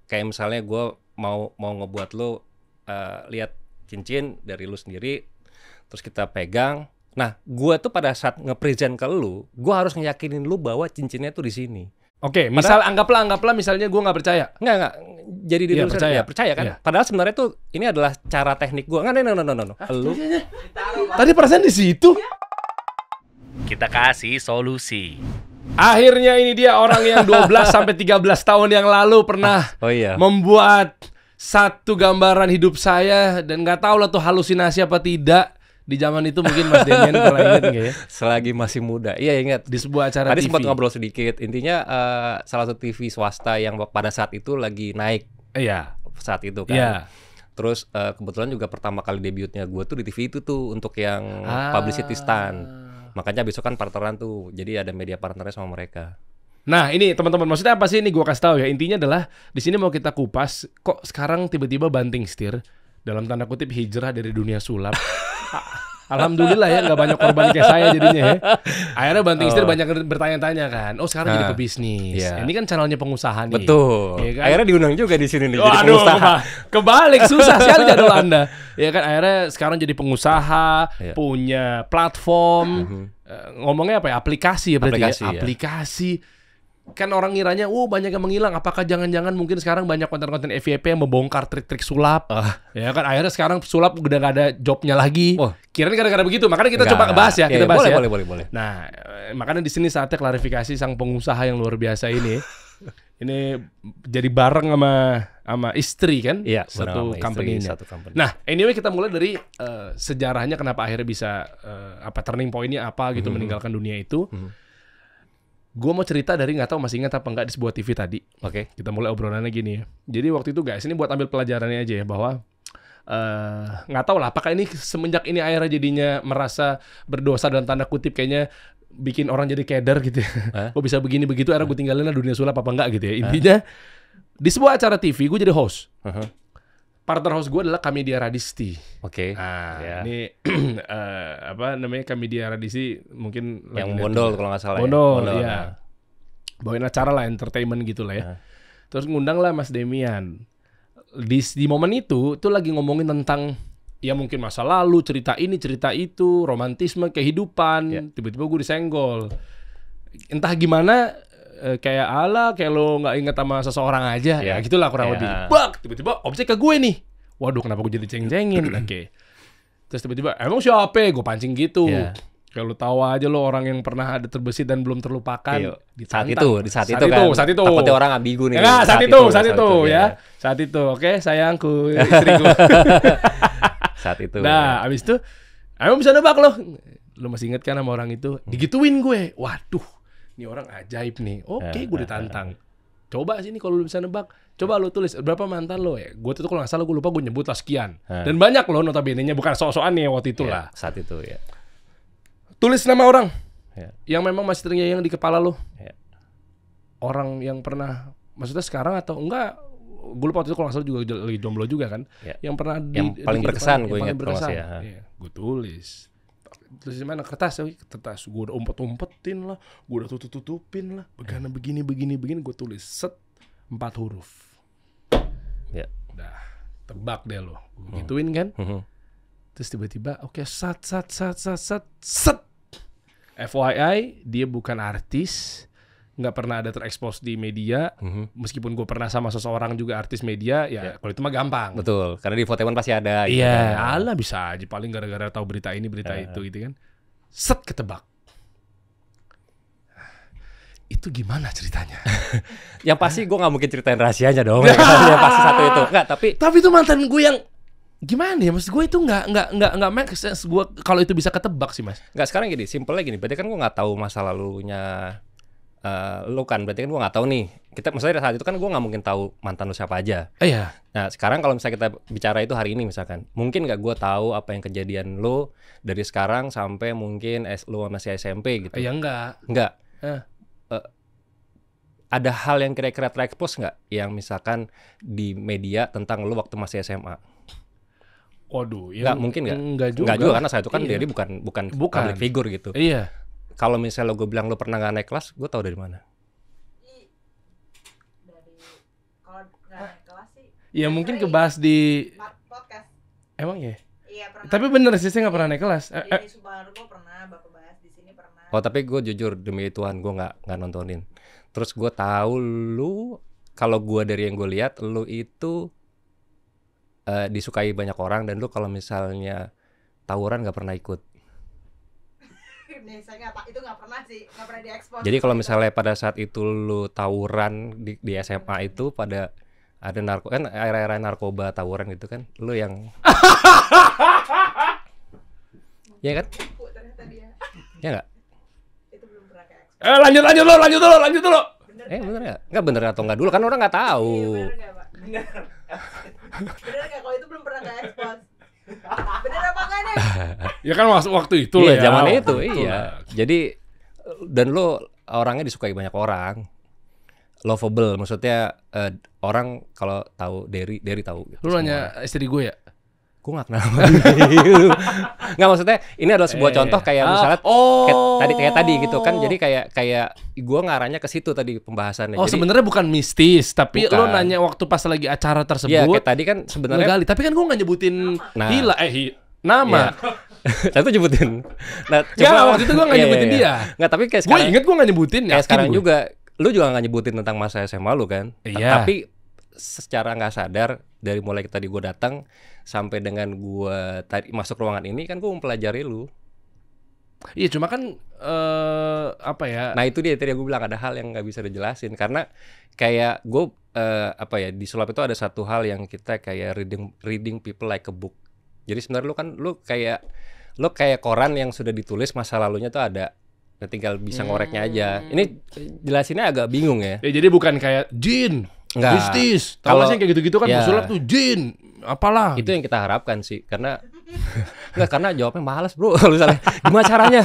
kayak misalnya gue mau ngebuat lu lihat cincin dari lu sendiri, terus kita pegang. Nah, gue tuh pada saat nge-present ke lu, gue harus ngeyakinin lu bahwa cincinnya tuh di sini. Oke, misal anggaplah misalnya gue nggak percaya. Nggak. Jadi di percaya kan? Iya. Padahal sebenarnya tuh ini adalah cara teknik gue. Nggak, no. Lu Tadi perasaan di situ. Kita kasih solusi. Akhirnya ini dia orang yang 12 sampai 13 tahun yang lalu pernah membuat satu gambaran hidup saya dan nggak tahu lah tuh halusinasi apa tidak. Di zaman itu mungkin Mas Demian pernah ingat nggak ya? Selagi masih muda, iya ingat. Di sebuah acara Tadi TV. sempat ngobrol sedikit. Intinya salah satu TV swasta yang pada saat itu lagi naik. Iya. Saat itu kan. Iya. Terus kebetulan juga pertama kali debutnya gue tuh di TV itu tuh untuk yang publicity stand. Makanya besok kan partneran tuh. Jadi ada media partnernya sama mereka. Nah ini teman-teman, maksudnya apa sih ini gue kasih tahu ya. Intinya adalah di sini mau kita kupas. Kok sekarang tiba-tiba banting setir dalam tanda kutip hijrah dari dunia sulap. Alhamdulillah ya nggak banyak korban kayak saya jadinya ya. Akhirnya banting setir banyak bertanya-tanya kan. Oh sekarang jadi pebisnis. Ini kan channelnya pengusaha nih. Betul. Ya kan? Akhirnya diundang juga di sini nih jadi pengusaha. Kebalik susah sekali jadwal Anda. Ya kan akhirnya sekarang jadi pengusaha, punya platform. Ngomongnya apa ya? Aplikasi ya berarti aplikasi. Kan orang ngiranya, banyak yang menghilang. Apakah jangan-jangan mungkin sekarang banyak konten-konten FYP yang membongkar trik-trik sulap? Ya kan akhirnya sekarang sulap udah gak ada jobnya lagi. Kirain gara-gara begitu. Makanya kita coba bahas ya. Kita bahas ya. Boleh. Nah, makanya di sini saatnya klarifikasi sang pengusaha yang luar biasa ini. Ini jadi bareng sama istri kan? Iya, satu company-nya. Nah, anyway kita mulai dari sejarahnya kenapa akhirnya bisa turning point-nya apa gitu meninggalkan dunia itu. Gue mau cerita dari nggak tahu masih ingat apa nggak di sebuah TV tadi. Oke. Kita mulai obrolannya gini ya. Jadi waktu itu guys, ini buat ambil pelajarannya aja ya bahwa nggak tahu lah apakah ini semenjak ini akhirnya jadinya merasa berdosa dalam tanda kutip kayaknya bikin orang jadi keder gitu ya. Kok bisa begini begitu akhirnya gue tinggalin lah dunia sulap apa enggak gitu ya. Intinya di sebuah acara TV gue jadi host. Partner host gue adalah Kamedia Radisti. Oke. Ini apa namanya Kamedia Radisti mungkin yang Bondol kalau nggak salah. Bondol ya. Bawain acara lah entertainment gitu lah ya. Terus ngundang lah Mas Demian. Di momen itu tuh lagi ngomongin tentang ya mungkin masa lalu, cerita ini, cerita itu, romantisme, kehidupan. Tiba-tiba gue disenggol. Entah gimana kayak lo nggak inget sama seseorang aja ya gitulah kurang lebih. Bak tiba-tiba objek ke gue nih. Waduh kenapa gue jadi ceng-cengin. Oke. Terus tiba-tiba emang siapa? Gue pancing gitu. Kayak lo tahu aja lo orang yang pernah ada terbesit dan belum terlupakan. Di saat itu kan. Saat itu. Takutnya orang ambigu nih. Nah, saat itu ya. Saat itu. Oke, sayangku, istriku. Saat itu. Nah, abis itu emang bisa nebak lo. Lo masih inget kan sama orang itu? Digituin gue. Waduh. Ini orang ajaib nih. Oke, gue ditantang. Coba sini kalau lu bisa nebak. Coba lu tulis berapa mantan lo ya. Gue tuh kalau nggak salah gue lupa gue nyebut lah sekian. Dan banyak loh notabene-nya bukan sok-sokan nih waktu itu lah. Saat itu ya. Tulis nama orang yang memang masih terngiang di kepala lo. Orang yang pernah, maksudnya sekarang atau enggak? Gue lupa waktu itu kalau nggak salah juga lagi jomblo juga kan. Yang pernah yang paling berkesan gue ingat kalau masih ya. Gue tulis di mana kertas gue udah umpet-umpetin lah, gue udah tutupin lah, begini gue tulis 4 huruf. Dah tebak deh lo, gue gituin kan. Terus tiba-tiba sat. FYI dia bukan artis, nggak pernah ada terekspos di media. Meskipun gue pernah sama seseorang juga artis media kalau itu mah gampang. Betul, karena di Foteman pasti ada. Alah bisa aja paling gara-gara tahu berita ini berita itu gitu kan. Set ketebak. Itu gimana ceritanya? Yang pasti gue nggak mungkin ceritain rahasianya dong. Yang pasti satu itu. Enggak, tapi itu mantan gue yang gimana ya? Maksud gue itu nggak make sense gue kalau itu bisa ketebak sih mas. Nggak, sekarang gini, simpelnya gini. Berarti kan gue nggak tahu masa lalunya lu kan. Berarti kan gue nggak tahu nih. Kita maksudnya saat itu kan gue nggak mungkin tahu mantan lu siapa aja. Iya. Nah sekarang kalau misalnya kita bicara itu hari ini misalkan, mungkin nggak gue tahu apa yang kejadian lu dari sekarang sampai mungkin lu masih SMP gitu. Enggak. Ada hal yang kira-kira terekspos nggak yang misalkan di media tentang lu waktu masih SMA? Waduh, nggak mungkin nggak juga karena saat itu kan dia bukan public figure gitu. Iya. Kalau misalnya gue bilang lu pernah nggak naik kelas, gue tahu dari mana? sih? Ya mungkin Sering. kebahas di Podcast. emang ya. Iya pernah. Tapi bener sih saya nggak pernah naik kelas. Di Subargo pernah, Bapak bahas di sini pernah. Oh tapi gue jujur demi Tuhan gue nggak nontonin. Terus gue tahu lu, kalau gue dari yang gue lihat lu itu disukai banyak orang, dan lu kalau misalnya tawuran nggak pernah ikut. Nih, saya itu nggak pernah sih, nggak pernah diekspos. Jadi kalau misalnya pada saat itu lu tawuran di SMA itu pada ada era-era narkoba tawuran gitu kan, lu yang ya kan? Ternyata dia Ya nggak? itu belum pernah ke ekspos. Lanjut dulu. Bener nggak? Nggak bener atau nggak dulu kan orang nggak tahu. Iya, bener nggak, Pak? Bener nggak kalau itu belum pernah ke ekspos? Bener apa enggak nih? Ya kan waktu itu Iya, lah ya. zaman itu Waktu iya. lah. Jadi dan lu orangnya disukai banyak orang. Lovable, maksudnya orang kalau tahu Derry tahu gitu. Lu nanya istri gue ya? Gue nggak kenal sama dia. Nggak, maksudnya ini adalah sebuah contoh kayak misalnya kayak tadi gitu kan. Jadi kayak gue ngarahnya ke situ tadi pembahasannya. Oh, Jadi sebenarnya bukan mistis, tapi Bukan. lu nanya waktu pas lagi acara iya, tersebut. kayak tadi kan sebenarnya Legali, tapi kan gue nggak nyebutin Nah. nama. Saya tuh nyebutin. Nah, Nggak, waktu itu gue nggak nyebutin dia. Nggak, tapi kayak Gue sekarang inget gue nggak nyebutin. kayak yakin sekarang gue. juga lu juga nggak nyebutin tentang masa SMA lu kan. Iya. Tapi secara nggak sadar dari mulai tadi gue datang sampai dengan gue tadi masuk ruangan ini kan gue mempelajari lu. Iya, cuma kan apa ya? Nah itu dia tadi gue bilang ada hal yang nggak bisa dijelasin karena kayak gue di sulap itu ada satu hal yang kita kayak reading people like a book. Jadi sebenarnya lu kayak koran yang sudah ditulis masa lalunya tuh ada. Nah, tinggal bisa ngoreknya aja. Ini jelasinnya agak bingung ya. Ya jadi bukan kayak jin, Enggak. mistis. Kalau- Kalau kayak gitu-gitu kan ya. sulap tuh jin, apalah. Itu yang kita harapkan sih, karena enggak, karena jawabnya males bro. Misalnya gimana caranya?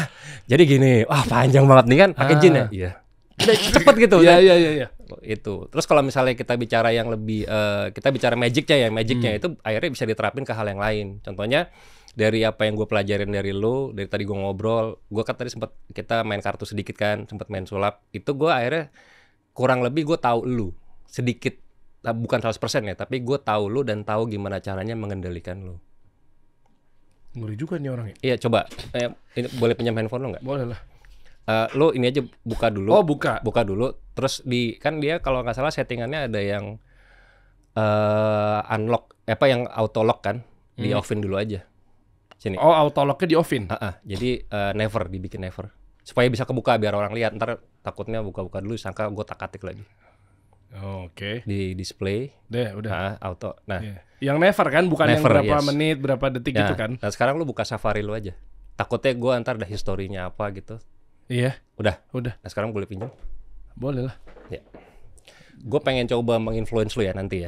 Jadi gini, wah panjang banget nih kan, pakai jin ya? Iya. Udah cepet gitu. Iya. Itu. Terus kalau misalnya kita bicara yang lebih, kita bicara magicnya itu akhirnya bisa diterapin ke hal yang lain. Contohnya dari apa yang gue pelajarin dari lu, dari tadi gue ngobrol, gue kan tadi sempat kita main kartu sedikit kan, sempat main sulap. Itu gue akhirnya kurang lebih gue tahu lu sedikit, bukan 100% ya, tapi gue tahu lu dan tahu gimana caranya mengendalikan lu. Ngeri juga nih orangnya. Iya, coba ini boleh pinjam handphone lu nggak? Boleh lah. Lu ini aja buka dulu. Oh, buka. Buka dulu. Terus kan dia kalau nggak salah settingannya ada yang unlock, yang auto lock kan, di offin dulu aja. Sini. Oh, autolocknya di offin. Jadi never, dibikin never. Supaya bisa kebuka biar orang lihat. Ntar takutnya buka-buka dulu sangka gue tak-atik lagi. Oh, oke. Di display. Deh, udah. Auto. Nah, Iya. Yang never kan, bukan yang Never, berapa yes. menit, berapa detik nah, gitu kan? nah sekarang lu buka Safari lu aja. Takutnya gue ntar ada historinya apa gitu. Iya. Udah. Udah. Nah sekarang boleh pinjam. Boleh lah. Ya. Gue pengen coba menginfluence lu ya nanti ya.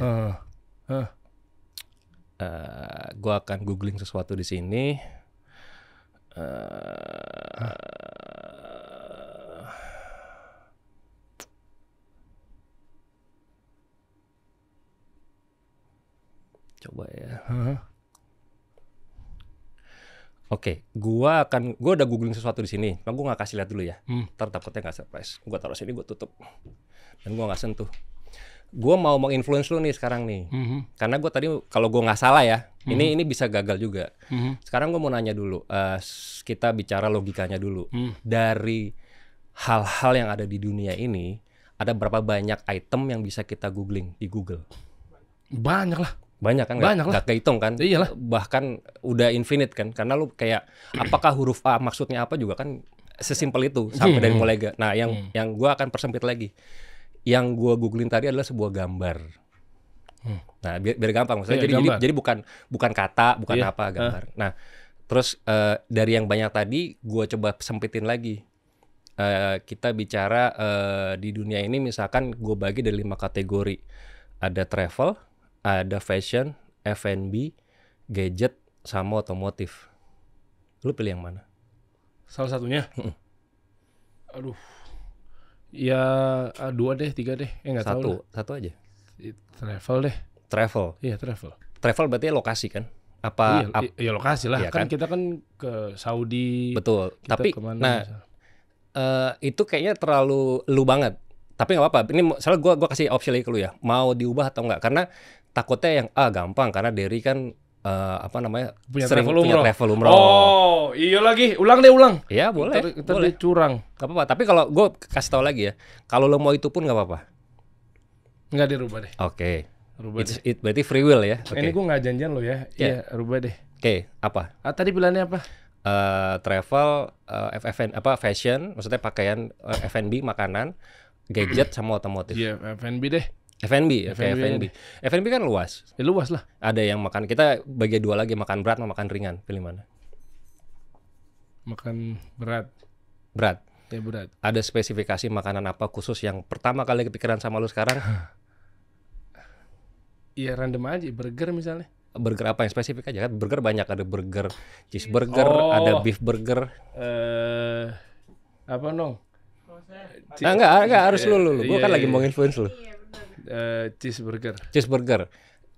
Gue akan googling sesuatu di sini. Coba ya. Oke, gua udah googling sesuatu di sini. Cuma gua nggak kasih lihat dulu ya. Ntar takutnya nggak surprise. Gua taruh sini, gua tutup. Dan gua nggak sentuh. Gua mau menginfluence lu nih sekarang nih. Karena gua tadi kalau gua nggak salah ya, ini bisa gagal juga. Sekarang gua mau nanya dulu. Kita bicara logikanya dulu. Dari hal-hal yang ada di dunia ini, ada berapa banyak item yang bisa kita googling di Google? Banyak lah. Banyak kan, Banyak lah. nggak kehitung kan. Iyalah. Bahkan udah infinite kan, karena lu kayak apakah huruf A maksudnya apa juga kan sesimpel itu sampai dari mulai nah yang gua akan persempit lagi. Yang gua googling tadi adalah sebuah gambar. Nah biar gampang maksudnya, Iya, jadi bukan kata, bukan Iya. apa, gambar. Nah terus dari yang banyak tadi gua coba sempitin lagi. Kita bicara di dunia ini misalkan gua bagi dari 5 kategori. Ada travel, ada fashion, F&B, gadget, sama otomotif. Lu pilih yang mana? Salah satunya. Aduh. Ya 2 deh, 3 deh. Nggak tahu. Satu aja. Travel deh. Travel. Iya, travel. Travel berarti lokasi kan? Apa? Iya, lokasi lah. Iya kan kan? kita kan ke Saudi. Betul. Kita Tapi kemana, nah misalnya. itu kayaknya terlalu lu banget. Tapi nggak apa-apa. Ini soalnya gua kasih opsi lagi ke lu ya. Mau diubah atau enggak? Karena takutnya yang gampang karena Derry kan apa namanya? Punya sering travel punya umroh. travel umroh. Oh, iya lagi. Ulang deh, ulang. Iya, boleh. Ntar Boleh. dia curang. Gak apa-apa. Tapi kalau gue kasih tahu lagi ya, kalau lo mau itu pun nggak apa-apa. Nggak dirubah deh. Oke. Rubah deh. Berarti free will ya. Oke. Ini gue nggak janjian lo ya. Iya. Iya, rubah deh. Oke. Apa? Tadi pilihannya apa? Travel, FFN, fashion, maksudnya pakaian, F&B, makanan, gadget sama otomotif. Iya, F&B deh. F&B, oke, F&B F&B. F&B kan luas. Ya luas lah. Ada yang makan, kita bagi dua lagi, makan berat sama makan ringan. Pilih mana? Makan berat. Berat. Ya berat. Ada spesifikasi makanan apa khusus yang pertama kali kepikiran sama lu sekarang? Iya random aja. Burger misalnya. Burger apa yang spesifik aja kan? Burger banyak, ada burger cheeseburger, Oh. ada beef burger. Apa nong? Enggak harus lu. Gua Iya, kan lagi iya. mau influence lu. Iya benar. Cheeseburger. Cheeseburger.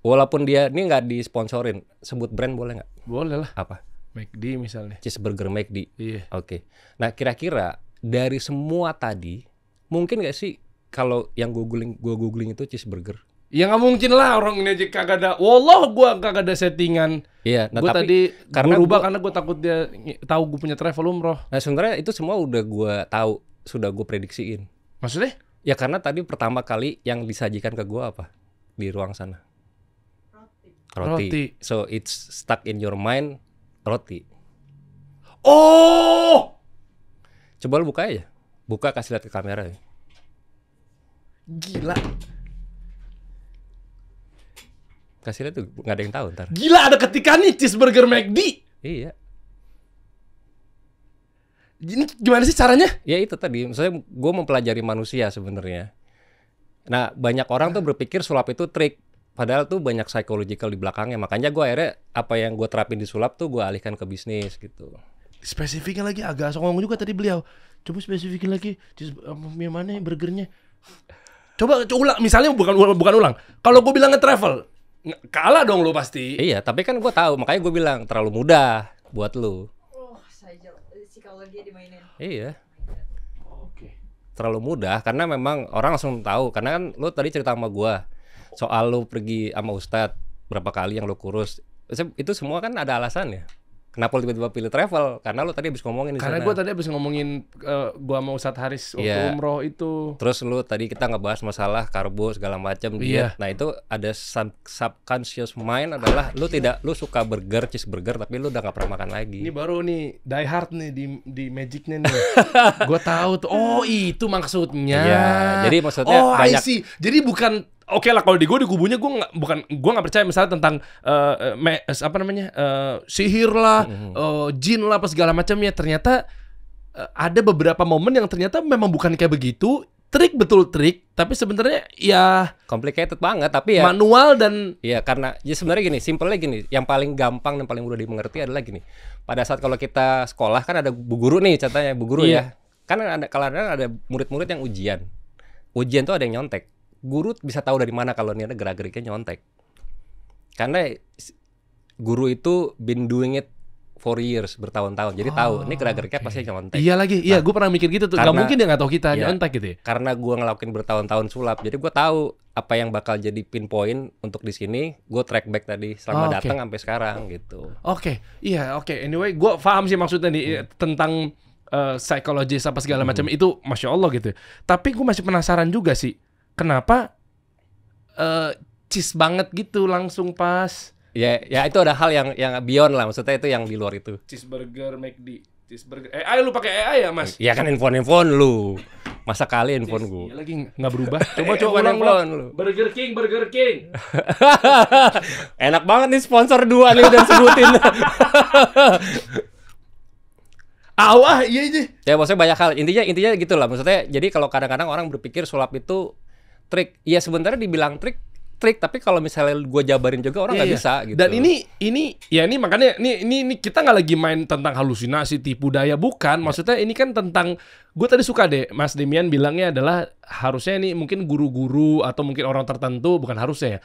Walaupun dia ini nggak disponsorin, sebut brand boleh nggak? Boleh lah. Apa? McD misalnya. Cheeseburger McD. Iya. Oke. Nah, kira-kira dari semua tadi, mungkin nggak sih kalau yang gua googling itu cheeseburger? Ya nggak mungkin lah orang ini aja kagak ada. Wallah gua kagak ada settingan. Iya, nah Gue tapi tadi karena gua rubah gua- karena gue takut dia tahu gue punya travel umroh. nah sebenarnya itu semua udah gua tahu, sudah gua prediksiin. Maksudnya? Ya karena tadi pertama kali yang disajikan ke gua apa? Di ruang sana. Roti. Roti. So it's stuck in your mind, roti. Oh, Coba lu buka aja. Buka, kasih lihat ke kamera ya. gila. Kasih lihat tuh, nggak ada yang tahu ntar. Gila ada ketikannya cheeseburger McD. Iya. Ini gimana sih caranya? Ya itu tadi, maksudnya gue mempelajari manusia sebenarnya. Nah, banyak orang tuh berpikir sulap itu trik. Padahal tuh banyak psychological di belakangnya. Makanya gue akhirnya apa yang gue terapin di sulap tuh gue alihkan ke bisnis gitu. Spesifikin lagi agak songong juga tadi beliau. Coba spesifikin lagi yang mana ya burgernya. Coba ulang, misalnya bukan ulang. Kalau gue bilangnya travel, kalah dong lo pasti. Iya, tapi kan gue tahu, makanya gue bilang terlalu mudah buat lu. Oh, saya psikologi dimainin. Iya, Oke. terlalu mudah karena memang orang langsung tahu. Karena kan lu tadi cerita sama gue soal lu pergi sama Ustadz berapa kali yang lu kurus. Itu semua kan ada alasannya. Kenapa lu tiba-tiba pilih travel? Karena lu tadi habis ngomongin di Karena sana. gue tadi habis ngomongin gue sama Ustadz Haris waktu Iya. umroh itu. Terus lu tadi kita ngebahas masalah karbo segala macam Iya. diet. Nah, itu ada subconscious mind adalah lu suka burger, cheeseburger tapi lu udah gak pernah makan lagi. Ini baru nih Die Hard nih di Magicnya nih. Gue tahu tuh. Oh itu maksudnya. Iya, jadi maksudnya oh, banyak- I see. Jadi bukan. Oke lah kalau di kubunya gue nggak percaya misalnya tentang apa namanya sihir lah, jin lah apa segala macamnya. Ternyata ada beberapa momen yang ternyata memang bukan kayak begitu. Trik betul trik, tapi sebenarnya ya Complicated banget tapi ya. manual dan Iya, karena ya sebenarnya gini, simpelnya gini, yang paling gampang dan paling mudah dimengerti adalah gini. Pada saat kalau kita sekolah kan ada bu guru nih, contohnya bu guru Iya. ya. Kan ada murid-murid yang ujian. Ujian tuh ada yang nyontek. Guru bisa tahu dari mana kalau ini ada gerak-geriknya nyontek. Karena guru itu been doing it for years, bertahun-tahun. Jadi tahu ini gerak-geriknya pasti nyontek. iya lagi, iya gue pernah mikir gitu tuh. Gak karena- mungkin dia nggak tahu kita Iya. nyontek gitu ya. Karena gua ngelakuin bertahun-tahun sulap, jadi gua tahu apa yang bakal jadi pinpoint untuk di sini. Gue track back tadi selama Oke. datang sampai sekarang gitu. Oke, iya oke. Anyway, gue paham sih maksudnya nih tentang psikologis apa segala macam itu, masya Allah gitu. Tapi gue masih penasaran juga sih, kenapa cheese banget gitu langsung pas Ya itu ada hal yang beyond lah, maksudnya itu yang di luar itu. cheeseburger McD, cheeseburger. AI lu pakai AI ya mas? Ya kan handphone lu. Masa kali handphone gua. Iya lagi nggak berubah. Coba Handphone ulang lu. Burger King. Enak banget nih sponsor 2 nih udah sebutin. Awah iya aja. Ya maksudnya banyak hal. Intinya gitu lah. Maksudnya jadi kalau kadang-kadang orang berpikir sulap itu trik. Ya sebenarnya dibilang trik, tapi kalau misalnya gua jabarin juga orang nggak Iya, bisa gitu. Dan ini makanya ini kita nggak lagi main tentang halusinasi tipu daya bukan. Maksudnya ini kan tentang gue tadi suka deh Mas Demian bilangnya adalah harusnya ini mungkin guru-guru atau mungkin orang tertentu bukan harusnya ya.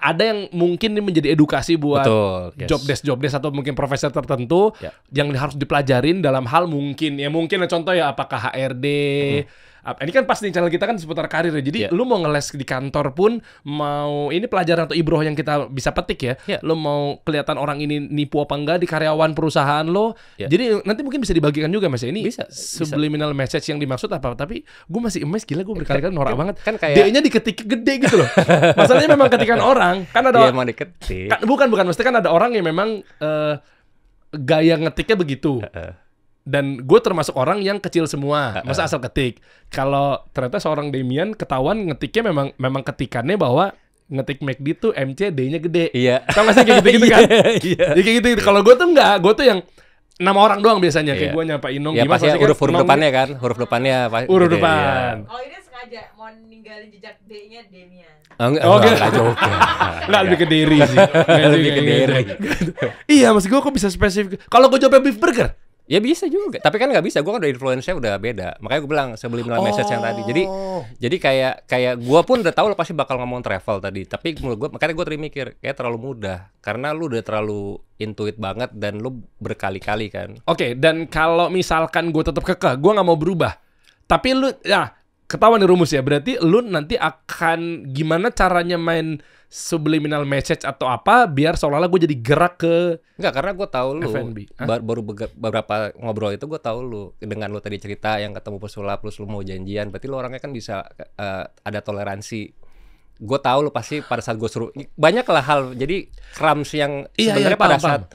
Ada yang mungkin ini menjadi edukasi buat Betul, yes. job desk atau mungkin profesor tertentu Ya. yang harus dipelajarin dalam hal mungkin ya contoh ya apakah HRD Ini kan pas nih channel kita kan seputar karir ya. Jadi lu mau ngeles di kantor pun, mau ini pelajaran atau ibroh yang kita bisa petik ya. Lu mau kelihatan orang ini nipu apa enggak di karyawan perusahaan lo. Jadi nanti mungkin bisa dibagikan juga Mas ya. Ini Bisa. subliminal message yang dimaksud apa? Tapi gue masih emes, gila gue berkali-kali norak banget. kan kayak- D-nya diketik gede gitu loh. Masalahnya memang ketikan orang kan ada Iya, emang diketik. bukan mesti kan ada orang yang memang gaya ngetiknya begitu. Dan gue termasuk orang yang kecil semua, masa asal ketik. Kalau ternyata seorang Demian ketahuan ngetiknya memang ketikannya bahwa ngetik McD tuh MC D-nya gede. Iya. Tau gak sih kayak gitu-gitu kan? Iya. Jadi kayak gitu. Kalau gue tuh enggak, gue tuh yang nama orang doang biasanya. Kayak Iya. gue nyapa Inong. Ya Dimas pasti pasti kan huruf-huruf Inong depannya kan, huruf depannya huruf gede, depan. iya. Kalau ini sengaja mau ninggalin jejak D-nya Demian. Enggak juga. Nggak, lebih ke diri sih. Lebih ke diri. Iya, maksud gue kok bisa spesifik. Kalau gue jawabnya beef burger, Ya bisa juga, tapi kan nggak bisa. Gue kan udah influence-nya udah beda. Makanya gue bilang subliminal message yang tadi. Jadi kayak gue pun udah tahu lo pasti bakal ngomong travel tadi. Tapi menurut gue, makanya gue mikir kayak terlalu mudah. Karena lu udah terlalu intuit banget dan lu berkali-kali kan. Oke, dan kalau misalkan gue tetap kekeh, gue nggak mau berubah. Tapi lu, ya ketahuan nih rumus ya. Berarti lu nanti akan gimana caranya main subliminal message atau apa biar seolah-olah gue jadi gerak ke Enggak, karena gue tahu lu F&B. Hah? baru beberapa ngobrol itu gue tahu lu dengan lu tadi cerita yang ketemu pesulap terus lu mau janjian. Berarti lu orangnya kan bisa ada toleransi. Gue tahu lu pasti pada saat gue suruh banyak lah hal. Jadi krams yang Iya, sebenarnya paham, pada saat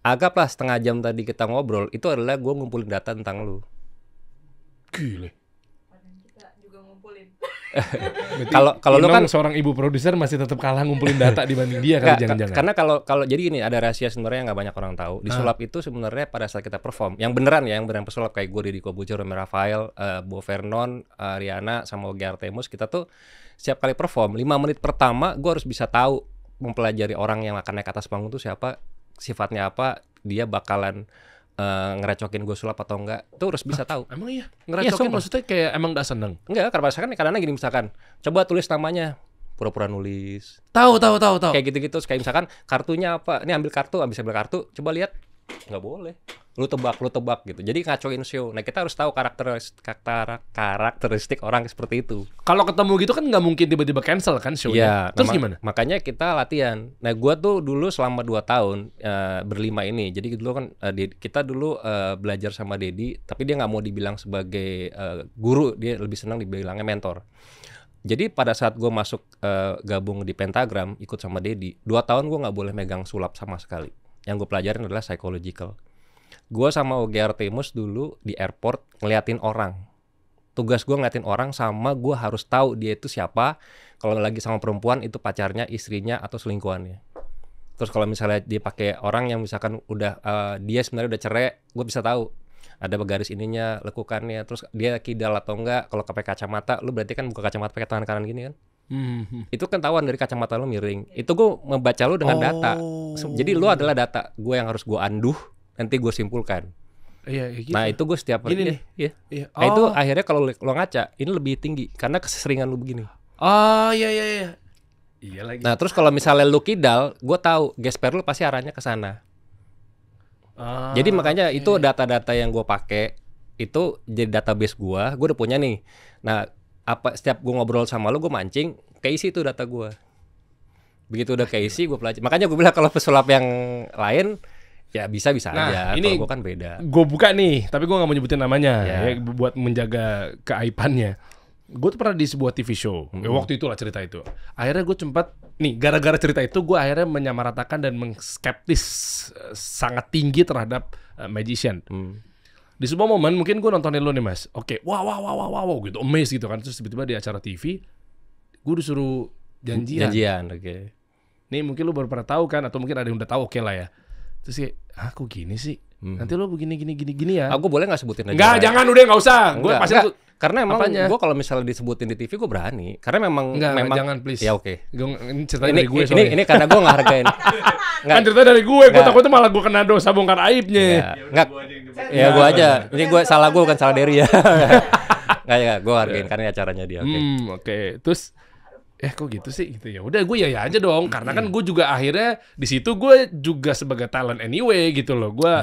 anggaplah setengah jam tadi kita ngobrol itu adalah gue ngumpulin data tentang lu. gile. Padahal kita juga ngumpulin. Kalau lu kan seorang ibu produser masih tetap kalah ngumpulin data dibanding dia kan jangan-jangan. karena kalau jadi gini ada rahasia sebenarnya yang nggak banyak orang tahu. Di sulap itu sebenarnya pada saat kita perform, yang beneran pesulap kayak gue, Deddy Kobucher, Romy Rafael, Bo Vernon, Riana sama Ogi Artemus, kita tuh setiap kali perform 5 menit pertama gue harus bisa tahu mempelajari orang yang akan naik atas panggung tuh siapa, sifatnya apa, dia bakalan ngerecokin gue sulap atau enggak, tuh harus bisa tahu. Emang iya? Ngerecokin sumpah. maksudnya kayak emang gak seneng? Enggak, karena kadang-kadang gini misalkan, coba tulis namanya, pura-pura nulis. Tahu. Kayak gitu-gitu, kayak misalkan kartunya apa, ini ambil kartu, abis ambil kartu, coba lihat, nggak boleh, lu tebak gitu. Jadi ngacoin show. Nah kita harus tahu karakteristik orang seperti itu. Kalau ketemu gitu kan nggak mungkin tiba-tiba cancel kan show-nya. Iya. Terus gimana? Makanya kita latihan. Nah gua tuh dulu selama 2 tahun berlima ini. Jadi dulu kan kita dulu belajar sama Deddy, tapi dia nggak mau dibilang sebagai guru, dia lebih senang dibilangnya mentor. Jadi pada saat gue masuk gabung di Pentagram, ikut sama Deddy, 2 tahun gue nggak boleh megang sulap sama sekali. Yang gue pelajarin adalah psychological. Gue sama Ogi Artemus dulu di airport ngeliatin orang. Tugas gue ngeliatin orang sama gue harus tahu dia itu siapa. Kalau lagi sama perempuan itu pacarnya, istrinya, atau selingkuhannya. Terus kalau misalnya dia pakai orang yang misalkan udah dia sebenarnya udah cerai, gue bisa tahu. Ada garis ininya, lekukannya, terus dia kidal atau enggak. Kalau pakai kacamata, lu berarti kan buka kacamata pakai tangan kanan gini kan? Itu kan tahuan dari kacamata lu miring. Itu gue membaca lu dengan data. Jadi lu adalah data gue yang harus gue anduh, nanti gue simpulkan. Iya, gitu. Nah itu gue setiap Gini nih. Iya. Iya. Nah itu akhirnya kalau lo ngaca, ini lebih tinggi karena keseringan lu begini. Oh, iya. Iya lagi. Nah terus kalau misalnya lu kidal, gue tahu gesper lu pasti arahnya ke sana. Jadi makanya itu data-data yang gue pakai itu jadi database gue udah punya nih. Nah apa setiap gue ngobrol sama lu gue mancing keisi itu data gue. Begitu udah keisi gue pelajari. Makanya gue bilang kalau pesulap yang lain ya bisa aja. Ini kalau gue kan beda. Gue buka nih, tapi gue nggak mau nyebutin namanya Ya. ya, buat menjaga keaibannya. Gue tuh pernah di sebuah TV show. Ya, waktu itulah cerita itu. Akhirnya gue sempat nih gara-gara cerita itu gue akhirnya menyamaratakan dan mengskeptis sangat tinggi terhadap magician. Di sebuah momen mungkin gue nontonin lo nih mas. Oke, wow gitu, amazed gitu kan. Terus tiba-tiba di acara TV gue disuruh janjian. Oke. Nih mungkin lu baru pernah tahu kan, atau mungkin ada yang udah tahu, oke lah ya. Terus kayak, kok gini sih? Nanti lu begini ya. Aku boleh nggak sebutin aja? Enggak, jangan udah nggak usah. Gue pasti Enggak. Karena emang Apanya? gue kalau misalnya disebutin di TV gue berani. Karena memang jangan please. Ya oke. Ini cerita dari gue Ini karena gue nggak hargain. Kan cerita dari gue takutnya malah gue kena dosa bongkar aibnya. Nggak. Ya gue aja. Ini gue salah gue bukan salah Derry ya. Nggak ya, gue hargain karena acaranya dia. Oke. Oke. Terus kok gitu sih gitu ya. Udah gue ya aja dong karena kan gue juga akhirnya di situ gue juga sebagai talent anyway gitu loh. Gue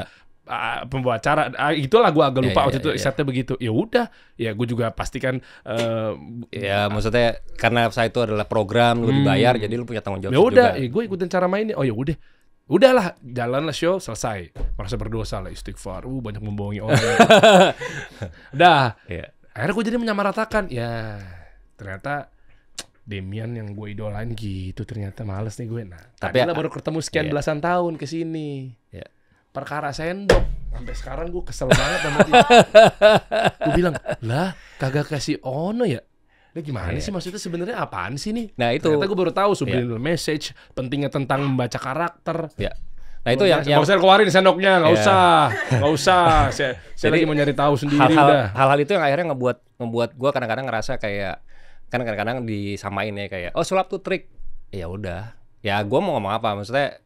pembawa acara. Itulah gue agak lupa Ya, waktu itu setnya begitu. Ya udah, ya gue juga pastikan. Ya maksudnya karena saya itu adalah program lu dibayar, jadi lu punya tanggung jawab Ya udah, juga. gue ikutin cara mainnya. Oh ya udahlah, jalanlah show selesai. Merasa berdosa lah, istighfar. Banyak membohongi orang. Udah. Iya. Akhirnya gue jadi menyamaratakan. Ya ternyata Demian yang gue idolain gitu, ternyata males nih gue. Nah, Tapi tapi baru ketemu sekian belasan tahun ke sini. Iya. Perkara sendok. Sampai sekarang gue kesel banget sama dia. Gue bilang, lah kagak kasih ono ya? Nah, gimana sih maksudnya sebenarnya apaan sih nih? Nah, itu. Ternyata gue baru tahu subliminal message, pentingnya tentang membaca karakter. Ya. Nah itu yang Nggak usah keluarin sendoknya, nggak usah. Saya lagi mau nyari tahu sendiri udah. hal-hal itu yang akhirnya ngebuat gue kadang-kadang ngerasa kayak kan kadang-kadang disamain ya kayak sulap tuh trik. Ya udah. Ya gue mau ngomong apa? Maksudnya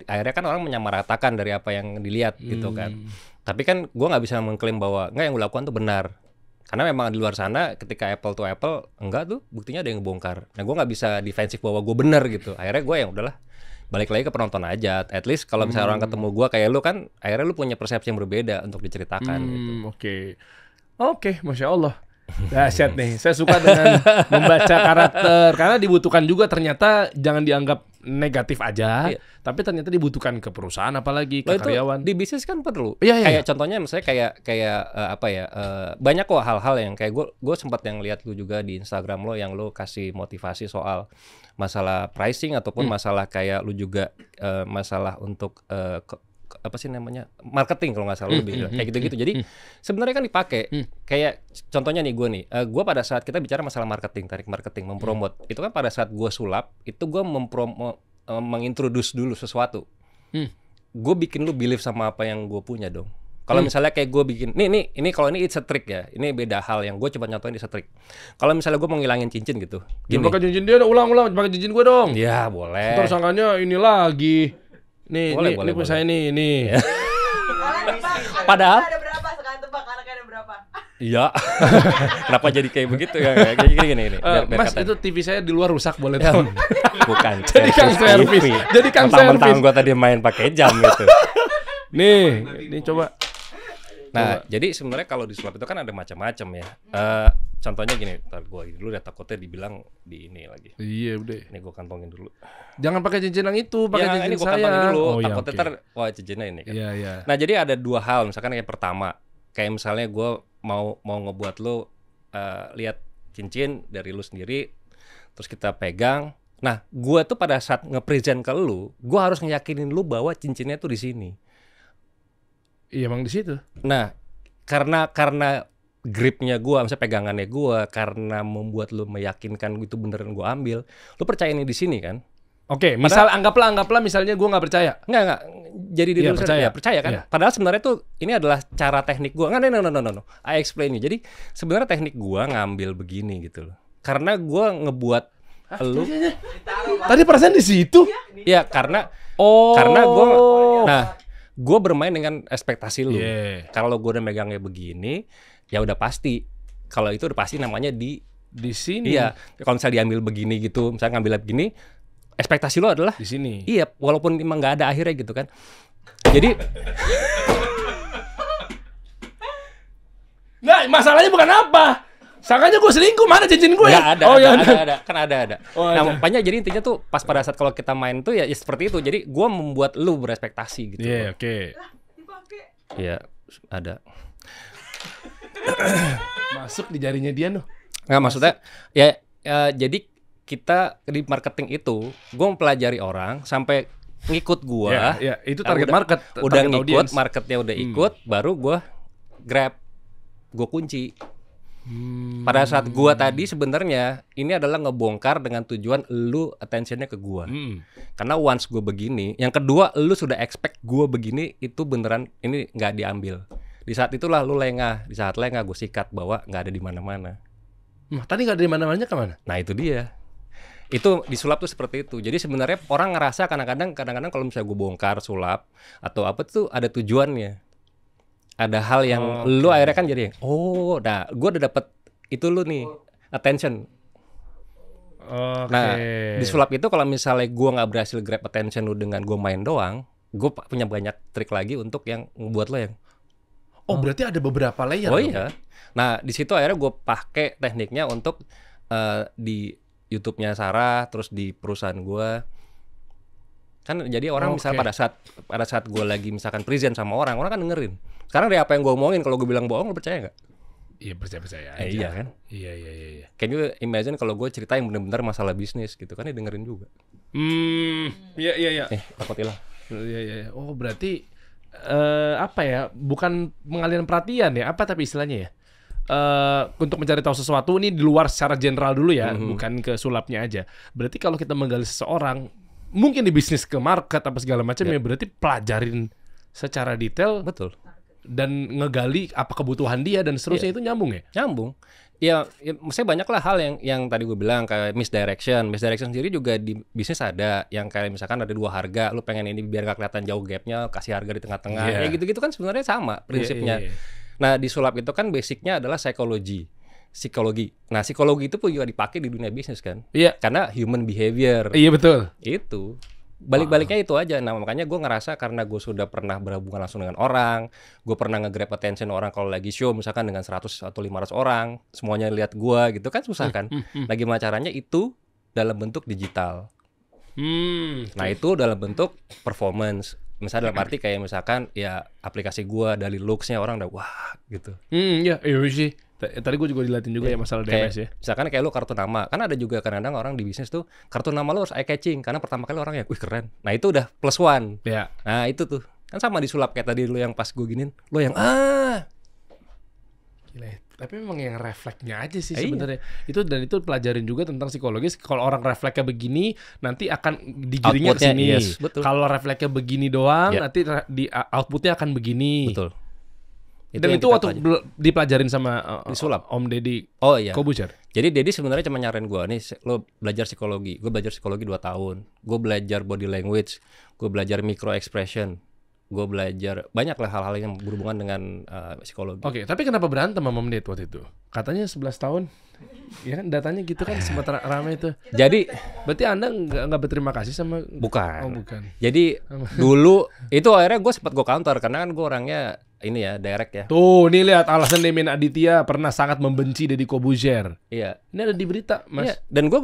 akhirnya kan orang menyamaratakan dari apa yang dilihat gitu kan. Tapi kan gue nggak bisa mengklaim bahwa nggak yang gue lakukan tuh benar. Karena memang di luar sana ketika apple to apple enggak tuh buktinya ada yang ngebongkar. Nah gue nggak bisa defensif bahwa gue benar gitu. Akhirnya gue yang udahlah balik lagi ke penonton aja. At least kalau misalnya orang ketemu gue kayak lu kan, akhirnya lu punya persepsi yang berbeda untuk diceritakan gitu. Oke, Masya Allah. Dahsyat nih, saya suka dengan membaca karakter karena dibutuhkan juga, ternyata jangan dianggap negatif aja, tapi ternyata dibutuhkan ke perusahaan apalagi ke karyawan. Di bisnis kan perlu. Iya. Kayak contohnya misalnya kayak apa ya? Banyak kok hal-hal yang kayak gue sempat yang lihat lu juga di Instagram lo yang lu kasih motivasi soal masalah pricing ataupun masalah kayak lu juga masalah untuk apa sih namanya marketing kalau nggak salah lebih kayak gitu-gitu. Jadi sebenarnya kan dipakai kayak contohnya nih gue pada saat kita bicara masalah marketing, tarik marketing, mempromot itu kan pada saat gue sulap itu gue mengintroduce dulu sesuatu. Gue bikin lu believe sama apa yang gue punya dong. Kalau misalnya kayak gue bikin ini kalau ini it's a trick ya, ini beda hal yang gue coba nyontohin it's a trick. Kalau misalnya gue mau ngilangin cincin gitu, gini. Pakai cincin dia, ulang pakai cincin gue dong. Ya boleh. Ntar sangkanya ini lagi. Nih, boleh. Saya ini. Padahal ada berapa sekarang, tebak anaknya ada berapa? Iya. Kenapa jadi kayak begitu ya? Kayak gini. Mas itu TV saya di luar rusak, boleh tahu? Bukan. Jadi kang servis. Jadi kang servis. Mentang-mentang gue tadi main pakai jam gitu. Nih coba. Nah, jadi sebenarnya kalau di sulap itu kan ada macam-macam ya. Contohnya gini, ntar gue dulu udah takutnya dibilang di ini lagi. Iya udah. Ini gue kantongin dulu. Jangan pakai cincin yang itu, pakai cincin ini gua saya. kantongin dulu. Oh, Takutnya ntar wah cincinnya ini kan. Iya. Nah, jadi ada dua hal. Misalkan yang pertama, kayak misalnya gue mau ngebuat lu lihat cincin dari lu sendiri, terus kita pegang. Nah, gue tuh pada saat nge-present ke lu, gue harus ngeyakinin lu bahwa cincinnya tuh di sini. Iya, emang di situ. Nah, karena gripnya gue, misalnya pegangannya gue, karena membuat lu meyakinkan itu beneran gue ambil, lu percaya ini di sini kan? Oke, misal anggaplah misalnya gue nggak percaya. Nggak. Jadi di percaya kan? Iya. Padahal sebenarnya tuh ini adalah cara teknik gue. No. I explain you. Jadi sebenarnya teknik gue ngambil begini gitu loh. Karena gue ngebuat lu. Tadi perasaan di situ. Ya karena gue bermain dengan ekspektasi lu. Kalau gue udah megangnya begini, ya udah pasti. Kalau itu udah pasti namanya di sini. Iya. Kalau misalnya diambil begini gitu, misalnya ngambil begini, ekspektasi lo adalah di sini. Iya, walaupun emang nggak ada akhirnya gitu kan. Jadi, nah masalahnya bukan apa. Sangkanya gue selingkuh, mana cincin gue? Nggak ada. Oh, ada. Kan ada. Oh, nah, makanya jadi intinya tuh pas pada saat kalau kita main tuh ya seperti itu. Jadi gue membuat lu berekspektasi gitu. Iya, oke. Iya, ada. Masuk di jarinya dia noh. Nggak, maksudnya ya jadi kita di marketing itu gue mempelajari orang sampai ngikut gue. Ya, itu target market. Udah target ngikut, audience. marketnya udah ikut, baru gue grab, gue kunci. Pada saat gue tadi sebenarnya ini adalah ngebongkar dengan tujuan lu attentionnya ke gue. Karena once gue begini, yang kedua lu sudah expect gue begini itu beneran ini nggak diambil. Di saat itulah lu lengah. Di saat lengah gue sikat bahwa nggak ada di mana-mana. Tadi nggak ada di mana-mananya kemana? Nah itu dia. Itu disulap tuh seperti itu. Jadi sebenarnya orang ngerasa kadang-kadang kalau misalnya gue bongkar sulap atau apa tuh ada tujuannya. Ada hal yang lu akhirnya kan jadi nah gue udah dapet itu lu nih attention. Nah di sulap itu kalau misalnya gue nggak berhasil grab attention lu dengan gue main doang, gue punya banyak trik lagi untuk yang buat lo yang Berarti ada beberapa layer. oh dong? iya. Nah di situ akhirnya gue pakai tekniknya untuk di YouTube-nya Sarah, terus di perusahaan gue. Kan jadi orang misalnya pada saat gue lagi misalkan present sama orang kan dengerin. Sekarang dari apa yang gue omongin, kalau gue bilang bohong lo percaya nggak? Iya, percaya aja. Iya kan? Iya. Can you imagine kalau gue cerita yang benar-benar masalah bisnis gitu kan, dia dengerin juga. Iya. Takut hilang. Iya. Oh, berarti apa ya? Bukan pengalihan perhatian ya? Apa tapi istilahnya ya? Untuk mencari tahu sesuatu ini di luar secara general dulu ya, bukan ke sulapnya aja. Berarti kalau kita menggali seseorang, mungkin di bisnis ke market apa segala macam ya, berarti pelajarin secara detail. Betul. Dan ngegali apa kebutuhan dia dan seterusnya itu nyambung ya? Nyambung. Ya, maksudnya banyak lah hal yang tadi gue bilang kayak misdirection. Misdirection sendiri juga di bisnis ada yang kayak misalkan ada 2 harga, lu pengen ini biar gak kelihatan jauh gapnya, kasih harga di tengah-tengah. Ya gitu-gitu kan sebenarnya sama prinsipnya. Nah di sulap itu kan basicnya adalah psikologi. Nah psikologi itu pun juga dipakai di dunia bisnis kan. Iya. Karena human behavior. Iya betul. Itu. Balik-baliknya itu aja. Nah makanya gue ngerasa karena gue sudah pernah berhubungan langsung dengan orang, gue pernah nge-grab attention orang kalau lagi show misalkan dengan 100 atau 500 orang, semuanya lihat gue gitu kan susah kan. Nah gimana caranya itu dalam bentuk digital. Nah itu dalam bentuk performance. Misalnya dalam arti kayak misalkan ya aplikasi gue dari looks-nya orang udah wah gitu. Iya sih. Tadi gue juga dilatih juga ya masalah DMS ya. Misalkan kayak lu kartu nama, kan ada juga kadang-kadang orang di bisnis tuh kartu nama lu harus eye catching karena pertama kali orang ya, wih keren. Nah itu udah +1. Ya. Nah itu tuh kan sama di sulap kayak tadi lu yang pas gue giniin, lu yang Gila, tapi memang yang refleksnya aja sih sebenarnya. Itu pelajarin juga tentang psikologis. Kalau orang refleksnya begini, nanti akan digiringnya ke sini. Yes, kalau refleksnya begini doang, nanti di outputnya akan begini. Betul. Dan itu waktu dipelajarin sama di sulap Om Deddy Corbuzier. Jadi Deddy sebenarnya cuma nyaranin gue nih, lo belajar psikologi. Gue belajar psikologi 2 tahun. Gue belajar body language, gue belajar micro expression, gue belajar banyak lah hal-hal yang berhubungan dengan psikologi. Oke, tapi kenapa berantem sama Om Deddy waktu itu? Katanya 11 tahun. Ya kan datanya gitu kan sempat ramai itu. Jadi berarti Anda nggak berterima kasih sama bukan. Oh, bukan. Jadi dulu itu akhirnya gue sempat gue counter karena kan gue orangnya ini ya direct ya. Tuh, nih lihat alasan Demian Aditya pernah sangat membenci Deddy Corbuzier. Iya. Ini ada di berita, Mas. Iya. Dan gue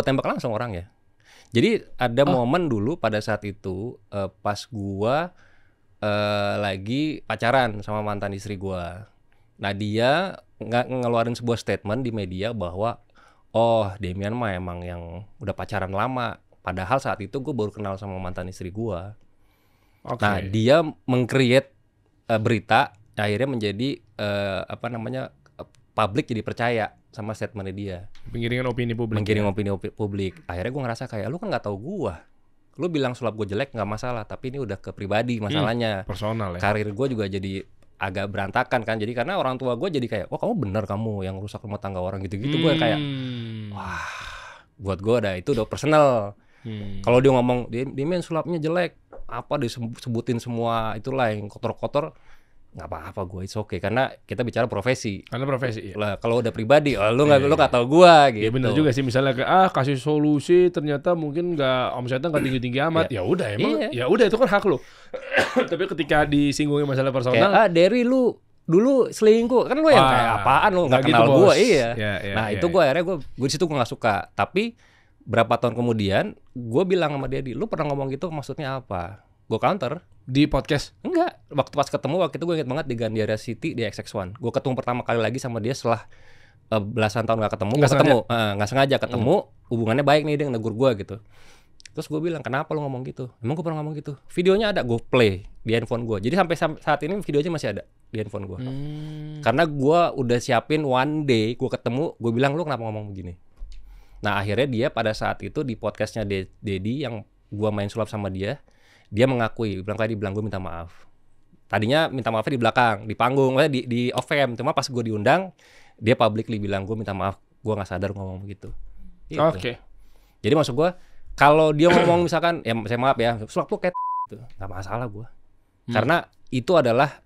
tembak langsung orang ya. Jadi ada momen dulu pada saat itu pas gue lagi pacaran sama mantan istri gue. Nah dia ngeluarin sebuah statement di media bahwa Demian mah emang yang udah pacaran lama. Padahal saat itu gue baru kenal sama mantan istri gue. Nah dia meng-create berita akhirnya menjadi publik jadi percaya sama statementnya dia. Menggiringkan opini publik. Opini publik. Akhirnya gue ngerasa kayak lu kan nggak tahu gue. Lu bilang sulap gue jelek nggak masalah, tapi ini udah ke pribadi masalahnya. Personal ya. Karir gue juga jadi agak berantakan kan. Jadi karena orang tua gue jadi kayak, kamu bener kamu yang rusak rumah tangga orang gitu-gitu. Gue kayak, wah, buat gue itu udah personal. Kalau dia ngomong, Demian sulapnya jelek, apa disebutin semua itulah yang kotor-kotor, nggak apa-apa gue, it's okay karena kita bicara profesi. Karena profesi. Lah kalau udah pribadi, lu nggak tahu gue gitu. Ya benar juga sih, misalnya kasih solusi ternyata mungkin nggak omsetnya nggak tinggi-tinggi amat. Ya udah emang, ya udah itu kan hak lu. Tapi ketika disinggungin masalah personal, kayak Derry lu dulu selingkuh kan, lu yang kayak apaan lu nggak kenal gitu, gue. Nah itu gue akhirnya gue di situ gue nggak suka. Tapi berapa tahun kemudian gue bilang sama Dedi, lu pernah ngomong gitu maksudnya apa? Gue counter di podcast. Enggak, waktu itu gue inget banget di Gandiara City di XX1. Gue ketemu pertama kali lagi sama dia setelah belasan tahun gak ketemu. Nggak sengaja ketemu, hubungannya baik nih, dia negur gue gitu. Terus gue bilang, kenapa lu ngomong gitu? Emang gue pernah ngomong gitu? Videonya ada, gue play di handphone gue. Jadi sampai saat ini videonya masih ada di handphone gue. Karena gue udah siapin one day gue ketemu, gue bilang, lu kenapa ngomong begini? Nah akhirnya dia pada saat itu di podcastnya Dedi yang gue main sulap sama dia mengakui, bilang gue minta maaf. Tadinya minta maafnya di belakang, di panggung, di off cam. Cuma pas gue diundang, dia publicly bilang gue minta maaf, gue nggak sadar ngomong begitu. Gitu. Oke. Jadi maksud gue, kalau dia ngomong misalkan, ya saya maaf ya, sulap lu kayak gitu, nggak masalah gue. Karena itu adalah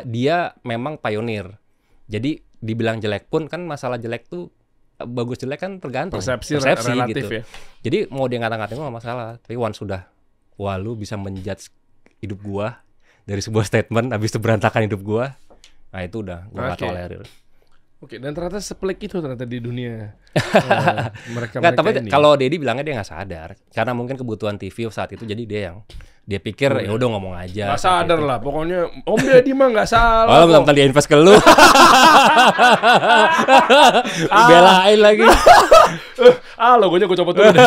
dia memang pionir. Jadi dibilang jelek pun kan masalah jelek tuh bagus jelek kan tergantung persepsi relatif gitu. Ya. Jadi mau dia ngata-ngatain nggak masalah. Tapi once sudah, lu bisa menjudge hidup gue dari sebuah statement, habis itu berantakan hidup gue. Nah itu udah gue gak Oke. tolerir. Oke, dan ternyata sepelik itu ternyata di dunia mereka Nggak, tapi ini. kalau Dedi bilangnya dia nggak sadar karena mungkin kebutuhan TV saat itu, jadi dia pikir ya udah ngomong aja. nggak sadar lah, pokoknya Om Deddy mah nggak salah. Oh, kok. belum dia invest ke lu. Belain lagi. Logonya gue coba dulu deh.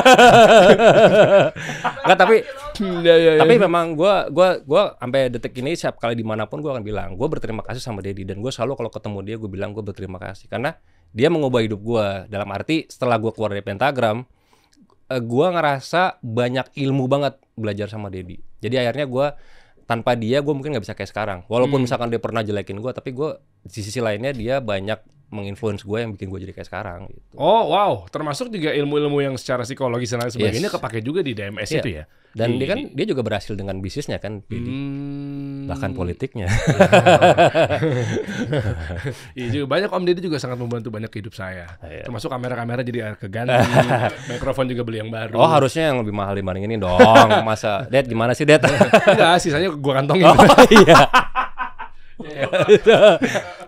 Nggak, tapi Ya. tapi memang gue sampai detik ini setiap kali dimanapun gue akan bilang gue berterima kasih sama Dedi, dan gue selalu kalau ketemu dia gue bilang gue berterima kasih karena dia mengubah hidup gue. Dalam arti setelah gue keluar dari Pentagram, gue ngerasa banyak ilmu banget belajar sama Dedi. Jadi akhirnya gue tanpa dia gue mungkin nggak bisa kayak sekarang. Walaupun misalkan dia pernah jelekin gue, tapi gue di sisi lainnya dia banyak menginfluence gue yang bikin gue jadi kayak sekarang gitu. Oh wow, termasuk juga ilmu-ilmu yang secara psikologis dan lain sebagainya Yes. kepake juga di DMS Iya. itu ya. Dan dia juga berhasil dengan bisnisnya kan, Dedi. Bahkan politiknya. Iya juga, banyak Om Deddy juga sangat membantu banyak hidup saya. Iya. Termasuk kamera-kamera jadi keganti, mikrofon juga beli yang baru. Oh harusnya yang lebih mahal dibanding ini dong. Masa Dad gimana sih Dad? Enggak, sisanya gua kantongin. Oh iya.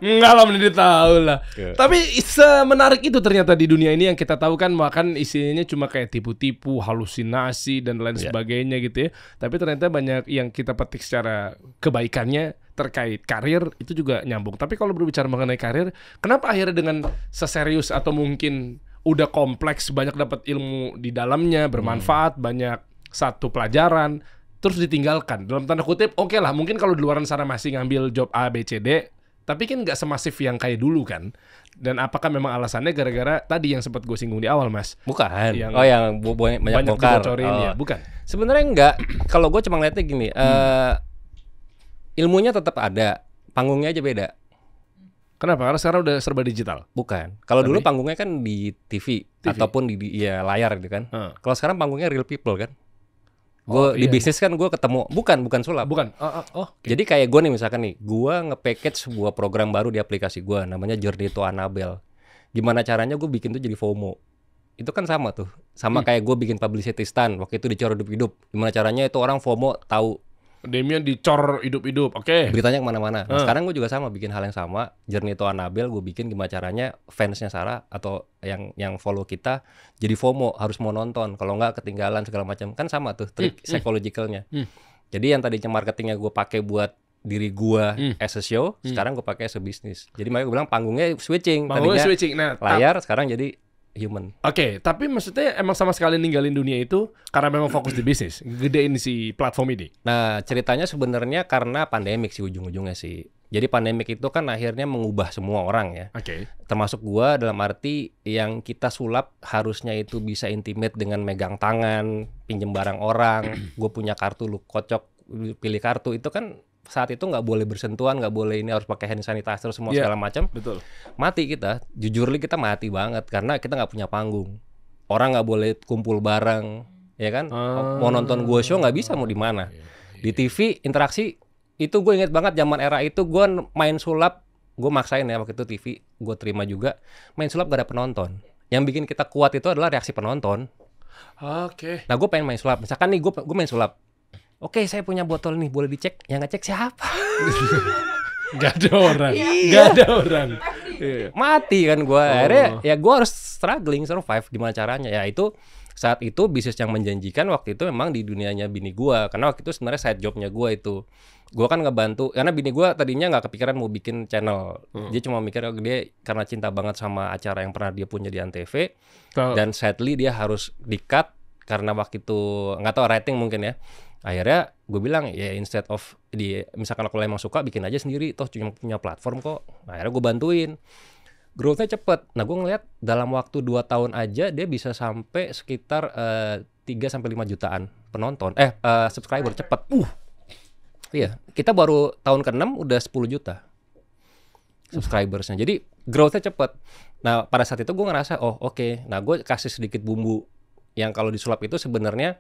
Enggak lah, Om Deddy tahu lah. Oke. Tapi semenarik itu ternyata di dunia ini yang kita tahu kan makan isinya cuma kayak tipu-tipu, halusinasi dan lain sebagainya gitu ya. Tapi ternyata banyak yang kita petik secara kebaikannya terkait karir itu juga nyambung. Tapi kalau berbicara mengenai karir, kenapa akhirnya dengan seserius atau mungkin udah kompleks, banyak dapat ilmu di dalamnya, bermanfaat, banyak satu pelajaran, terus ditinggalkan dalam tanda kutip? Oke lah, mungkin kalau di luaran sana masih ngambil job A, B, C, D, tapi kan nggak semasif yang kayak dulu kan. Dan apakah memang alasannya gara-gara tadi yang sempat gue singgung di awal, Mas? Bukan. Yang Yang banyak bongkar. dibocorin ya, Oh. bukan? Sebenarnya enggak. Kalau gue cuma ngeliatnya gini, ilmunya tetap ada, panggungnya aja beda. Kenapa? Karena sekarang udah serba digital. Bukan. Kalau Tapi? dulu panggungnya kan di TV, ataupun di ya, layar gitu kan. Kalau sekarang panggungnya real people kan. Gue di iya. bisnis kan gue ketemu, bukan sulap. Bukan. Jadi kayak gue nih misalkan nih, gue nge-package sebuah program baru di aplikasi gue, namanya Journey to Annabelle. Gimana caranya gue bikin tuh jadi FOMO. Itu kan sama tuh. Sama kayak gue bikin publicity stand, waktu itu dicor hidup-hidup. Gimana caranya itu orang FOMO tahu Demian dicor hidup-hidup. Oke. beritanya kemana-mana. Nah, sekarang gue juga sama bikin hal yang sama. Journey to Annabelle gue bikin gimana caranya fansnya Sarah atau yang follow kita jadi FOMO, harus mau nonton. Kalau nggak ketinggalan segala macam. Kan sama tuh trik psychologicalnya. Jadi yang tadinya marketingnya gue pakai buat diri gue as a show, sekarang gue pakai as a bisnis. Jadi makanya gue bilang panggungnya switching. Panggungnya Tadinya switching. Nah, layar, sekarang jadi human. Oke, tapi maksudnya emang sama sekali ninggalin dunia itu karena memang fokus di bisnis, gedein si platform ini. Nah, ceritanya sebenarnya karena pandemik sih ujung-ujungnya sih. Jadi pandemik itu kan akhirnya mengubah semua orang ya. Oke. Termasuk gua, dalam arti yang kita sulap harusnya itu bisa intimate dengan megang tangan, pinjem barang orang, gue punya kartu lu kocok, lu pilih kartu, itu kan saat itu nggak boleh bersentuhan, nggak boleh ini, harus pakai hand sanitizer semua Iya. segala macam. Betul. Mati kita, jujurly kita mati banget karena kita nggak punya panggung. Orang nggak boleh kumpul bareng, ya kan? Mau nonton gua show nggak bisa, mau di mana? Di TV interaksi itu gue inget banget zaman era itu gue main sulap, gue maksain ya waktu itu TV, gue terima juga main sulap gak ada penonton. Yang bikin kita kuat itu adalah reaksi penonton. Oke. Nah gue pengen main sulap, misalkan nih gue main sulap. Oke, saya punya botol nih, boleh dicek? Yang ngecek siapa? Gak ada orang. Gak ada orang. Iya. Mati kan gue. Akhirnya ya gue harus struggling, survive. Gimana caranya? Ya itu saat itu bisnis yang menjanjikan waktu itu memang di dunianya bini gue. Karena waktu itu sebenarnya side jobnya gue itu. Gue kan ngebantu, karena bini gue tadinya nggak kepikiran mau bikin channel. Dia cuma mikir, oh, dia karena cinta banget sama acara yang pernah dia punya di Antv. Dan sadly dia harus di-cut karena waktu itu nggak tahu rating mungkin ya. Akhirnya gue bilang ya instead of misalkan kalau emang suka bikin aja sendiri, toh cuma punya platform kok. Nah, akhirnya gue bantuin. Growth-nya cepet. Nah gue ngeliat dalam waktu 2 tahun aja dia bisa sampai sekitar 3-5 jutaan penonton, subscriber cepet. Iya, kita baru tahun ke-6 udah 10 juta subscribersnya. Jadi growth-nya cepet. Nah pada saat itu gue ngerasa oke. Nah gue kasih sedikit bumbu yang kalau disulap itu sebenarnya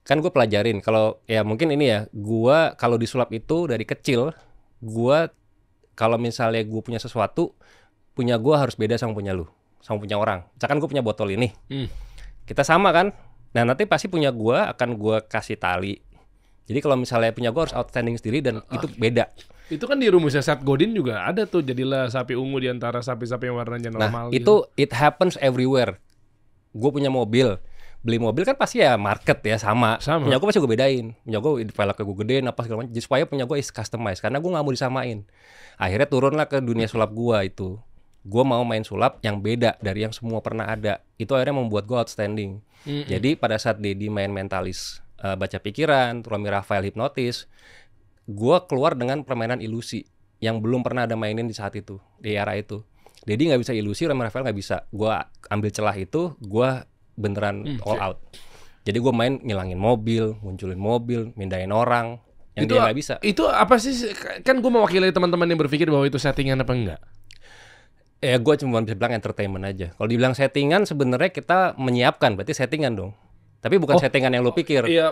kan gue pelajarin. Kalau ya mungkin ini ya, gue kalau disulap itu dari kecil, gue kalau misalnya gue punya sesuatu, punya gue harus beda sama punya lu, sama punya orang. Misalkan gue punya botol ini, kita sama kan. Nah nanti pasti punya gue akan gue kasih tali, Jadi kalau misalnya punya gue harus outstanding sendiri dan itu beda. Itu kan di rumusnya Seth Godin juga ada tuh, jadilah sapi ungu di antara sapi-sapi yang warnanya normal. Nah, gitu. itu it happens everywhere. Gue punya mobil, beli mobil kan pasti ya market ya sama. Punya gue pasti gue bedain. Punya gue velgnya gue gedein apa segala macam. Supaya punya gue is customized karena gue nggak mau disamain. Akhirnya turunlah ke dunia sulap gue itu. Gue mau main sulap yang beda dari yang semua pernah ada. Itu akhirnya membuat gue outstanding. Jadi pada saat Dedi main mentalis, baca pikiran, Romy Rafael hipnotis, gue keluar dengan permainan ilusi yang belum pernah ada mainin di saat itu, di era itu. Dedi nggak bisa ilusi, Romy Rafael nggak bisa. Gue ambil celah itu, gue beneran all out. Jadi gue main ngilangin mobil, munculin mobil, mindahin orang yang itu, dia nggak bisa. Itu apa sih? Kan gue mewakili teman-teman yang berpikir bahwa itu settingan apa enggak? Ya gue cuma bisa bilang entertainment aja. Kalau dibilang settingan sebenarnya kita menyiapkan, berarti settingan dong. Tapi bukan settingan yang lo pikir. Iya,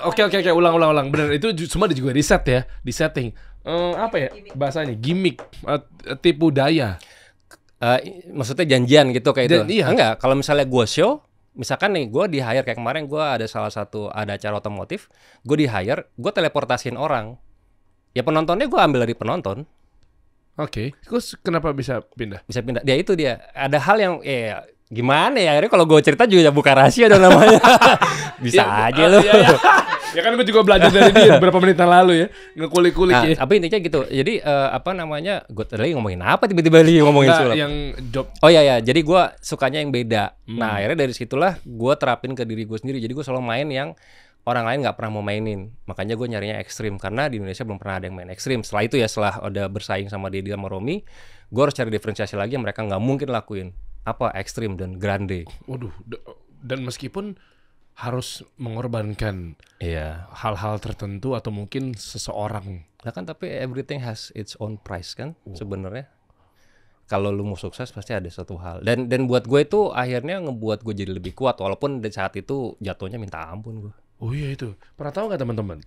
oke, ulang. Benar, itu semua juga di set ya, di setting. Apa ya bahasanya? Gimmick, tipu daya. Maksudnya janjian gitu kayak itu. Iya. Enggak, kalau misalnya gue show, misalkan nih gue di-hire kayak kemarin gue ada ada acara otomotif, gue di-hire, gue teleportasiin orang. Ya penontonnya gue ambil dari penonton. Oke. Terus kenapa bisa pindah? Bisa pindah. Dia itu dia. Ada hal yang gimana ya? Akhirnya kalau gue cerita juga buka rahasia dong namanya. Bisa aja loh. Iya. Ya kan gue juga belajar dari dia beberapa menit yang lalu ya, ngekulik-kulik Nah, ya. tapi intinya gitu. Jadi gue tadi ngomongin apa tiba-tiba lagi ngomongin sulap. Yang job. Oh iya. Jadi gue sukanya yang beda. Nah akhirnya dari situlah gue terapin ke diri gue sendiri. Jadi gue selalu main yang orang lain nggak pernah mau mainin. Makanya gue nyarinya ekstrim karena di Indonesia belum pernah ada yang main ekstrim. Setelah itu ya, setelah udah bersaing sama Dedi sama Romy, gue harus cari diferensiasi lagi yang mereka nggak mungkin lakuin. Apa ekstrim dan grande. Waduh, dan meskipun harus mengorbankan hal-hal tertentu atau mungkin seseorang. Nah kan tapi everything has its own price kan sebenarnya. Kalau lu mau sukses pasti ada satu hal. Dan buat gue itu akhirnya ngebuat gue jadi lebih kuat walaupun di saat itu jatuhnya minta ampun gue. Oh iya itu. Pernah tahu nggak teman-teman?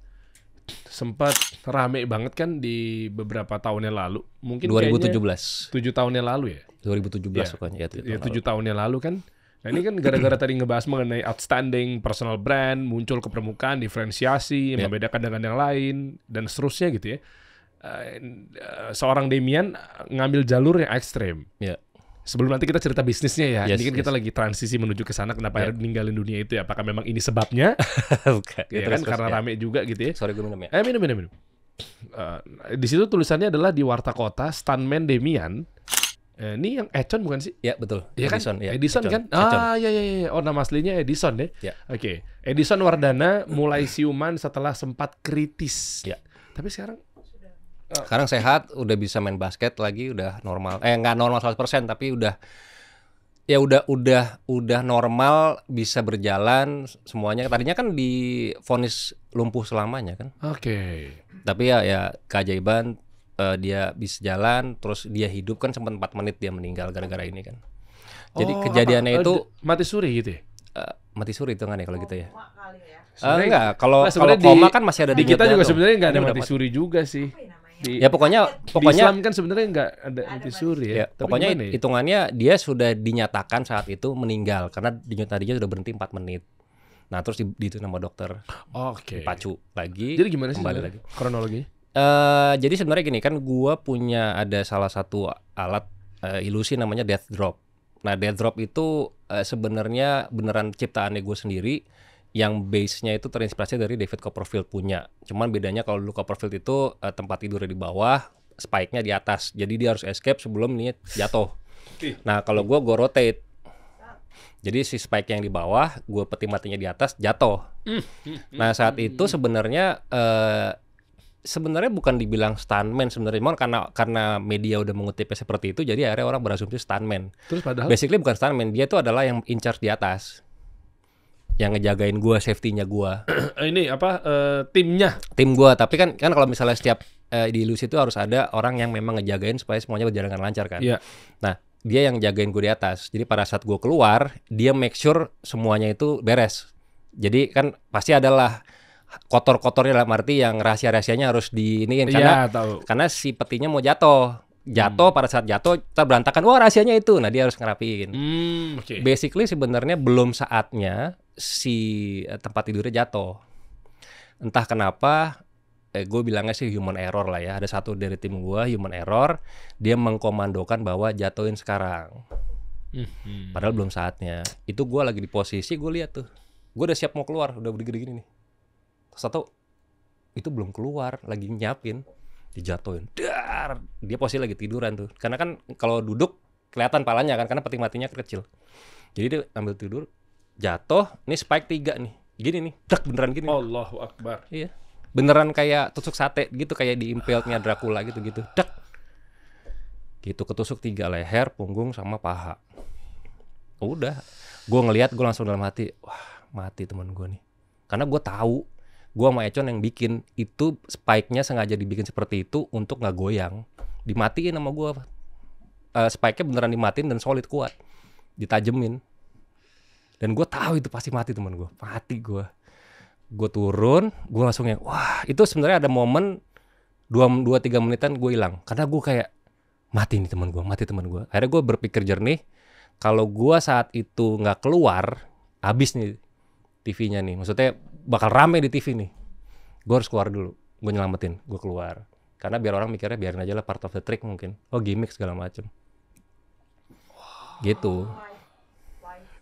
Sempat rame banget kan di beberapa tahun yang lalu. Mungkin 2017. 7 tahun yang lalu ya? 2017 pokoknya ya. 7 tahun yang lalu kan. Nah ini kan gara-gara tadi ngebahas mengenai outstanding, personal brand, muncul ke permukaan, diferensiasi, membedakan dengan yang lain, dan seterusnya gitu ya. Seorang Demian ngambil jalur yang ekstrem. Ya. Sebelum nanti kita cerita bisnisnya ya, ini kan kita lagi transisi menuju ke sana. Kenapa akhirnya ninggalin dunia itu ya? Apakah memang ini sebabnya? Bukan. Ya kan karena rame juga gitu ya. Sorry gue minum ya. Minum. Di situ tulisannya adalah di Warta Kota, stuntman Demian. Ini yang Econ bukan sih? Ya betul. Ya kan? Edison, ya. Edison kan? Iya. Oh nama aslinya Edison ya? Ya. Oke. Edison Wardana mulai siuman setelah sempat kritis. Ya. Tapi sekarang sekarang sehat, udah bisa main basket lagi, udah normal. Nggak normal 100%, tapi udah normal, bisa berjalan semuanya. Tadinya kan divonis lumpuh selamanya kan. Oke. Tapi ya keajaiban, dia bisa jalan, terus dia hidup kan sempat 4 menit dia meninggal gara-gara ini kan. Jadi kejadiannya itu mati suri gitu ya? mati suri itu kan ya kalau gitu ya. Koma kali ya. Enggak, kalau sebenarnya koma kan masih ada di kita juga tuh. sebenarnya nggak ada Ini mati udah suri juga sih. Apa ya namanya? Ya pokoknya Di Islam kan sebenarnya nggak ada mati suri ya. ya, Tapi pokoknya gimana ya? hitungannya dia sudah dinyatakan saat itu meninggal karena denyut nadinya sudah berhenti 4 menit. Nah, terus itu nama dokter Oke. dipacu lagi. Jadi gimana sih kembali sebenarnya lagi. kronologinya? Jadi sebenarnya gini kan, gua punya ada salah satu alat ilusi namanya death drop. Nah, death drop itu sebenarnya beneran ciptaannya gue sendiri, yang base-nya itu terinspirasi dari David Copperfield punya. Cuman bedanya kalau dulu Copperfield itu tempat tidurnya di bawah, spike-nya di atas. Jadi dia harus escape sebelum dia jatuh. Nah, kalau gue rotate. Jadi si spike yang di bawah, gue peti matinya di atas, jatuh. Nah, saat itu sebenarnya bukan dibilang stuntman sebenarnya, karena media udah mengutipnya seperti itu, jadi akhirnya orang berasumsi stuntman. Terus padahal Basically bukan stuntman, dia itu adalah yang in charge di atas, yang ngejagain gua, safety-nya gua. ini apa timnya? Tim gua, tapi kan kalau misalnya setiap di ilusi itu harus ada orang yang memang ngejagain supaya semuanya berjalan dengan lancar kan. Iya. Nah, dia yang jagain gua di atas. Jadi pada saat gua keluar, dia make sure semuanya itu beres. Jadi kan pasti adalah kotor-kotornya, dalam arti yang rahasia-rahasianya harus diiniin karena si petinya mau jatuh pada saat jatuh kita berantakan, wah rahasianya itu. Nah, dia harus ngerapiin. Okay. Basically sebenarnya belum saatnya si tempat tidurnya jatuh. entah kenapa gue bilangnya sih human error lah ya. Ada satu dari tim gue human error, dia mengkomandokan bahwa jatuhin sekarang. Padahal belum saatnya. Itu gue lagi di posisi, gue lihat tuh, gue udah siap mau keluar, udah berdiri gini nih. Terus satu itu belum keluar, lagi nyiapin, dijatuhin. Dar, dia posisi lagi tiduran tuh. Karena kan kalau duduk kelihatan palanya kan, karena peti matinya kecil. Jadi dia ambil tidur, jatuh. Ini spike 3 nih, gini nih, dak beneran gini. Allahu Akbar. Iya. Beneran kayak tusuk sate gitu, kayak di Impaled-nya Dracula gitu. Dak. Gitu ketusuk 3 leher, punggung sama paha. Udah. Gue ngelihat, gue langsung dalam hati, wah, mati teman gue nih. Karena gue tahu, gue sama Econ yang bikin itu spike-nya sengaja dibikin seperti itu untuk nggak goyang. Dimatiin sama gue. Spike-nya beneran dimatiin dan solid kuat. Ditajemin. Dan gue tahu itu pasti mati teman gue. Mati gue. Gue turun, gue langsung yang wah, itu sebenarnya ada momen 2-3 menitan gue hilang. Karena gue kayak mati nih teman gue, mati teman gue. Akhirnya gue berpikir jernih, kalau gue saat itu nggak keluar, habis nih TV-nya nih. Maksudnya bakal rame di TV nih. Gue harus keluar dulu, gue nyelamatin, gue keluar. Karena biar orang mikirnya biarin aja lah, part of the trick mungkin. Oh gimmick segala macem. Gitu.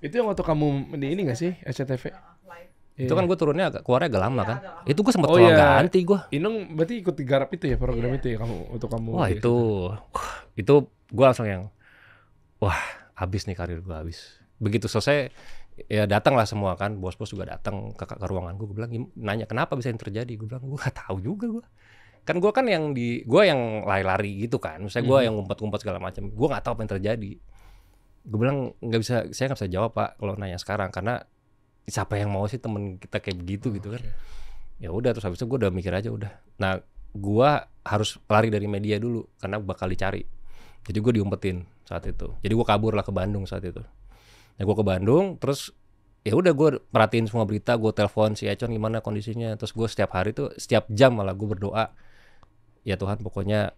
Itu yang waktu kamu di ini nggak sih SCTV? Itu kan gue turunnya keluarnya agak lama kan. agak lama. Itu gue sempet Oh, keluar iya. ganti gue. Inung berarti ikut digarap itu ya program itu ya kamu. Wah di itu gue langsung yang wah habis nih karir gue habis. Begitu selesai ya datang lah semua kan, bos-bos juga datang ke ruangan gue bilang nanya kenapa bisa ini terjadi. Gue bilang gue gak tahu juga gue. Kan gue kan yang yang lari-lari gitu kan. Misalnya gue yang ngumpet-ngumpet segala macam. Gue nggak tahu apa yang terjadi. Gue bilang saya nggak bisa jawab pak kalau nanya sekarang karena siapa yang mau sih temen kita kayak begitu gitu kan. Ya udah terus habis itu gue udah mikir aja udah. Nah gue harus lari dari media dulu karena bakal dicari. Jadi gue diumpetin saat itu. Jadi gue kabur lah ke Bandung saat itu. Nah gue ke Bandung terus ya udah gue perhatiin semua berita, gue telepon si Econ gimana kondisinya. Terus gue setiap hari tuh setiap jam malah gue berdoa ya Tuhan pokoknya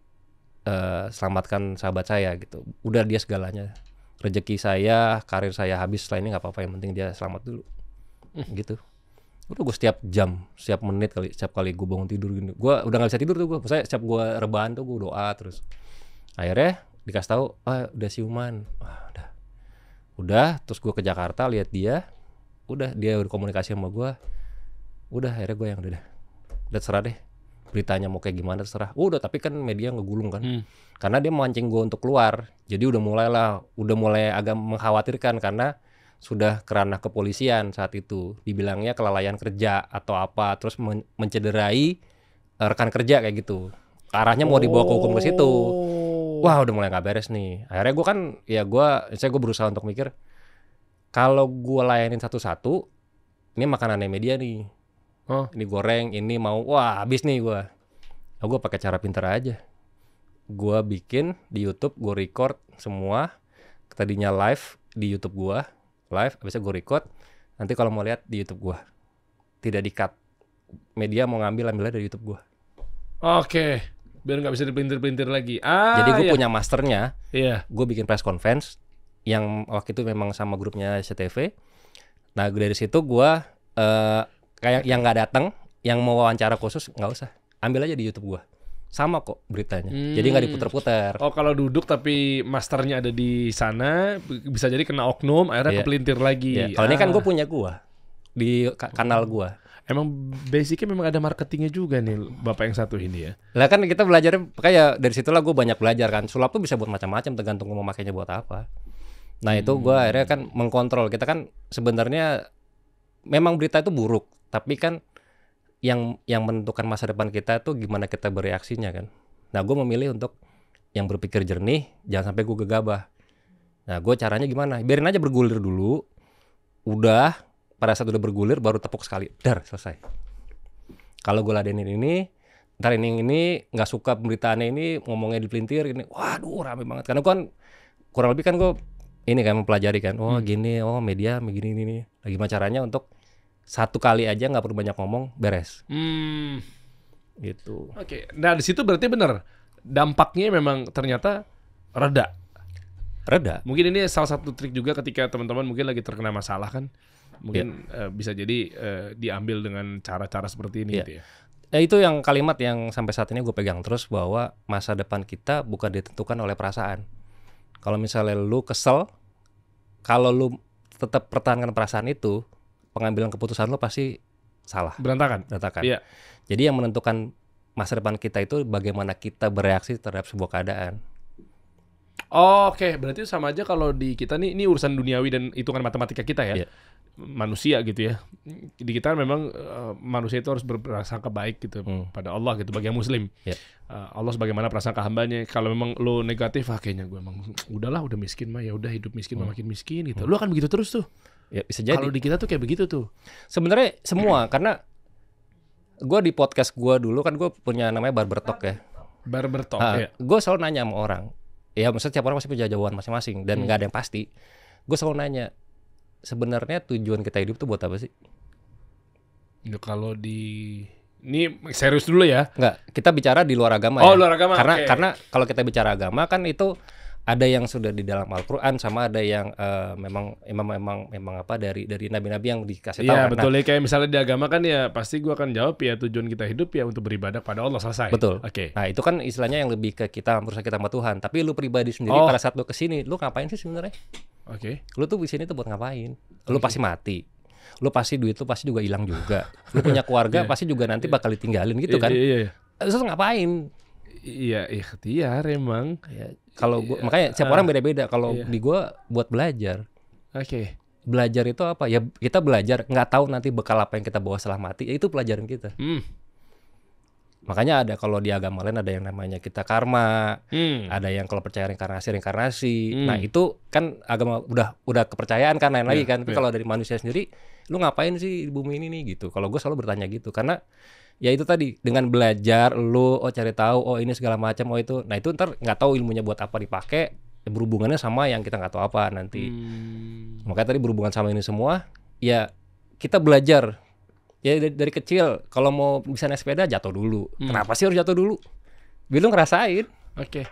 selamatkan sahabat saya gitu. Udah dia segalanya. Rezeki saya, karir saya habis setelah ini nggak apa-apa, yang penting dia selamat dulu. Gitu. Udah gue setiap jam, setiap menit setiap kali gue bangun tidur gini, gue udah nggak bisa tidur tuh gue. Misalnya setiap gue rebahan tuh gue doa terus. Akhirnya dikasih tahu, udah siuman. Udah. Terus gue ke Jakarta lihat dia, udah komunikasi sama gue. Udah akhirnya gue yang udah terserah deh. Beritanya mau kayak gimana terserah. Udah tapi kan media ngegulung kan. Karena dia memancing gue untuk keluar. Jadi udah mulai agak mengkhawatirkan karena sudah kerana kepolisian saat itu. Dibilangnya kelalaian kerja atau apa, terus mencederai rekan kerja kayak gitu. Arahnya mau dibawa ke hukum ke situ. Wah, udah mulai nggak beres nih. Akhirnya gue kan gue berusaha untuk mikir kalau gue layanin satu-satu, ini makanannya media nih. Ini goreng, ini mau habis nih gue. Gue pakai cara pintar aja. Gue bikin di YouTube, gue record semua. Tadinya live di YouTube gue, habisnya gue record. Nanti kalau mau lihat di YouTube gue, tidak di-cut. Media mau ambilnya dari YouTube gue. Oke, biar nggak bisa dipelintir-pelintir lagi. Jadi gue punya masternya. Iya. Gue bikin press conference yang waktu itu memang sama grupnya SCTV. Nah dari situ gue kayak yang nggak datang, yang mau wawancara khusus nggak usah, ambil aja di YouTube gue. Sama kok beritanya. Jadi nggak diputer-puter. Oh kalau duduk tapi masternya ada di sana, bisa jadi kena oknum, akhirnya kepelintir lagi. Kalau ini kan gue punya di kanal gue. Emang basicnya memang ada marketingnya juga nih bapak yang satu ini ya. Lah kan kita belajar, kayak dari situlah gue banyak belajar kan. Sulap tuh bisa buat macam-macam tergantung mau makainya buat apa. Nah itu gue akhirnya kan mengkontrol. Kita kan sebenarnya memang berita itu buruk, tapi kan yang menentukan masa depan kita tuh gimana kita bereaksinya kan. Nah gue memilih untuk yang berpikir jernih, jangan sampai gue gegabah. Nah gue caranya gimana? Biarin aja bergulir dulu. Udah, pada saat udah bergulir baru tepuk sekali, selesai. Kalau gue ladenin ini, ntar ini nggak suka pemberitaannya ini, ngomongnya dipelintir ini, waduh rame banget. Karena gue kan kurang lebih kan gue ini kan mempelajari kan, gini, media begini ini. Nah, gimana caranya untuk satu kali aja nggak perlu banyak ngomong, beres. Gitu. Oke. Nah di situ berarti benar dampaknya memang ternyata reda. Reda. Mungkin ini salah satu trik juga ketika teman-teman mungkin lagi terkena masalah kan. Mungkin bisa jadi diambil dengan cara-cara seperti ini Iya. gitu ya. Ya itu yang kalimat yang sampai saat ini gue pegang terus, bahwa masa depan kita bukan ditentukan oleh perasaan. Kalau misalnya lu kesel, kalau lu tetap pertahankan perasaan itu, pengambilan keputusan lu pasti salah, Berantakan. berantakan. Iya. Jadi yang menentukan masa depan kita itu bagaimana kita bereaksi terhadap sebuah keadaan. Oke, berarti sama aja kalau di kita nih, ini urusan duniawi dan hitungan matematika kita ya. Iya. Manusia gitu ya. Di kita memang manusia itu harus berprasangka baik gitu pada Allah gitu bagi yang muslim. Iya. Allah sebagaimana prasangka hambanya. Kalau memang lo negatif, kayaknya gue emang udahlah udah miskin mah ya udah hidup miskin mah makin miskin gitu. Lo akan begitu terus tuh. Ya bisa jadi. Kalau di kita tuh kayak begitu tuh. Sebenarnya semua karena gue di podcast gue dulu kan gue punya namanya Barber Talk ya. Barber talk ya. Gue selalu nanya sama orang. Ya maksudnya tiap orang pasti punya jawaban masing-masing dan nggak ada yang pasti. Gue selalu nanya, sebenarnya tujuan kita hidup tuh buat apa sih? Ya, kalau di ini serius dulu ya. Enggak, kita bicara di luar agama Oh, ya. luar agama, oke. Karena kalau kita bicara agama kan itu ada yang sudah di dalam Al-Qur'an sama ada yang memang apa dari nabi-nabi yang dikasih tahu. Iya kan. betul ya, kayak misalnya di agama kan ya pasti gua akan jawab ya tujuan kita hidup ya untuk beribadah pada Allah, selesai. Betul. Oke. Nah, itu kan istilahnya yang lebih ke kita berusaha kita sama Tuhan. Tapi lu pribadi sendiri Oh. pada saat lu kesini, lu ngapain sih sebenarnya? Oke. Lu tuh di sini tuh buat ngapain? Lu pasti mati. Lu pasti duit lu pasti juga hilang juga. Lu punya keluarga pasti juga nanti bakal ditinggalin gitu kan. Iya. Terus lu ngapain? Iya, ikhtiar emang. Ya, kalau gua makanya setiap orang beda-beda. Kalau di gua buat belajar. Oke. Belajar itu apa? Ya kita belajar, nggak tahu nanti bekal apa yang kita bawa setelah mati. Ya itu pelajaran kita. Makanya ada kalau di agama lain ada yang namanya kita karma, ada yang kalau percaya reinkarnasi. Nah itu kan agama udah kepercayaan kan lain lagi kan. Tapi kalau dari manusia sendiri, lu ngapain sih di bumi ini nih gitu? Kalau gue selalu bertanya gitu karena ya itu tadi dengan belajar lu cari tahu ini segala macam itu. Nah itu ntar nggak tahu ilmunya buat apa dipakai, ya berhubungannya sama yang kita nggak tahu apa nanti. Makanya tadi berhubungan sama ini semua, ya kita belajar. Ya dari kecil kalau mau bisa naik sepeda jatuh dulu. Kenapa sih harus jatuh dulu? Biar lu ngerasain. Oke.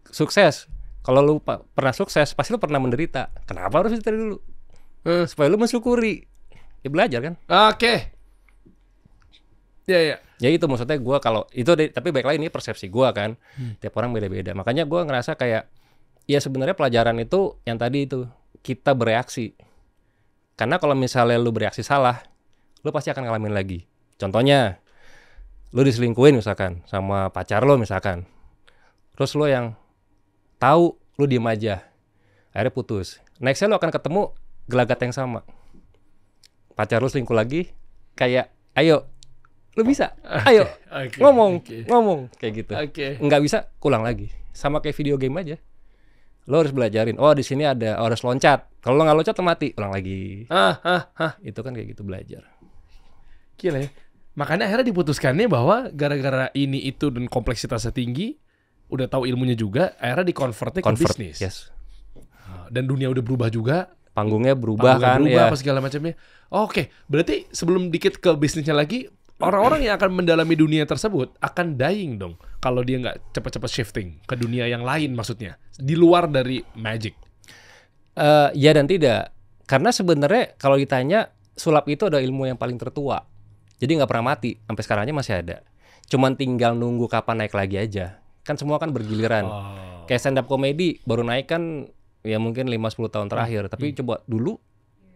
Sukses. Kalau lu pernah sukses, pasti lu pernah menderita. Kenapa harus menderita dulu? Supaya lu mensyukuri. Ya belajar kan. Oke. Ya. Ya itu maksudnya gue kalau itu tapi baik lagi ini persepsi gue kan. Tiap orang beda-beda. Makanya gue ngerasa kayak ya sebenarnya pelajaran itu yang tadi itu kita bereaksi. Karena kalau misalnya lu bereaksi salah, lu pasti akan ngalamin lagi. Contohnya, lu diselingkuhin misalkan sama pacar lu misalkan. Terus lu yang tahu, lu diem aja. Akhirnya putus. Nextnya lu akan ketemu gelagat yang sama. Pacar lu selingkuh lagi, kayak ayo, lu bisa, ayo, ngomong kayak gitu. Nggak bisa, ulang lagi. Sama kayak video game aja. Lo harus belajarin. Oh di sini harus loncat. Kalau lo nggak loncat lo mati. Ulang lagi. Itu kan kayak gitu belajar. Gila ya. Makanya akhirnya diputuskannya bahwa gara-gara ini itu dan kompleksitasnya tinggi, udah tahu ilmunya juga, akhirnya dikonvertnya ke bisnis. Yes. Dan dunia udah berubah juga. Panggungnya berubah kan berubah ya. apa segala macamnya. Oke, berarti sebelum dikit ke bisnisnya lagi, orang-orang yang akan mendalami dunia tersebut akan dying dong kalau dia nggak cepat-cepat shifting ke dunia yang lain, maksudnya di luar dari magic. Ya dan tidak. Karena sebenarnya kalau ditanya sulap itu ada ilmu yang paling tertua. Jadi nggak pernah mati. Sampai sekarang aja masih ada. Cuman tinggal nunggu kapan naik lagi aja. Kan semua kan bergiliran. Kayak stand up comedy baru naik kan ya mungkin 5-10 tahun terakhir. Tapi coba dulu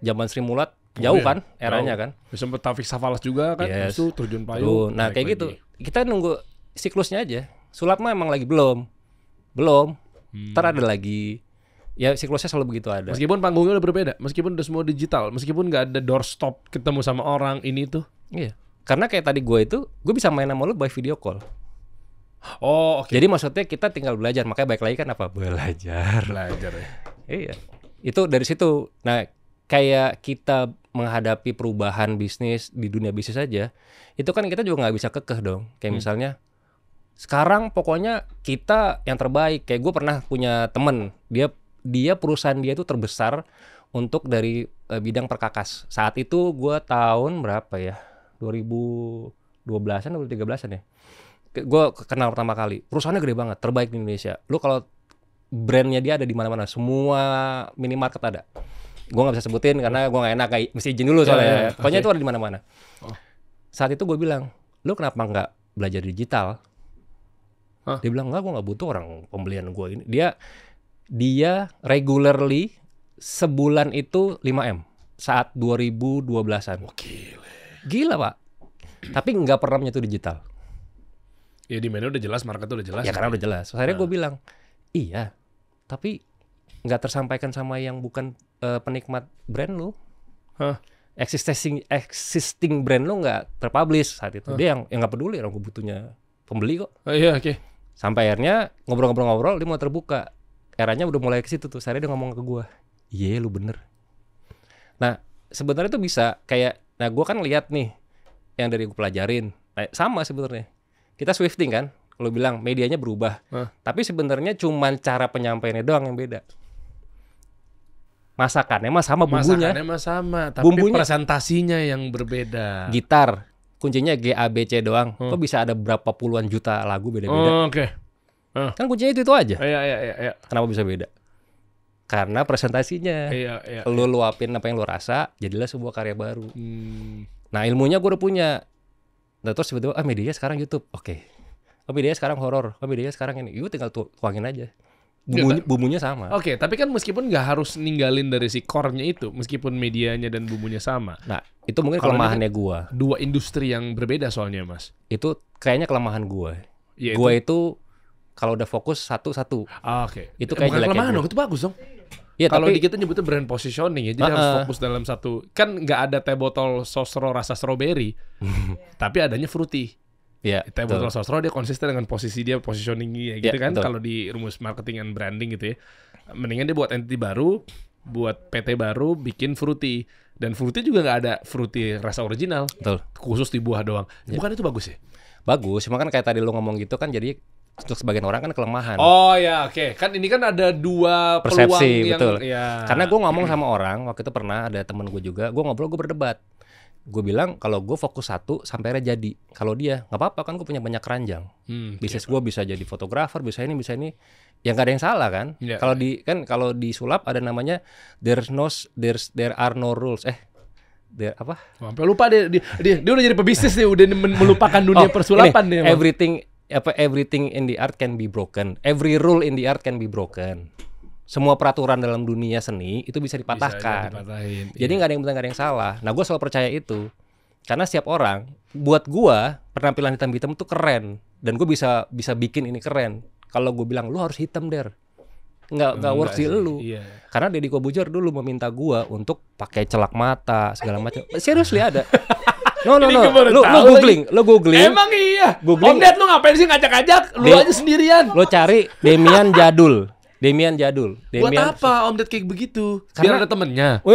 zaman Sri Mulat jauh kan eranya kan. Sempet Taufik Safalas juga kan. Yes. Itu terjun payung. Nah kayak gitu. Kita nunggu siklusnya aja. Sulap mah emang lagi belum. Ntar ada lagi. Ya siklusnya selalu begitu ada. Meskipun panggungnya udah berbeda, meskipun udah semua digital, meskipun nggak ada doorstop ketemu sama orang ini tuh. Iya. Karena kayak tadi gue bisa main sama lu by video call. Oh, oke. Jadi maksudnya kita tinggal belajar. Makanya baik lagi kan apa? Belajar ya. Iya. Itu dari situ. Nah, kayak kita menghadapi perubahan bisnis di dunia bisnis aja, itu kan kita juga nggak bisa kekeh dong. Kayak misalnya sekarang pokoknya kita yang terbaik. Kayak gue pernah punya temen, dia perusahaan dia itu terbesar untuk dari bidang perkakas. Saat itu gue tahun berapa ya? 2012-an atau 2013-an ya. Gue kenal pertama kali. Perusahaannya gede banget, terbaik di Indonesia. Lu kalau brandnya dia ada di mana-mana, semua minimarket ada. Gue nggak bisa sebutin karena gue nggak enak, kayak mesti izin dulu soalnya. Pokoknya itu ada di mana-mana. Saat itu gue bilang, lu kenapa nggak belajar digital? Dia bilang, enggak, gue nggak butuh orang pembelian gue ini. Dia regularly sebulan itu 5M saat 2012-an. Gila Pak. Tapi nggak pernah menyentuh digital. Ya di mana udah jelas, market udah jelas. Ya karena udah jelas. Akhirnya gue bilang, iya, tapi nggak tersampaikan sama yang bukan penikmat brand lu. Existing brand lu nggak terpublish saat itu. Dia yang nggak peduli, orang gue butuhnya pembeli kok. Iya, oke. Sampai akhirnya ngobrol-ngobrol, dia mau terbuka. Eranya udah mulai ke situ tuh. Akhirnya dia ngomong ke gue, iya lu bener. Nah sebenarnya tuh bisa kayak, nah gue kan lihat nih yang dari gue pelajarin, sama sebenarnya. Kita Swifting kan, kalau bilang medianya berubah, tapi sebenarnya cuman cara penyampaiannya doang yang beda. Masakannya mah sama bumbunya. Masakannya mah sama, tapi presentasinya yang berbeda. Gitar, kuncinya G, A, B, C doang. Kok bisa ada berapa puluhan juta lagu beda-beda? Oke. Kan kuncinya itu aja. Iya. Kenapa bisa beda? Karena presentasinya. Iya. Lu luapin apa yang lu rasa, jadilah sebuah karya baru. Nah ilmunya gue udah punya. Nah terus tiba-tiba, medianya sekarang YouTube. Oke. Medianya sekarang horor. Medianya sekarang ini. Gue tinggal tuangin aja. Bumbunya sama. Oke, tapi kan meskipun nggak harus ninggalin dari si core-nya itu, meskipun medianya dan bumbunya sama. Nah, itu mungkin kelemahannya gue. Dua industri yang berbeda soalnya, Mas. Itu kayaknya kelemahan gue. Ya, gue itu kalau udah fokus satu-satu. Oke. Itu kayak jeleknya kelemahan gue. dong, itu bagus dong. Ya, kalau tapi di kita nyebutnya brand positioning ya, jadi harus fokus dalam satu. Kan nggak ada teh botol sosro rasa strawberry, tapi adanya fruity. Ya, teh botol sosro dia konsisten dengan posisi dia, positioningnya gitu kan. Kalau di rumus marketing and branding gitu ya, mendingan dia buat entity baru, buat PT baru, bikin fruity. Dan fruity juga nggak ada fruity rasa original, khusus di buah doang. Bukan itu bagus ya? Bagus, cuma kan kayak tadi lu ngomong gitu kan, jadi untuk sebagian orang kan kelemahan. Oh ya, oke. Kan ini kan ada dua persepsi, peluang yang, betul. Ya. Karena gue ngomong sama orang, waktu itu pernah ada temen gue juga, gue ngobrol, gue berdebat. Gue bilang kalau gue fokus satu sampai akhirnya jadi. Kalau dia nggak apa-apa kan, gue punya banyak keranjang. Bisnis gue bisa jadi fotografer, bisa ini. Ya nggak ada yang salah kan. Kalau di sulap ada namanya there are no rules. Apa? Sampai lupa dia udah jadi pebisnis nih, udah melupakan dunia persulapan dia. Everything in the art can be broken. Every rule in the art can be broken. Semua peraturan dalam dunia seni itu bisa dipatahkan. Jadi nggak ada yang benar, nggak ada yang salah. Nah, gue selalu percaya itu. Karena setiap orang, buat gue penampilan hitam-hitam itu keren, dan gue bisa bikin ini keren. Kalau gue bilang lu harus hitam der, nggak works di lu. Karena Deddy Corbuzier dulu meminta gue untuk pakai celak mata segala macam. Seriously ada. No. Lu googling. Emang iya. Googling. Om Ded lu ngapain sih ngajak-ngajak? Lu aja sendirian. Lo cari Demian Jadul. Buat apa Om Ded kayak begitu? Biar ada temennya.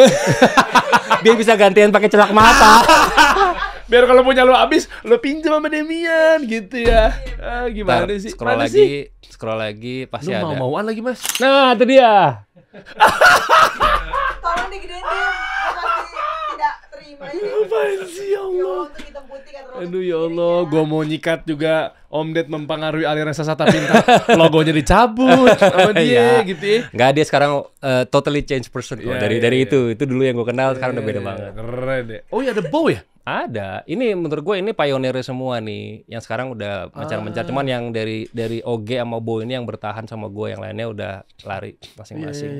Dia bisa gantian pakai celak mata. Biar kalau punya lu habis, lu pinjam sama Demian gitu ya. Gimana sih? Scroll lagi pasti ada. Lu mau-mauan lagi, Mas. Nah, itu dia. Tolong digedein dia. Tidak terima ini. Apaan sih ya Allah? Aduh ya Allah, gua mau nyikat juga Om Ded mempengaruhi aliran sasata pintar. Logonya dicabut sama dia gitu ya. Enggak, dia sekarang totally change person kok. Dari itu dulu yang gua kenal sekarang udah beda banget. Keren deh. Oh iya, ada Bow ya? Ada. Ini menurut gue ini pionirnya semua nih. Yang sekarang udah mencar-mencar. Cuman yang dari OG sama Bow ini yang bertahan sama gue, yang lainnya udah lari masing-masing.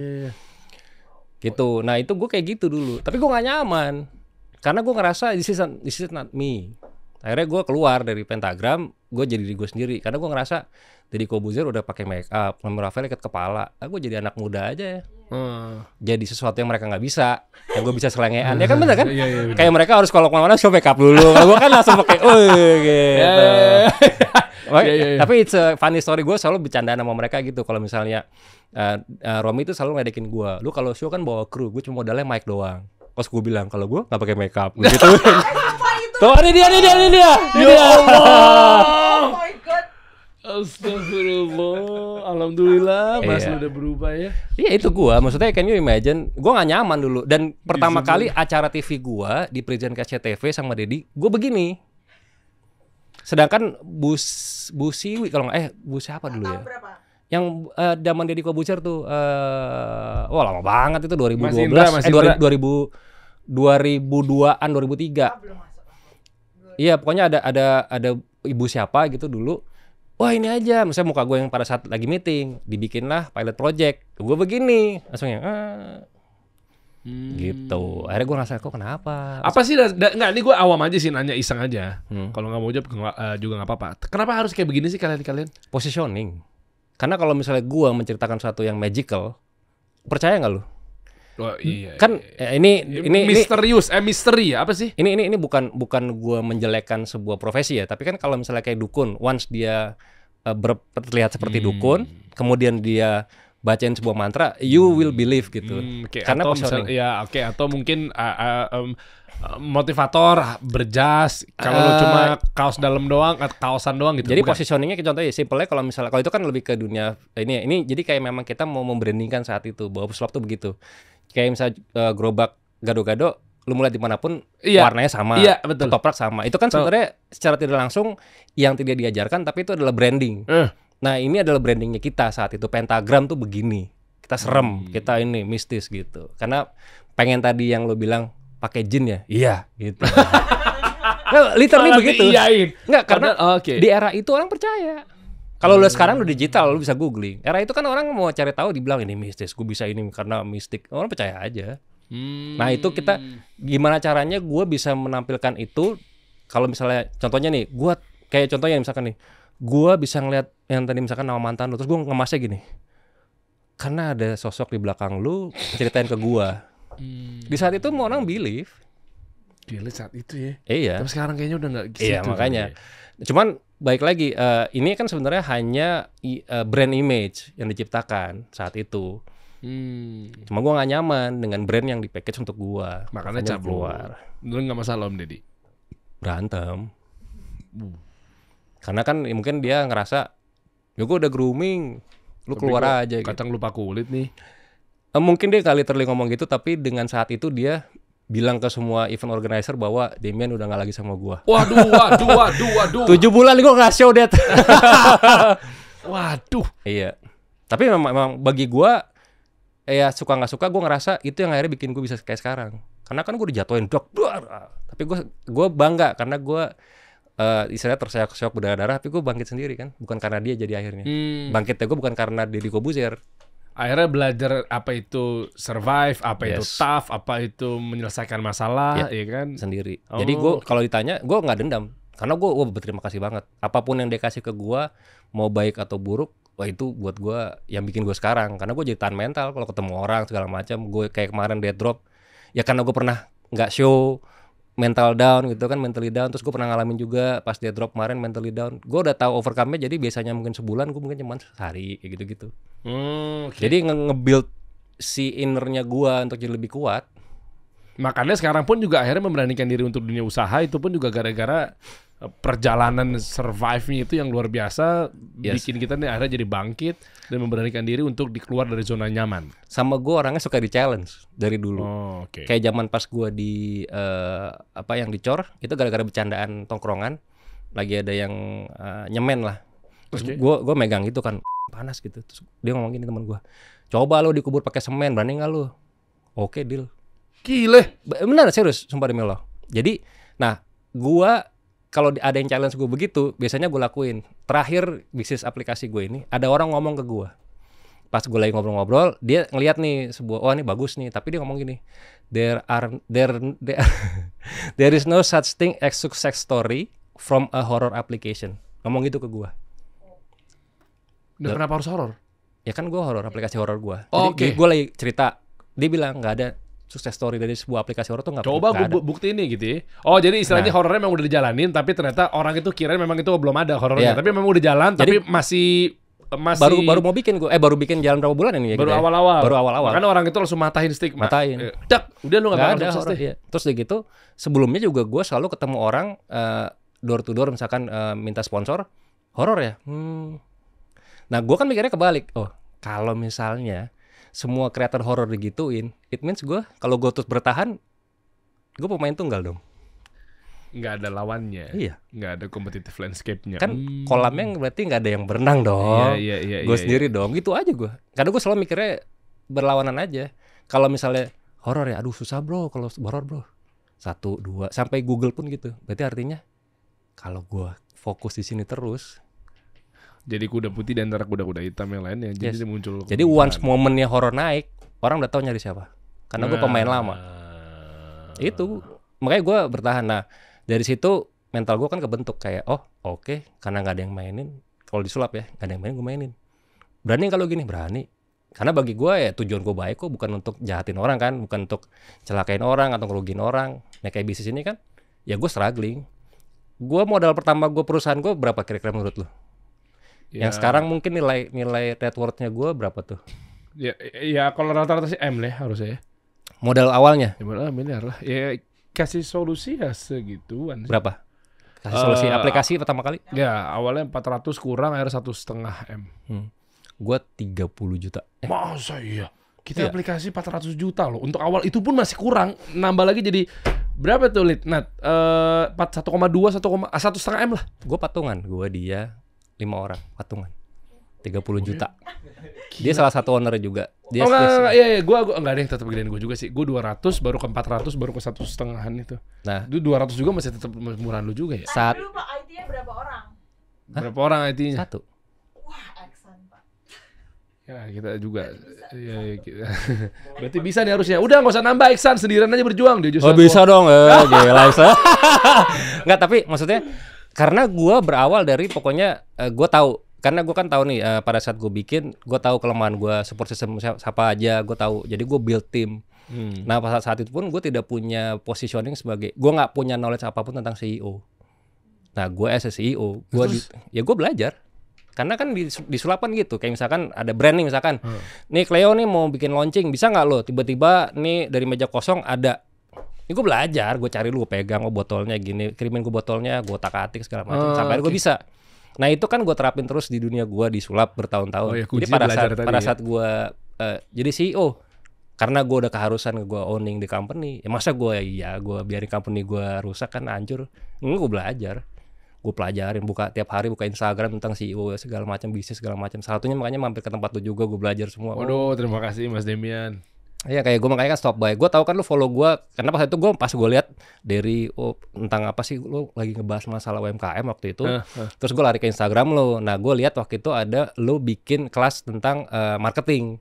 Gitu. Nah itu gue kayak gitu dulu. Tapi gue gak nyaman. Karena gue ngerasa this is not me. Akhirnya gue keluar dari Pentagram, gue jadi diri gue sendiri. Karena gue ngerasa Deddy Corbuzier udah pakai make up, Nomor Rafael ikat kepala. Gue jadi anak muda aja ya. Jadi sesuatu yang mereka nggak bisa, yang gue bisa selengean. Ya kan bener kan? Iya, kayak mereka harus kalau kemana-mana show make up dulu. Kalau gue kan langsung pakai, gitu. Tapi it's a funny story. Gue selalu bercandaan sama mereka gitu. Kalau misalnya Romi itu selalu ngedekin gue. Lu kalau show kan bawa kru, gue cuma modalnya mic doang. Terus gue bilang kalau gue nggak pakai make up gitu. Tuh ini dia. Ya Allah. Oh my god. Astagfirullah. Alhamdulillah Mas udah berubah ya. Iya itu gua, maksudnya can you imagine, gua gak nyaman dulu. Dan pertama kali acara TV gua di present ke SCTV sama Deddy, gua begini. Sedangkan Bu Siwi kalau nggak Bu siapa dulu ya? Yang zaman Deddy Corbuzier tuh wah lama banget itu 2012 Mas Indra, Mas Indra. 2002-an 2003. Belum masuk. Iya, pokoknya ada ibu siapa gitu dulu. Wah, ini aja, misalnya muka gue yang pada saat lagi meeting, dibikinlah pilot project. Gue begini, langsung yang gitu. Akhirnya gue ngerasa kok kenapa? Apa sih? Nggak, ini gue awam aja sih, nanya iseng aja. Hmm. Kalau nggak mau jawab juga nggak apa-apa. Kenapa harus kayak begini sih kalian? Positioning. Karena kalau misalnya gue menceritakan sesuatu yang magical, percaya nggak lu? Oh iya. Kan ini misterius, misteri ya apa sih? ini bukan gue menjelekkan sebuah profesi ya, tapi kan kalau misalnya kayak dukun, once dia terlihat seperti dukun, kemudian dia bacain sebuah mantra, you will believe gitu. Karena atau positioning. atau mungkin motivator berjas kalau lu cuma kaosan doang gitu. Jadi bukan? positioningnya contohnya simpelnya kalau misalnya kalau itu kan lebih ke dunia ini jadi kayak memang kita mau membrandingkan saat itu bahwa pesulap tuh begitu. Kayak misalnya gerobak gado-gado lu mulai dimanapun warnanya sama, betul. ketoprak sama. Itu kan sebenarnya secara tidak langsung yang tidak diajarkan, tapi itu adalah branding. Nah ini adalah brandingnya kita saat itu. Pentagram tuh begini, kita serem, kita ini mistis gitu. Karena pengen tadi yang lo bilang pakai jin ya, iya gitu. Nah, literally begitu. Nggak, karena di era itu orang percaya. Kalau lu sekarang lu digital, lu bisa googling. Era itu kan orang mau cari tahu, dibilang ini mistis, gue bisa ini karena mistik. Orang percaya aja. Nah itu kita gimana caranya gue bisa menampilkan itu. Kalau misalnya contohnya nih, gue kayak contohnya misalkan nih, gue bisa ngeliat yang tadi misalkan nama mantan lu, terus gue ngemasnya gini, karena ada sosok di belakang lu ceritain ke gue. Di saat itu mau orang believe. Gila saat itu ya. Iya. Tapi sekarang kayaknya udah nggak gitu. Iya makanya. Cuman baik lagi, ini kan sebenarnya hanya brand image yang diciptakan saat itu. Cuma gue nggak nyaman dengan brand yang dipackage untuk gue. Makanya keluar. Lu nggak masalah Om Deddy? Berantem. Karena kan mungkin dia ngerasa, ya gue udah grooming, lu tapi keluar aja. Kacang gitu. Lupa kulit nih. Mungkin dia kali terlalu ngomong gitu, tapi dengan saat itu dia bilang ke semua event organizer bahwa Demian udah gak lagi sama gua. Waduh. 7 bulan gua nggak show det. Waduh. Iya. Tapi memang bagi gua, ya suka nggak suka, gua ngerasa itu yang akhirnya bikin gua bisa kayak sekarang. Karena kan gua dijatuhin dok, tapi gua bangga karena gua istilahnya terseok-seok berdarah-darah, tapi gua bangkit sendiri kan, bukan karena dia jadi akhirnya. Bangkitnya gua bukan karena Deddy Corbuzier. Akhirnya belajar apa itu survive, apa itu tough, apa itu menyelesaikan masalah, ya kan? Sendiri. Jadi gue kalau ditanya, gue nggak dendam, karena gue berterima kasih banget. Apapun yang dia kasih ke gue, mau baik atau buruk, wah itu buat gue yang bikin gue sekarang. Karena gue jadi tahan mental kalau ketemu orang segala macam. Gue kayak kemarin dead drop, ya karena gue pernah nggak show, mental down gitu kan, mentally down. Terus gue pernah ngalamin juga pas dead drop kemarin mentally down. Gue udah tahu overcome-nya, jadi biasanya mungkin sebulan, gue mungkin cuma sehari kayak gitu-gitu. Jadi nge-build si innernya gua untuk jadi lebih kuat. Makanya sekarang pun juga akhirnya memberanikan diri untuk dunia usaha, itu pun juga gara-gara perjalanan survive-nya itu yang luar biasa, bikin kita nih akhirnya jadi bangkit dan memberanikan diri untuk keluar dari zona nyaman. Sama gua orangnya suka di challenge dari dulu. Kayak zaman pas gua di yang dicor, itu gara-gara bercandaan tongkrongan, lagi ada yang nyemen lah. Terus gua megang itu kan panas gitu. Terus dia ngomong gini, teman gue, coba lo dikubur pakai semen, berani nggak lo? Oke, deal. Gile. Benar, serius, sumpah demi Allah. Jadi, nah, gue kalau ada yang challenge gue begitu, biasanya gue lakuin. Terakhir bisnis aplikasi gue ini, ada orang ngomong ke gue. Pas gue lagi ngobrol-ngobrol, dia ngeliat nih sebuah, ini bagus nih. Tapi dia ngomong gini, there is no such thing as success story from a horror application. Ngomong gitu ke gue. Dan kenapa harus horor? Ya kan gue horor, aplikasi horor gue. Jadi gue lagi cerita, dia bilang nggak ada sukses story dari sebuah aplikasi horor tuh nggak. Coba gue bukti ini gitu ya. Oh jadi istilahnya horornya memang udah dijalanin, tapi ternyata orang itu kira memang itu belum ada horornya. Tapi memang udah jalan, jadi, tapi masih baru mau bikin gue. Baru bikin jalan berapa bulan ini ya? Baru awal-awal. Makanya orang itu langsung matahin stick. Matahin. Udah lu nggak ada horor. Ya. Terus udah gitu, sebelumnya juga gue selalu ketemu orang door to door, misalkan minta sponsor horor ya. Nah, gue kan mikirnya kebalik. Oh, kalau misalnya semua kreator horor digituin, it means gue, kalau gue terus bertahan, gue pemain tunggal dong. nggak ada lawannya. Iya. Nggak ada competitive landscape-nya. Kan kolamnya berarti nggak ada yang berenang dong. Iya. Gue sendiri dong, gitu aja gue. Karena gue selalu mikirnya berlawanan aja. Kalau misalnya horor ya, aduh susah bro kalau horor bro. 1, 2, sampai Google pun gitu. Berarti artinya kalau gue fokus di sini terus. Jadi kuda putih di antara kuda-kuda hitam yang lainnya. Jadi Yes. muncul. Jadi once momennya horor naik, orang udah tahu nyari siapa. Karena gue pemain lama. Itu makanya gue bertahan. Nah dari situ mental gue kan kebentuk kayak oke, karena nggak ada yang mainin. Kalau disulap ya nggak ada yang mainin, gue mainin. Berani kalau gini berani. Karena bagi gue ya tujuan gue baik kok bukan untuk jahatin orang kan, bukan untuk celakain orang atau ngerugiin orang. Nah kayak bisnis ini kan, ya gue struggling. Gue modal pertama gue perusahaan gue berapa kira-kira menurut lo? Ya. Yang sekarang mungkin nilai net worth-nya gue berapa tuh? Ya kalau rata-rata sih M lah harusnya ya. Modal awalnya Ya malah miliar lah. Ya kasih solusi ya segituan sih. berapa? Kasih solusi aplikasi pertama kali? Ya awalnya 400 kurang akhirnya 1,5 M. Gue 30 juta. Masa iya? Kita Iya. aplikasi 400 juta loh. Untuk awal itu pun masih kurang. Nambah lagi jadi berapa tuh Lid? Nat? 1,2, 1,5 M lah. Gue patungan, gue dia 5 orang patungan. 30 juta. Dia salah satu owner juga. Dia Enggak, iya, gue enggak ada yang tetap gedein gue juga sih. Gue 200, baru ke 400, baru ke 1,5-an itu. Nah, Itu 200 juga masih tetap murahan lu juga ya. saat Dulu Pak IT-nya berapa orang? Berapa orang IT-nya? satu. Wah, Exxon Pak. Ya kita juga. Ya, kita. Berarti bisa nih harusnya. Udah nggak usah nambah Iksan, sendirian aja berjuang dia justru. Oh bisa dong, gila bisa. Nggak, tapi maksudnya karena gue berawal dari pokoknya gue tahu, karena gue kan tahu nih pada saat gue bikin, gue tahu kelemahan gue, support system siapa aja, gue tahu. Jadi gue build tim. Nah pada saat itu pun gue tidak punya positioning sebagai, gue nggak punya knowledge apapun tentang CEO. Nah gue as a CEO, gue belajar. Karena kan disulapan gitu, kayak misalkan ada brand nih misalkan, nih Cleo nih mau bikin launching, bisa nggak lo tiba-tiba nih dari meja kosong ada, ini gue belajar, gue cari lu, gue pegang, botolnya gini, kirimin gue botolnya, gue otak-atik segala macam, sampai gue bisa. Nah itu kan gue terapin terus di dunia gue disulap bertahun-tahun. Jadi pada saat gue jadi CEO, karena gue udah keharusan gue owning di company, ya masa gue biarin company gue rusak kan hancur, ini gue belajar. Gue pelajarin, tiap hari buka Instagram tentang CEO segala macam, bisnis segala macam. Salah satunya makanya mampir ke tempat lu juga, gue belajar semua. Waduh, terima kasih Mas Demian. Iya kayak gue makanya kan stop by. Gue tahu kan lu follow gue, karena pas itu gue lihat dari tentang apa sih lu lagi ngebahas masalah UMKM waktu itu. Terus gue lari ke Instagram lu. Nah gue lihat waktu itu ada lu bikin kelas tentang marketing,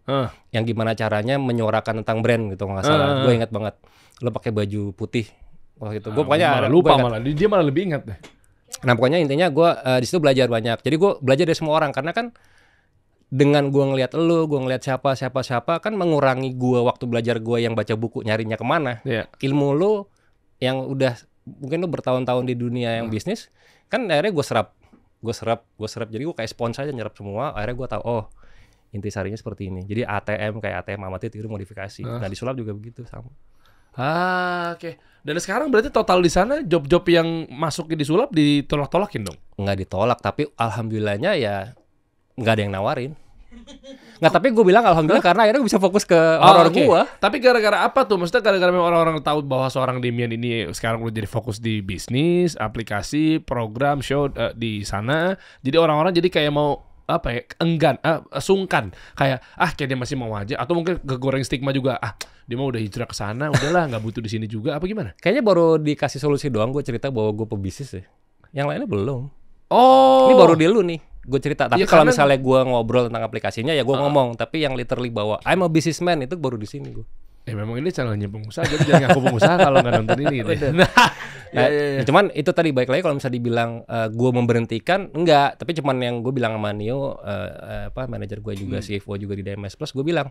yang gimana caranya menyuarakan tentang brand gitu nggak salah. Gue ingat banget. Lu pakai baju putih waktu itu. Gue pokoknya lupa malah. Dia malah lebih ingat deh. Nah pokoknya intinya gue di situ belajar banyak. Jadi gue belajar dari semua orang, karena kan dengan gue ngelihat gue ngelihat siapa kan mengurangi gue waktu belajar gue yang baca buku nyarinya kemana. Ilmu lu yang udah mungkin lu bertahun-tahun di dunia yang bisnis kan akhirnya gue serap. Jadi gue kayak spons aja nyerap semua. Akhirnya gue tahu intisarinya seperti ini. Jadi ATM kayak ATM amatir itu modifikasi. Nah disulap juga begitu sama. Oke. Dan sekarang berarti total di sana job-job yang masuk di sulap ditolak-tolakin dong? Nggak ditolak, tapi alhamdulillahnya ya nggak ada yang nawarin. Nggak, tapi gue bilang alhamdulillah karena akhirnya gue bisa fokus ke horor gue. Tapi gara-gara apa tuh? Maksudnya gara-gara memang orang-orang tahu bahwa seorang Demian ini sekarang udah jadi fokus di bisnis, aplikasi, program, show di sana. Jadi orang-orang jadi kayak mau sungkan, kayak kayak dia masih mau aja, atau mungkin kegoreng stigma juga, dia mau udah hijrah ke sana, udahlah nggak butuh di sini juga, apa gimana? Kayaknya baru dikasih solusi doang gue cerita bahwa gue pebisnis ya. Yang lainnya belum. Oh, ini baru di lu nih gue cerita. Tapi ya, kalau misalnya gue ngobrol tentang aplikasinya ya gue ngomong, tapi yang literally bahwa I'm a businessman itu baru di sini gue. Memang ini channelnya pengusaha, jadi jangan ngaku pengusaha kalau nggak nonton ini gitu. Cuman itu tadi baik lagi kalau misalnya dibilang gue memberhentikan, enggak. Tapi cuman yang gue bilang sama Nio, manajer gue juga, CFO juga di DMS Plus, gue bilang,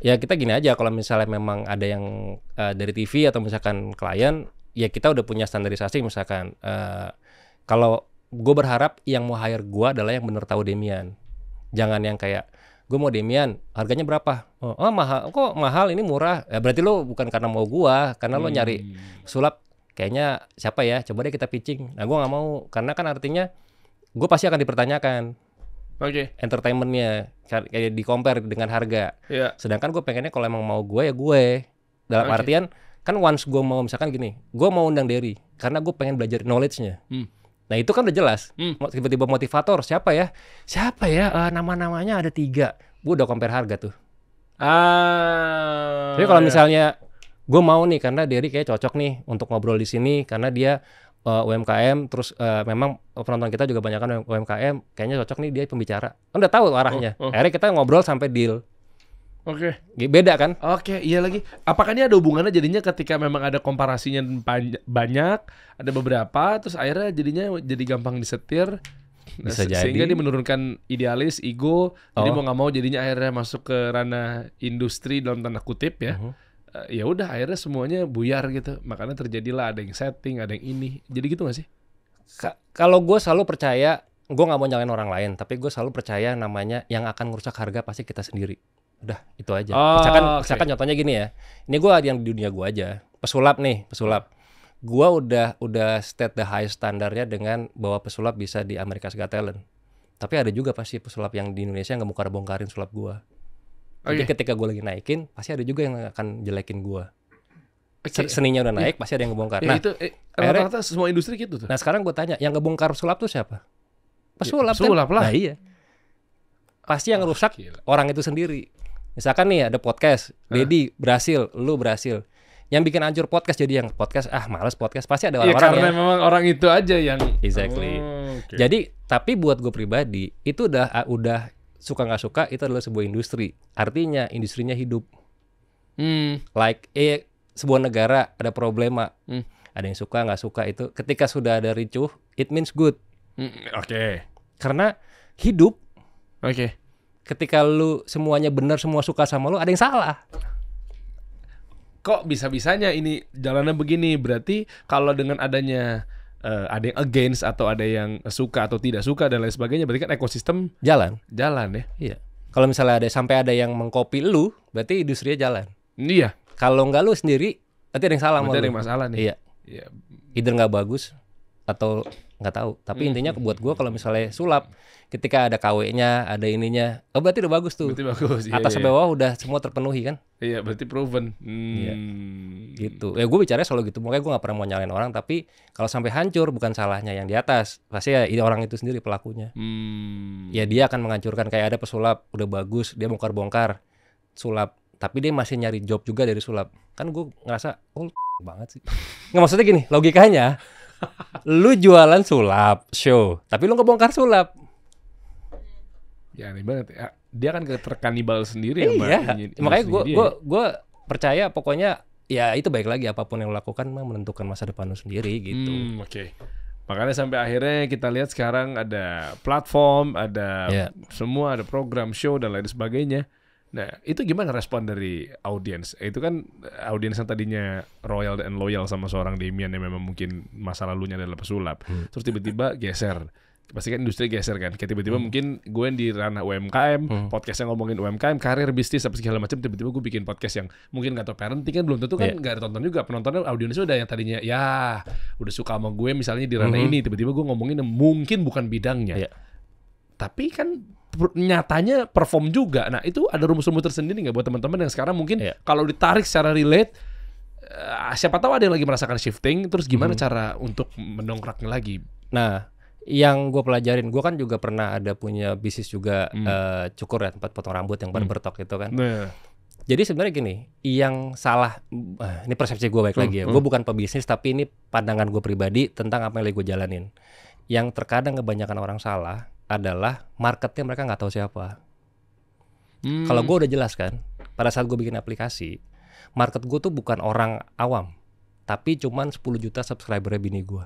ya kita gini aja, kalau misalnya memang ada yang dari TV atau misalkan klien, ya kita udah punya standarisasi misalkan. Kalau gue berharap yang mau hire gue adalah yang bener tahu Demian. Jangan yang kayak, gue mau Demian, harganya berapa? Oh mahal, kok mahal, ini murah. Ya berarti lo bukan karena mau gue, karena lo nyari sulap. Kayaknya siapa ya, coba deh kita pitching. Nah gue gak mau, karena kan artinya gue pasti akan dipertanyakan. Entertainmentnya kayak di compare dengan harga. Sedangkan gue pengennya kalau emang mau gue ya gue. Dalam artian kan once gue mau misalkan gini, gue mau undang Derry karena gue pengen belajar knowledge-nya. Nah itu kan udah jelas. Tiba-tiba motivator siapa ya? Nama-namanya ada 3. Gue udah compare harga tuh. Jadi kalau misalnya gue mau nih karena Derry kayak cocok nih untuk ngobrol di sini karena dia UMKM, terus memang penonton kita juga banyak kan UMKM, kayaknya cocok nih dia pembicara. Kan udah tahu arahnya. Akhirnya kita ngobrol sampai deal. Oke. Beda kan? Oke, iya lagi. Apakah ini ada hubungannya jadinya ketika memang ada komparasinya banyak, ada beberapa, terus akhirnya jadinya jadi gampang disetir, Bisa sehingga jadi. dia menurunkan idealis, ego, jadi mau nggak mau jadinya akhirnya masuk ke ranah industri dalam tanda kutip ya. Ya udah akhirnya semuanya buyar gitu. Makanya terjadilah ada yang setting, ada yang ini. Jadi gitu nggak sih? Kalau gue selalu percaya, gue nggak mau nyalain orang lain, tapi gue selalu percaya namanya yang akan ngerusak harga pasti kita sendiri. Udah, itu aja. Misalkan contohnya gini ya. Ini gue yang di dunia gue aja. Pesulap. Gue udah state the highest standarnya dengan bahwa pesulap bisa di America's Got Talent. Tapi ada juga pasti pesulap yang di Indonesia yang nggak bongkarin sulap gue. Jadi ketika gue lagi naikin, pasti ada juga yang akan jelekin gue. Seninya udah naik, pasti ada yang ngebongkar. Ya, Nah, itu rata-rata semua industri gitu tuh. nah sekarang gue tanya, yang ngebongkar sulap tuh siapa? Pesulap pesulap kan? lah. Nah, iya. Pasti yang rusak Gila. orang itu sendiri. Misalkan nih ada podcast, Dedi berhasil, lu berhasil. Yang bikin hancur podcast jadi yang podcast, males podcast. Pasti ada Iya, orang-orang karena ya. memang orang itu aja yang Exactly. Oke. Jadi, tapi buat gue pribadi, itu udah suka nggak suka, itu adalah sebuah industri. Artinya, industrinya hidup. Like, sebuah negara ada problema. Ada yang suka, nggak suka itu. Ketika sudah ada ricuh, it means good. Oke. Karena hidup, Oke. ketika lu semuanya benar, semua suka sama lu, ada yang salah. Kok bisa-bisanya ini jalannya begini? Berarti kalau dengan adanya ada yang against atau ada yang suka atau tidak suka dan lain sebagainya, berarti kan ekosistem Jalan. jalan ya? Iya. Kalau misalnya sampai ada yang mengcopy lu, berarti industrinya jalan. Iya. Kalau nggak lu sendiri, berarti ada yang salah sama Berarti ada lu. yang masalah nih. Iya. Iya. Either nggak bagus atau nggak tahu. Tapi intinya buat gua kalau misalnya sulap, ketika ada KW-nya, ada ininya, berarti udah bagus tuh. Berarti bagus. Iya, Atas iya. sampai bawah udah semua terpenuhi kan? Iya, berarti proven. Gitu. Gue bicara selalu gitu. Makanya gue nggak pernah mau nyalain orang. Tapi kalau sampai hancur, bukan salahnya yang di atas. Pasti ya orang itu sendiri pelakunya. Ya dia akan menghancurkan. Kayak ada pesulap, udah bagus, dia bongkar-bongkar sulap. Tapi dia masih nyari job juga dari sulap. Kan gue ngerasa, banget sih. Nggak, maksudnya gini, logikanya. Lu jualan sulap, show. Tapi lu ngebongkar sulap. Ya aneh banget ya. Dia kan terkanibal sendiri sama Iya. ini- Makanya industrinya dia. gue percaya pokoknya ya itu baik lagi apapun yang lo lakukan memang menentukan masa depan lo sendiri gitu. Oke. Makanya sampai akhirnya kita lihat sekarang ada platform, ada Iya. semua, ada program, show dan lain sebagainya. Nah, itu gimana respon dari audiens? Itu kan audiens yang tadinya royal dan loyal sama seorang Demian yang memang mungkin masa lalunya adalah pesulap. Terus tiba-tiba geser. Pasti kan industri geser kan. Kayak tiba-tiba mungkin gue yang di ranah UMKM, podcastnya ngomongin UMKM, karir, bisnis, apa segala macam. Tiba-tiba gue bikin podcast yang mungkin gak tau parenting kan belum tentu kan gak ada tonton juga. Penontonnya audiensnya udah yang tadinya ya udah suka sama gue misalnya di ranah ini. Tiba-tiba gue ngomongin yang mungkin bukan bidangnya. Iya. Tapi kan nyatanya perform juga. Nah itu ada rumus-rumus tersendiri nggak buat teman-teman yang sekarang mungkin kalau ditarik secara relate, siapa tahu ada yang lagi merasakan shifting. Terus gimana cara untuk mendongkraknya lagi? Nah, yang gue pelajarin, gue kan juga pernah ada punya bisnis juga cukur ya, tempat potong rambut yang barber talk itu kan. Nah, Jadi sebenarnya gini, yang salah, ini persepsi gue baik lagi ya. Gue bukan pebisnis tapi ini pandangan gue pribadi tentang apa yang lagi gue jalanin. Yang terkadang kebanyakan orang salah adalah marketnya mereka nggak tahu siapa. Kalau gue udah jelas kan, pada saat gue bikin aplikasi, market gue tuh bukan orang awam, tapi cuman 10 juta subscribernya bini gue.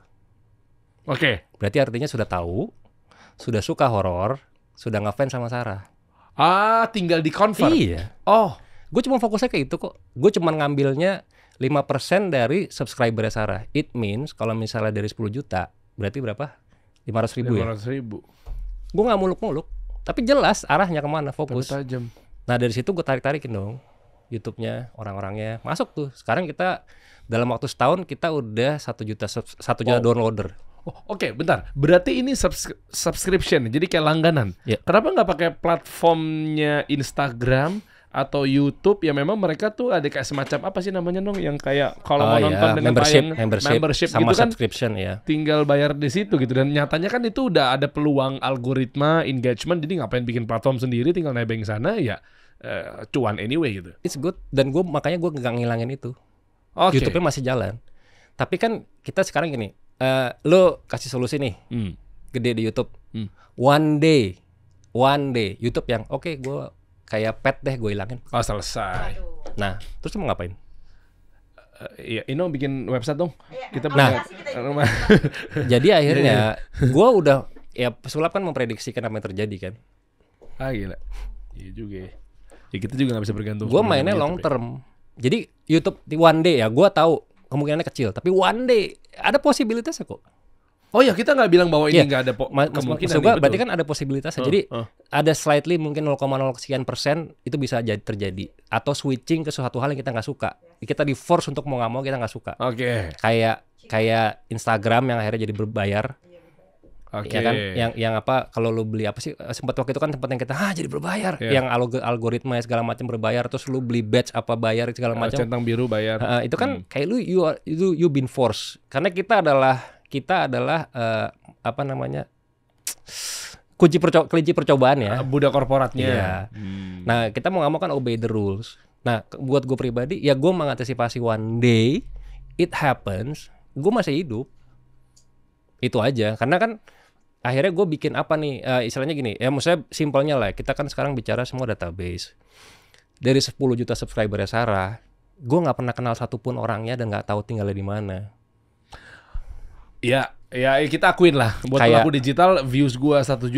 Oke. Berarti artinya sudah tahu, sudah suka horor, sudah ngefans sama Sarah. Tinggal di convert. Iya. Oh, Gue cuma fokusnya ke itu kok. Gue cuma ngambilnya 5% dari subscribernya Sarah. It means kalau misalnya dari 10 juta, berarti berapa? 500.000 ya? 500.000. Gue gak muluk-muluk, tapi jelas arahnya kemana, fokus. Tapi tajam. Nah dari situ gue tarik-tarikin dong YouTube-nya, orang-orangnya. Masuk tuh. Sekarang kita dalam waktu setahun kita udah 1 juta downloader. Oh, oke, bentar. Berarti ini subscription, jadi kayak langganan. Iya. Kenapa nggak pakai platformnya Instagram atau YouTube ya memang mereka tuh ada kayak semacam apa sih namanya dong yang kayak kalau mau nonton dengan membership sama gitu kan subscription ya. tinggal bayar di situ gitu dan nyatanya kan itu udah ada peluang algoritma engagement jadi ngapain bikin platform sendiri tinggal nebeng sana ya cuan anyway gitu. It's good dan makanya gue nggak ngilangin itu. Oke. YouTube-nya masih jalan. Tapi kan kita sekarang gini, lo kasih solusi nih, gede di YouTube. One day YouTube yang oke, gue kayak pet deh gue hilangin. Oh selesai. Nah, terus mau ngapain? Iya, Ino bikin website dong. Kita Nah, rumah. Jadi akhirnya gue udah ya pesulap kan memprediksikan apa yang terjadi kan. Ah gila. Iya juga ya. Ya kita juga gak bisa bergantung. Gue mainnya long term. Jadi YouTube di one day ya, gue tahu kemungkinannya kecil, tapi one day ada posibilitasnya kok. Oh ya kita nggak bilang bahwa ini nggak ada kemungkinan. Maksud gue berarti kan ada posibilitasnya. Jadi ada slightly mungkin 0,0 sekian persen itu bisa terjadi. Atau switching ke suatu hal yang kita nggak suka. Kita di force untuk mau nggak mau kita nggak suka. Oke. Kayak Instagram yang akhirnya jadi berbayar. Oke. Ya kan, yang apa kalau lu beli apa sih sempat waktu itu kan tempat yang kita jadi berbayar, yang algoritma segala macam berbayar, terus lu beli badge apa bayar segala macam. Centang biru bayar. Itu kan kayak you been forced karena kita adalah apa namanya kelinci percobaan ya. Budak korporatnya. Iya. Nah kita mau nggak mau kan obey the rules. Nah buat gue pribadi ya gue mengantisipasi one day it happens, gue masih hidup. Itu aja karena kan akhirnya gue bikin apa nih, istilahnya gini ya, maksudnya simpelnya lah, kita kan sekarang bicara semua database. Dari 10 juta subscribernya Sarah, gue nggak pernah kenal satupun orangnya dan nggak tahu tinggalnya di mana. Ya kita akuin lah. Buat pelaku digital, views gue 1.500.000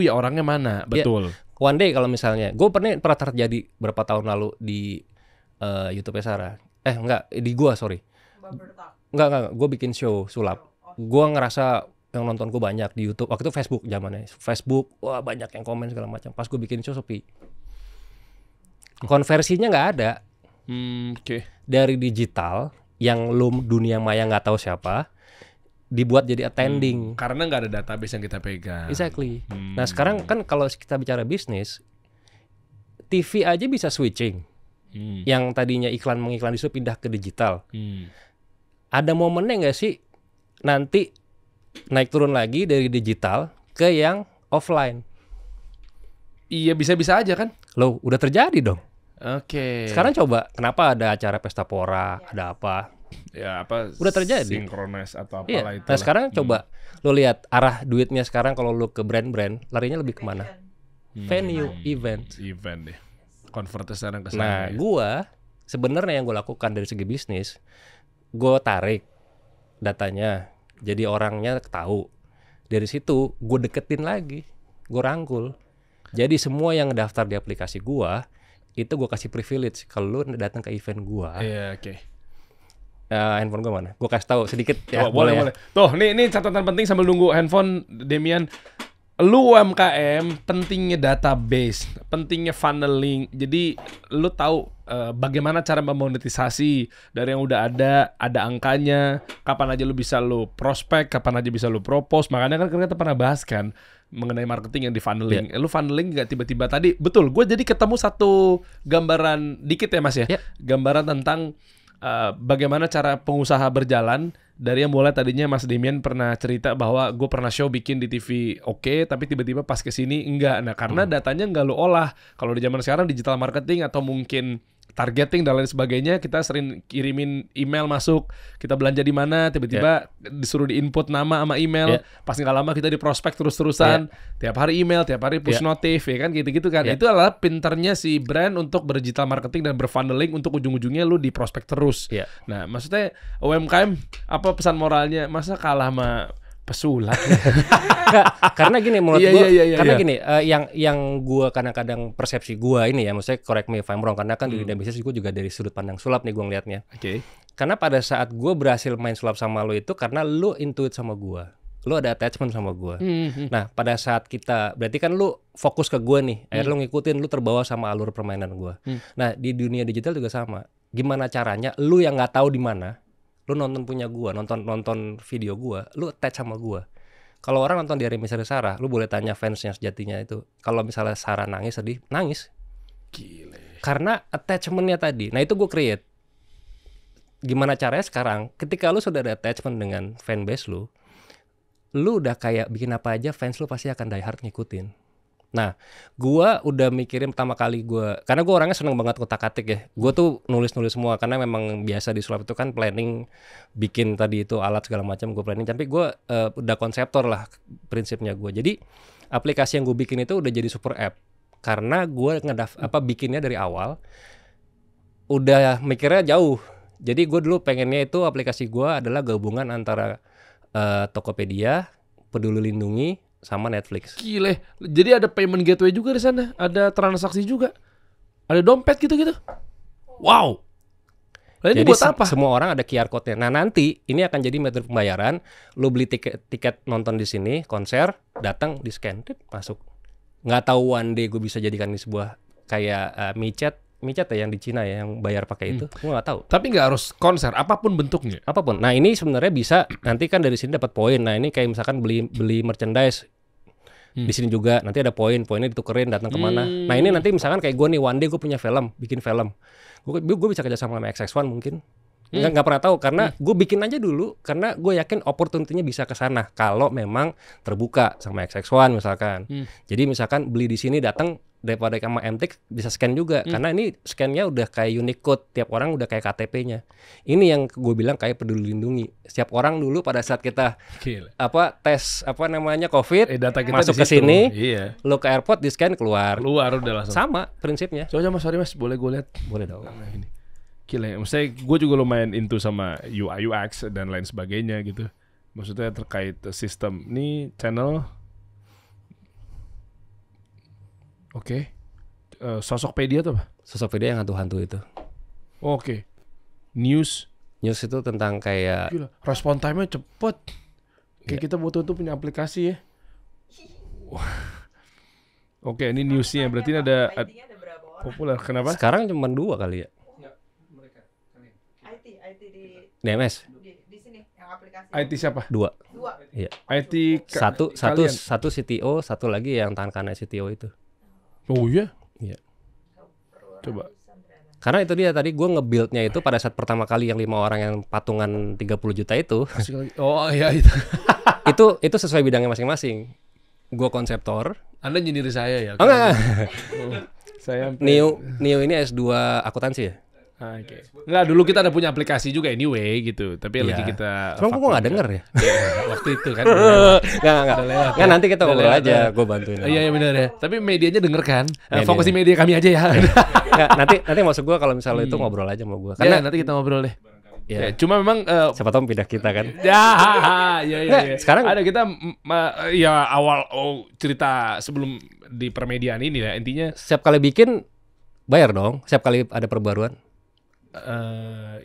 ya orangnya mana, betul. Ya, one day kalau misalnya, gue pernah terjadi berapa tahun lalu di YouTube-nya Sarah. Di gue sorry. Enggak, gue bikin show sulap. Gue ngerasa yang nonton gue banyak di YouTube. Waktu itu Facebook zamannya. Facebook, wah banyak yang komen segala macam. Pas gue bikin show sepi. Konversinya nggak ada. Oke. Dari digital yang lu dunia maya nggak tahu siapa, dibuat jadi attending. Karena nggak ada database yang kita pegang. Exactly. Nah sekarang kan kalau kita bicara bisnis, TV aja bisa switching. Yang tadinya mengiklan di situ pindah ke digital. Ada momennya nggak sih nanti naik turun lagi dari digital ke yang offline? Iya bisa-bisa aja kan? Loh udah terjadi dong. Oke. Sekarang coba kenapa ada acara pesta pora, ada apa? Ya apa? Udah terjadi. Sinkronis atau apalah itu. Nah sekarang coba lo lihat arah duitnya sekarang kalau lo ke brand-brand larinya lebih kemana? Venue, event deh. Convert sekarang ke sana. Nah gua sebenarnya yang gue lakukan dari segi bisnis, gue tarik datanya, jadi orangnya tahu. Dari situ gue deketin lagi, gue rangkul. Jadi semua yang daftar di aplikasi gue itu gue kasih privilege kalau lu datang ke event gue. Iya, oke. Handphone gue mana? Gue kasih tahu sedikit ya. Boleh. Tuh, nih catatan penting sambil nunggu handphone Demian. Lu UMKM pentingnya database, pentingnya funneling. Jadi lu tahu bagaimana cara memonetisasi dari yang udah ada angkanya, kapan aja lu bisa lu prospek, kapan aja bisa lu propose. Makanya kan kita pernah bahas kan mengenai marketing yang di funneling. Lu funneling nggak tiba-tiba tadi, betul. Gue jadi ketemu satu gambaran dikit ya Mas ya. Gambaran tentang bagaimana cara pengusaha berjalan. Dari yang mulai tadinya Mas Demian pernah cerita bahwa gue pernah show bikin di TV tapi tiba-tiba pas kesini enggak. Nah karena datanya enggak lu olah. Kalau di zaman sekarang digital marketing atau mungkin targeting dan lain sebagainya, kita sering kirimin email masuk, kita belanja di mana, tiba-tiba disuruh di-input nama sama email, pas nggak lama kita di prospek terus-terusan, tiap hari email, tiap hari push notif, ya kan gitu-gitu kan. Itu adalah pinternya si brand untuk berdigital marketing dan berfunneling untuk ujung-ujungnya lu di prospek terus. Nah maksudnya UMKM apa pesan moralnya? Masa kalah sama pesulap? Karena gini menurut gue, gini, yang gue kadang-kadang persepsi gue ini ya, maksudnya correct me if I'm wrong, karena kan di dunia bisnis gue juga dari sudut pandang sulap nih gue ngeliatnya. Karena pada saat gue berhasil main sulap sama lo itu karena lo intuit sama gue, lo ada attachment sama gue. Nah pada saat kita, berarti kan lo fokus ke gue nih, akhirnya lo ngikutin, lo terbawa sama alur permainan gue. Nah di dunia digital juga sama. Gimana caranya lo yang nggak tahu di mana, lu nonton punya gua, nonton video gua, lu attach sama gua. Kalau orang nonton di Hari Misalnya Sarah, lu boleh tanya fansnya sejatinya itu. Kalau misalnya Sarah nangis sedih, nangis. Gile. Karena attachment-nya tadi. Nah, itu gue create. Gimana caranya sekarang ketika lu sudah ada attachment dengan fanbase lu udah kayak bikin apa aja fans lu pasti akan die hard ngikutin. Nah, gua udah mikirin pertama kali karena gua orangnya seneng banget otak-atik ya. Gua tuh nulis-nulis semua karena memang biasa di sulap itu kan planning bikin tadi itu alat segala macam gua planning. Tapi gua udah konseptor lah prinsipnya gua. Jadi aplikasi yang gue bikin itu udah jadi super app karena gua bikinnya dari awal udah mikirnya jauh. Jadi gue dulu pengennya itu aplikasi gua adalah gabungan antara Tokopedia, Peduli Lindungi, sama Netflix. Gile. Jadi ada payment gateway juga di sana, ada transaksi juga, ada dompet gitu-gitu. Wow. Nah, ini jadi buat apa? Semua orang ada QR code-nya. Nah, nanti ini akan jadi metode pembayaran. Lu beli tiket nonton di sini, konser, datang di scan, masuk. Nggak tahu one day gue bisa jadikan ini sebuah kayak micet ya yang di Cina ya yang bayar pakai itu. Gue nggak tahu. Tapi nggak harus konser, apapun bentuknya. Apapun. Nah, ini sebenarnya bisa nanti kan dari sini dapat poin. Nah, ini kayak misalkan beli merchandise di sini juga nanti ada poinnya ditukerin datang kemana. Nah, ini nanti misalkan kayak gue nih one day gue punya bikin film. Gue bisa kerja sama XX1 mungkin. Nggak pernah tahu karena gue bikin aja dulu karena gue yakin opportunity-nya bisa ke sana kalau memang terbuka sama XX1 misalkan. Jadi misalkan beli di sini datang daripada sama MTX bisa scan juga karena ini scan-nya udah kayak unique code, tiap orang udah kayak KTP-nya. Ini yang gue bilang kayak Peduli Lindungi. Setiap orang dulu pada saat kita tes COVID Data kita masuk di ke situ. sini, Iya. lo ke airport di scan keluar Udah langsung. sama prinsipnya. Coba mas, sorry mas, boleh gue lihat? Boleh dong. Nah, ini. Gila, maksudnya gue juga lumayan into sama UI UX dan lain sebagainya gitu. Maksudnya terkait sistem. Ini channel. Oke. Sosokpedia tuh apa? Sosokpedia yang hantu-hantu itu. Oke. News. News itu tentang kayak Gila, respon time-nya cepet. Kayak kita butuh tuh punya aplikasi ya. Oke, ini newsnya berarti ini ada ID-nya ada berapa orang? populer. Kenapa? sekarang cuma 2 kali ya. IT di DMS di sini yang aplikasi. IT siapa? 2. Dua. Iya. IT Satu kalian. CTO, satu lagi yang tangan kanan CTO itu. Oh iya. Iya. Coba. Karena itu dia tadi gue nge-build-nya itu pada saat pertama kali yang 5 orang yang patungan 30 juta itu. Kasih lagi. Oh iya itu. itu sesuai bidangnya masing-masing. Gue konseptor. Anda nyindir saya ya? Oh enggak. Oh, saya Neo ini S2 akuntansi ya? Oke. Enggak, dulu kita ada punya aplikasi juga anyway gitu. Tapi lagi Iya. kita Cuma gue gak denger ya? waktu itu kan. Enggak. Nggak, nanti kita Udah ngobrol lewat, aja, ya. gue bantuin. Iya benar ya. Tapi medianya denger kan? Media. Fokus di media kami aja ya. Nggak, nanti maksud gue kalau misalnya itu ngobrol aja sama gue. Karena Karena nanti kita ngobrol deh. Ya, ya, cuma memang siapa tahu pindah kita kan. iya. Nggak, sekarang- ada kita ya awal cerita sebelum di permediaan ini ya intinya Setiap kali bikin bayar dong. Setiap kali ada perbaruan.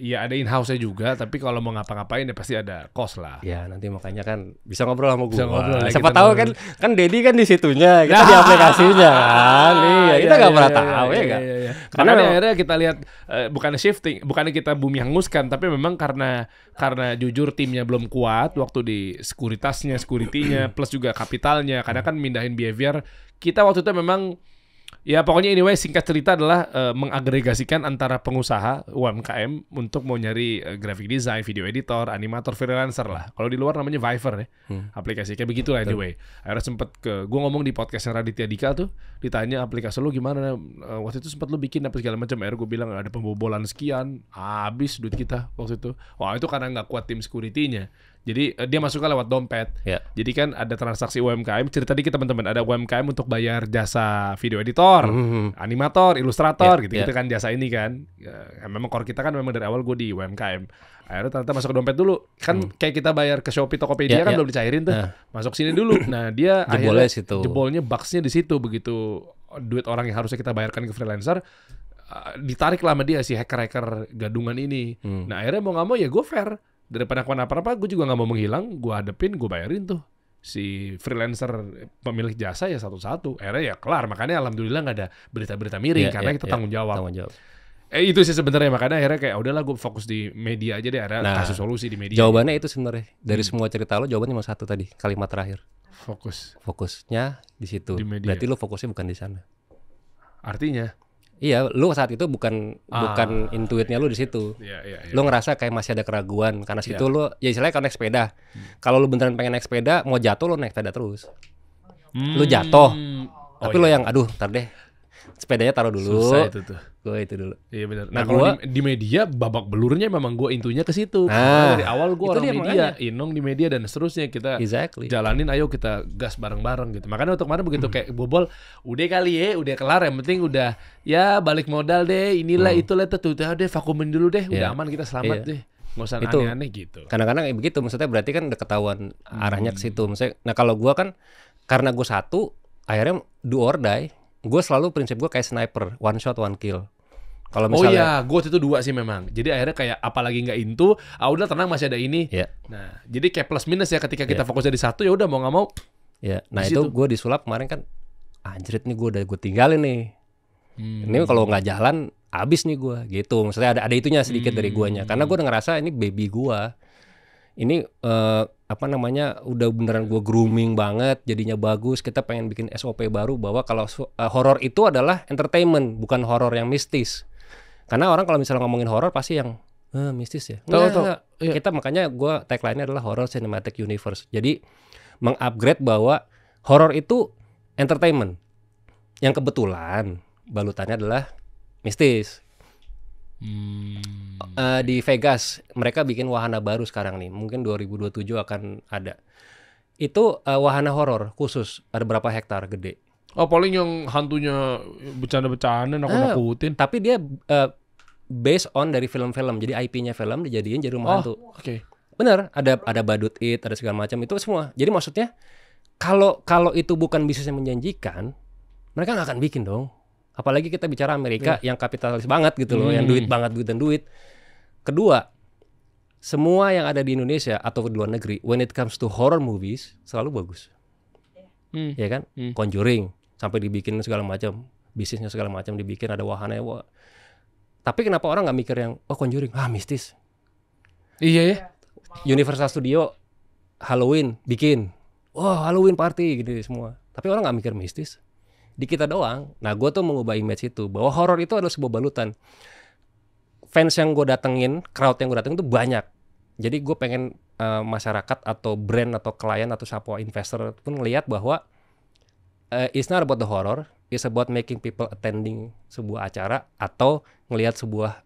ya ada in-house-nya juga, tapi kalau mau ngapa-ngapain ya pasti ada cost lah. Ya nanti makanya kan bisa ngobrol sama gue. Bisa ngobrol lah, Siapa kita tahu ngobrol. kan Dedi kan di situnya, kita di aplikasinya kan. Iya, kita nggak pernah tahu ya kan. Iya. Karena Karena memang- akhirnya kita lihat bukannya shifting, bukannya kita bumi hanguskan, tapi memang karena jujur timnya belum kuat waktu di security-nya plus juga kapitalnya. Karena kan mindahin behavior kita waktu itu memang ya pokoknya anyway singkat cerita adalah mengagregasikan antara pengusaha UMKM untuk mau nyari graphic design, video editor, animator, freelancer lah. Kalau di luar namanya Fiverr ya. Aplikasi kayak begitulah anyway. Akhirnya sempet gue ngomong di podcastnya Raditya Dika tuh, ditanya aplikasi lu gimana. Waktu itu sempat lu bikin apa segala macam. Akhirnya gue bilang ada pembobolan sekian, habis duit kita waktu itu. Wah itu karena nggak kuat tim security-nya. Jadi dia masuknya lewat dompet. Ya. Jadi kan ada transaksi UMKM. Cerita dikit teman-teman, ada UMKM untuk bayar jasa video editor, animator, ilustrator, gitu-gitu kan jasa ini kan. Ya, memang core kita kan memang dari awal gue di UMKM. Akhirnya ternyata masuk ke dompet dulu. Kan kayak kita bayar ke Shopee, Tokopedia kan belum dicairin tuh. Masuk sini dulu. Nah dia Jebolnya akhirnya situ. jebolnya bugs-nya di situ. Begitu duit orang yang harusnya kita bayarkan ke freelancer ditarik lah sama dia si hacker-hacker gadungan ini. Nah akhirnya mau nggak mau ya gue fair. Daripada kenapa-napa gue juga nggak mau menghilang, gue hadepin, gue bayarin tuh si freelancer pemilik jasa ya satu-satu. Akhirnya ya kelar, makanya alhamdulillah nggak ada berita-berita miring karena kita tanggung jawab. Itu sih sebenarnya, makanya akhirnya kayak udahlah gue fokus di media aja deh, ada kasih solusi di media. Jawabannya itu sebenarnya dari semua cerita lo jawabannya cuma satu tadi, kalimat terakhir. Fokusnya Fokusnya di situ. Di media. Berarti lo fokusnya bukan di sana. artinya Iya, lu saat itu bukan intuitnya lu di situ. Iya. Lu ngerasa kayak masih ada keraguan karena situ lu ya istilahnya kalau naik sepeda. Kalau lu beneran pengen naik sepeda, mau jatuh lu naik sepeda terus. Lu jatuh. Tapi lo yang aduh, ntar deh. Sepedanya taruh dulu. Susah itu tuh. Gue itu dulu. Iya benar. Nah, Nah, kalau di media babak belurnya memang gue intunya ke situ. Nah, Dari awal gue itu orang dia media, makanya. Inong di media dan seterusnya kita Exactly. jalanin. Ayo kita gas bareng-bareng gitu. Makanya untuk kemarin begitu kayak bobol, udah kali ya, udah kelar. Yang penting udah ya balik modal deh. Inilah itulah tuh deh vakuumin dulu deh. Udah Iya. aman kita selamat Iya. deh. Nggak usah Itu. aneh-aneh gitu. Kadang-kadang kayak begitu, maksudnya berarti kan udah ketahuan arahnya ke situ. Maksudnya, nah kalau gue kan karena gue satu, akhirnya do or die. Gue selalu prinsip gue kayak sniper, one shot one kill. Kalau Oh misalnya, iya, gue itu 2 sih memang. Jadi akhirnya kayak apalagi nggak into, udah tenang masih ada ini. ya, Nah, jadi kayak plus minus ya ketika kita Iya. fokus di satu ya udah mau nggak mau. ya. Nah Di itu situ. gue disulap kemarin kan, anjrit nih gue tinggalin nih. Ini kalau nggak jalan, abis nih gue. Gitu. Maksudnya ada itunya sedikit dari guanya. Karena gue udah ngerasa ini baby gue. Ini apa namanya udah beneran gue grooming banget, jadinya bagus. Kita pengen bikin SOP baru bahwa kalau horor itu adalah entertainment, bukan horor yang mistis. Karena orang kalau misalnya ngomongin horor pasti yang mistis ya. Tahu. Enggak. Iya. Kita makanya gue tagline-nya adalah horror cinematic universe. Jadi mengupgrade bahwa horor itu entertainment. Yang kebetulan balutannya adalah mistis. Di Vegas mereka bikin wahana baru sekarang nih, mungkin 2027 akan ada. Itu wahana horor khusus, ada berapa hektar gede. Oh paling yang hantunya bercanda-bercanda nakut-nakutin. Tapi dia based on dari film-film, jadi IP-nya film dijadiin jadi rumah hantu. Oke. Bener, ada badut it, ada segala macam itu semua. Jadi maksudnya kalau itu bukan bisnis yang menjanjikan, mereka nggak akan bikin dong. Apalagi kita bicara Amerika yang kapitalis banget gitu loh, yang duit banget, duit dan duit. Kedua, semua yang ada di Indonesia atau di luar negeri, when it comes to horror movies, selalu bagus. Ya kan? Conjuring, sampai dibikin segala macam, bisnisnya segala macam dibikin, ada wahana. Tapi kenapa orang nggak mikir yang, oh Conjuring, mistis. Iya ya. Universal Studio, Halloween, bikin. Wah, Halloween party gitu semua. Tapi orang nggak mikir mistis. Di kita doang. Nah, gue tuh mengubah image itu bahwa horor itu adalah sebuah balutan. Fans yang gue datengin, crowd yang gue datengin itu banyak. Jadi gue pengen masyarakat atau brand atau klien atau siapa investor pun ngelihat bahwa it's not about the horror, it's about making people attending sebuah acara atau ngelihat sebuah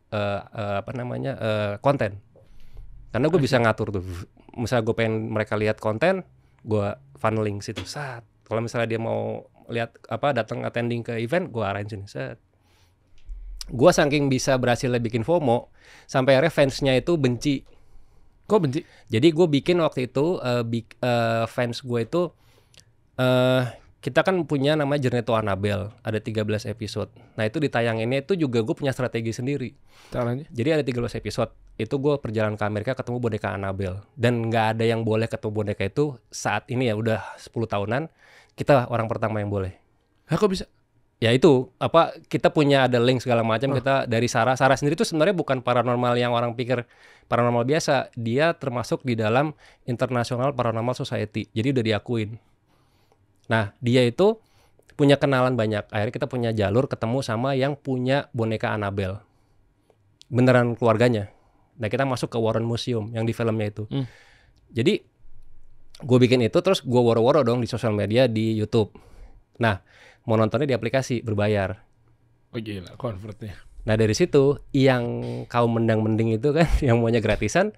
konten. Karena gue bisa ngatur tuh. Misalnya gue pengen mereka lihat konten, gue funneling situ. Saat kalau misalnya dia mau lihat datang attending ke event, gue arahin sini. Set. Gue saking bisa berhasil bikin FOMO sampai akhirnya fansnya itu benci. Kok benci? Jadi gue bikin waktu itu fans gue itu kita kan punya namanya Journey to Annabelle, ada 13 episode. Nah itu ditayanginnya itu juga gue punya strategi sendiri. Caranya? Jadi ada 13 episode. Itu gue perjalanan ke Amerika ketemu boneka Annabelle. Dan nggak ada yang boleh ketemu boneka itu saat ini ya udah 10 tahunan. Kita orang pertama yang boleh. Kok bisa? Ya itu kita punya ada link segala macam. Kita dari Sarah sendiri itu sebenarnya bukan paranormal yang orang pikir paranormal biasa. Dia termasuk di dalam International Paranormal Society. Jadi udah diakuin. Nah dia itu punya kenalan banyak. Akhirnya kita punya jalur ketemu sama yang punya boneka Annabelle. Beneran keluarganya. Nah kita masuk ke Warren Museum yang di filmnya itu. Jadi gue bikin itu terus gue woro-woro dong di sosial media, di YouTube. Nah mau nontonnya di aplikasi berbayar. Oh gila, convertnya. Nah dari situ yang kaum mendang-mending itu kan yang maunya gratisan,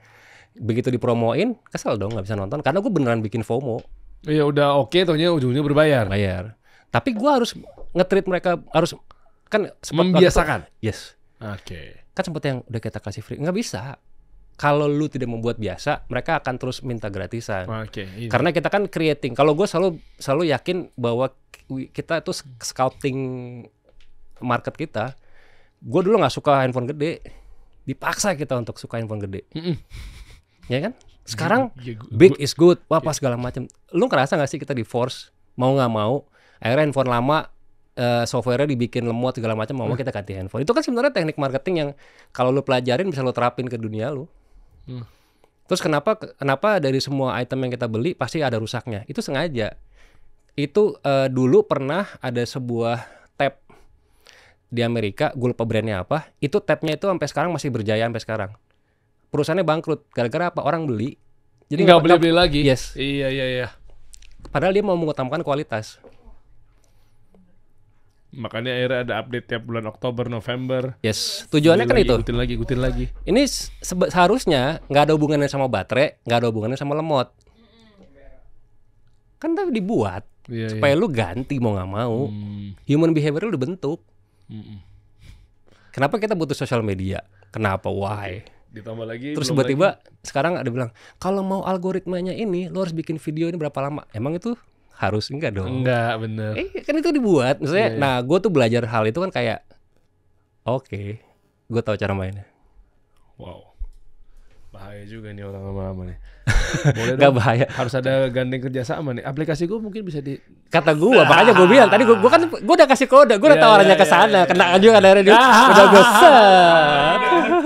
begitu dipromoin kesel dong nggak bisa nonton karena gue beneran bikin FOMO. Iya udah oke, taunya ujungnya berbayar. Bayar. Tapi gue harus nge-treat mereka, harus kan Membiasakan. Yes. Oke. Kan sempet yang udah kita kasih free, nggak bisa. Kalau lu tidak membuat biasa, mereka akan terus minta gratisan. Oke. Ini. Karena kita kan creating. Kalau gue selalu yakin bahwa kita itu scouting market kita. Gue dulu nggak suka handphone gede, dipaksa kita untuk suka handphone gede. Ya kan? Sekarang big is good, apa segala macam. Lu ngerasa nggak sih kita di force mau nggak mau? Akhirnya handphone lama, software-nya dibikin lemot segala macam, mau kita ganti handphone. Itu kan sebenarnya teknik marketing yang kalau lu pelajarin bisa lu terapin ke dunia lu. Terus kenapa dari semua item yang kita beli pasti ada rusaknya? Itu sengaja. Itu dulu pernah ada sebuah tab di Amerika, gue lupa brandnya apa, itu tabnya itu sampai sekarang masih berjaya sampai sekarang. Perusahaannya bangkrut gara-gara apa? Orang beli. Jadi nggak beli lagi. Yes. Iya. Padahal dia mau mengutamakan kualitas. Makanya akhirnya ada update tiap bulan Oktober, November. Yes. Tujuannya kan itu. Ikutin lagi. Ini seharusnya nggak ada hubungannya sama baterai, nggak ada hubungannya sama lemot. Kan tapi dibuat supaya lu ganti mau nggak mau. Human behavior lu dibentuk. Kenapa kita butuh sosial media? Kenapa? Why? Ditambah lagi. Terus tiba-tiba sekarang ada bilang kalau mau algoritmanya ini, lo harus bikin video ini berapa lama? Emang itu harus? Enggak dong. Enggak, bener. Kan itu dibuat. Maksudnya, nah gue tuh belajar hal itu kan kayak, oke, gue tahu cara mainnya. Wow. Bahaya juga nih orang lama-lama nih. Boleh Gak dong. bahaya. Harus ada gandeng kerjasama nih. Aplikasi gue mungkin bisa di. Kata gue, makanya gue bilang tadi gue udah kasih kode, gue udah tahu arahnya ke sana, kena aja kan akhirnya dia udah gue set.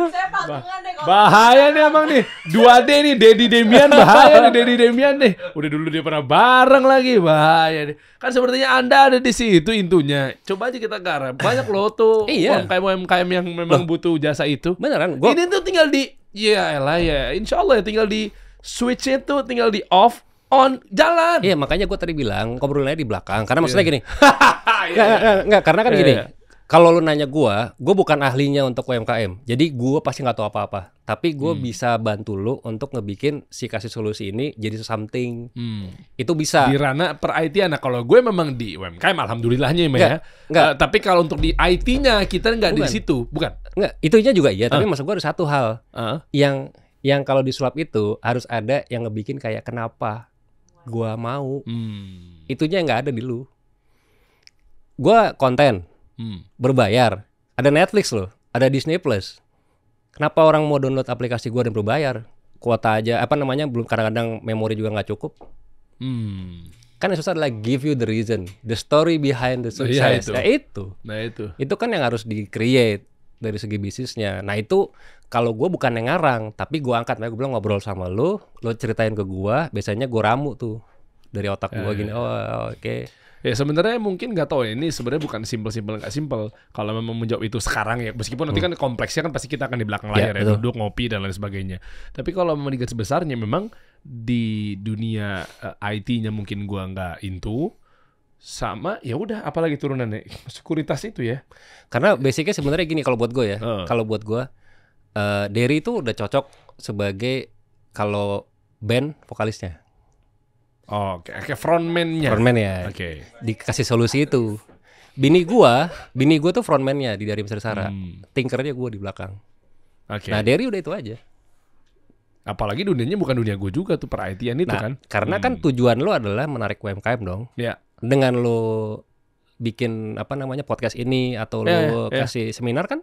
Saya patungan deh kalau Bahaya nih emang nih. 2D nih, Dedi Demian bahaya nih, Dedi Demian nih. Udah dulu dia pernah bareng lagi, bahaya nih. Kan sepertinya Anda ada di situ intunya. Coba aja kita garap. Banyak loh tuh Iya. UMKM yang memang butuh jasa itu. Beneran, gue Ini tuh tinggal di insya Allah ya tinggal di switch itu, tinggal di off, on, jalan. iya makanya gue tadi bilang ngobrolnya di belakang, karena maksudnya gini, Iya. Enggak, karena kan Iya, gini. iya. Kalau lu nanya gue bukan ahlinya untuk UMKM. Jadi gue pasti nggak tahu apa-apa. Tapi gue bisa bantu lu untuk ngebikin si kasih solusi ini jadi something. Itu bisa. Di ranah per IT. Nah kalau gue memang di UMKM alhamdulillahnya ya. Enggak. Tapi kalau untuk di IT-nya kita nggak di Bukan. situ, bukan? Enggak, itunya juga iya. Tapi maksud gue ada satu hal Heeh. yang kalau disulap itu harus ada yang ngebikin kayak kenapa gue mau. Itunya nggak ada di lu. Gue konten berbayar. Ada Netflix loh, ada Disney Plus. Kenapa orang mau download aplikasi gue dan berbayar? Kuota aja, belum, kadang-kadang memori juga nggak cukup. Kan yang susah adalah give you the reason, the story behind the success. Iya, itu. Nah itu. Itu kan yang harus di-create dari segi bisnisnya. Nah itu kalau gue bukan yang ngarang, tapi gue angkat, gue bilang ngobrol sama lo ceritain ke gue, biasanya gue ramu tuh dari otak gue gini. Oh oke. Ya sebenarnya mungkin nggak tahu ya, ini sebenarnya bukan simpel nggak simpel. Kalau memang menjawab itu sekarang ya, meskipun nanti kan kompleksnya kan pasti kita akan di belakang layar ya, betul. duduk ngopi dan lain sebagainya. Tapi kalau memang di garis besarnya memang di dunia IT-nya mungkin gua nggak into, sama ya udah apalagi turunannya sekuritas itu ya. Karena basicnya sebenarnya gini kalau buat gue ya. Kalau buat gue, Derry itu udah cocok sebagai kalau band vokalisnya. Oh, kayak frontman-nya. Frontman ya. Oke. Dikasih solusi itu. Bini gua tuh frontman-nya di Dari Besar Sara. Tinkernya gua di belakang. Oke. Nah, Derry udah itu aja. Apalagi dunianya bukan dunia gue juga tuh per IT-an itu kan. Karena kan tujuan lo adalah menarik UMKM dong. Ya. Dengan lo bikin podcast ini atau lo kasih seminar kan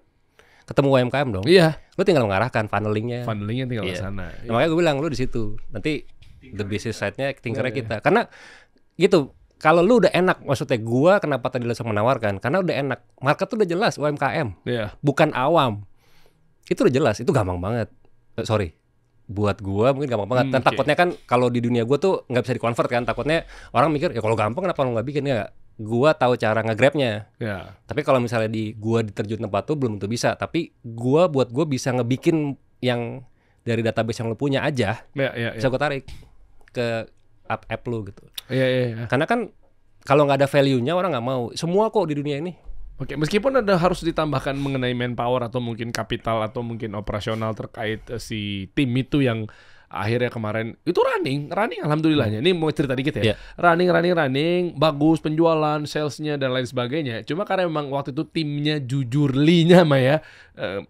ketemu UMKM dong. Iya. Lo tinggal mengarahkan funnelingnya. Funnelingnya tinggal ke Iya. sana. Nah, makanya gue bilang lo di situ. Nanti the business side-nya tinkernya kita. Karena gitu, kalau lu udah enak, maksudnya gua kenapa tadi langsung menawarkan? Karena udah enak. Market tuh udah jelas UMKM. Iya. Bukan awam. Itu udah jelas, itu gampang banget. Sorry. Buat gua mungkin gampang banget. Dan takutnya kan kalau di dunia gua tuh nggak bisa di-convert kan. Takutnya orang mikir, ya kalau gampang kenapa lu nggak bikin? Ya, gua tahu cara nge-grab-nya. Ya. Tapi kalau misalnya gua diterjun tempat tuh belum tentu bisa. Tapi buat gua bisa ngebikin yang dari database yang lu punya aja. Ya. Bisa gua tarik ke app lu gitu. Iya. Karena kan kalau nggak ada value-nya orang nggak mau. Semua kok di dunia ini. Oke, meskipun ada harus ditambahkan mengenai manpower atau mungkin kapital atau mungkin operasional terkait si tim itu yang akhirnya kemarin itu running alhamdulillahnya. Ini mau cerita dikit ya. Yeah. Running, bagus penjualan, salesnya dan lain sebagainya. Cuma karena memang waktu itu timnya jujurlinya mah ya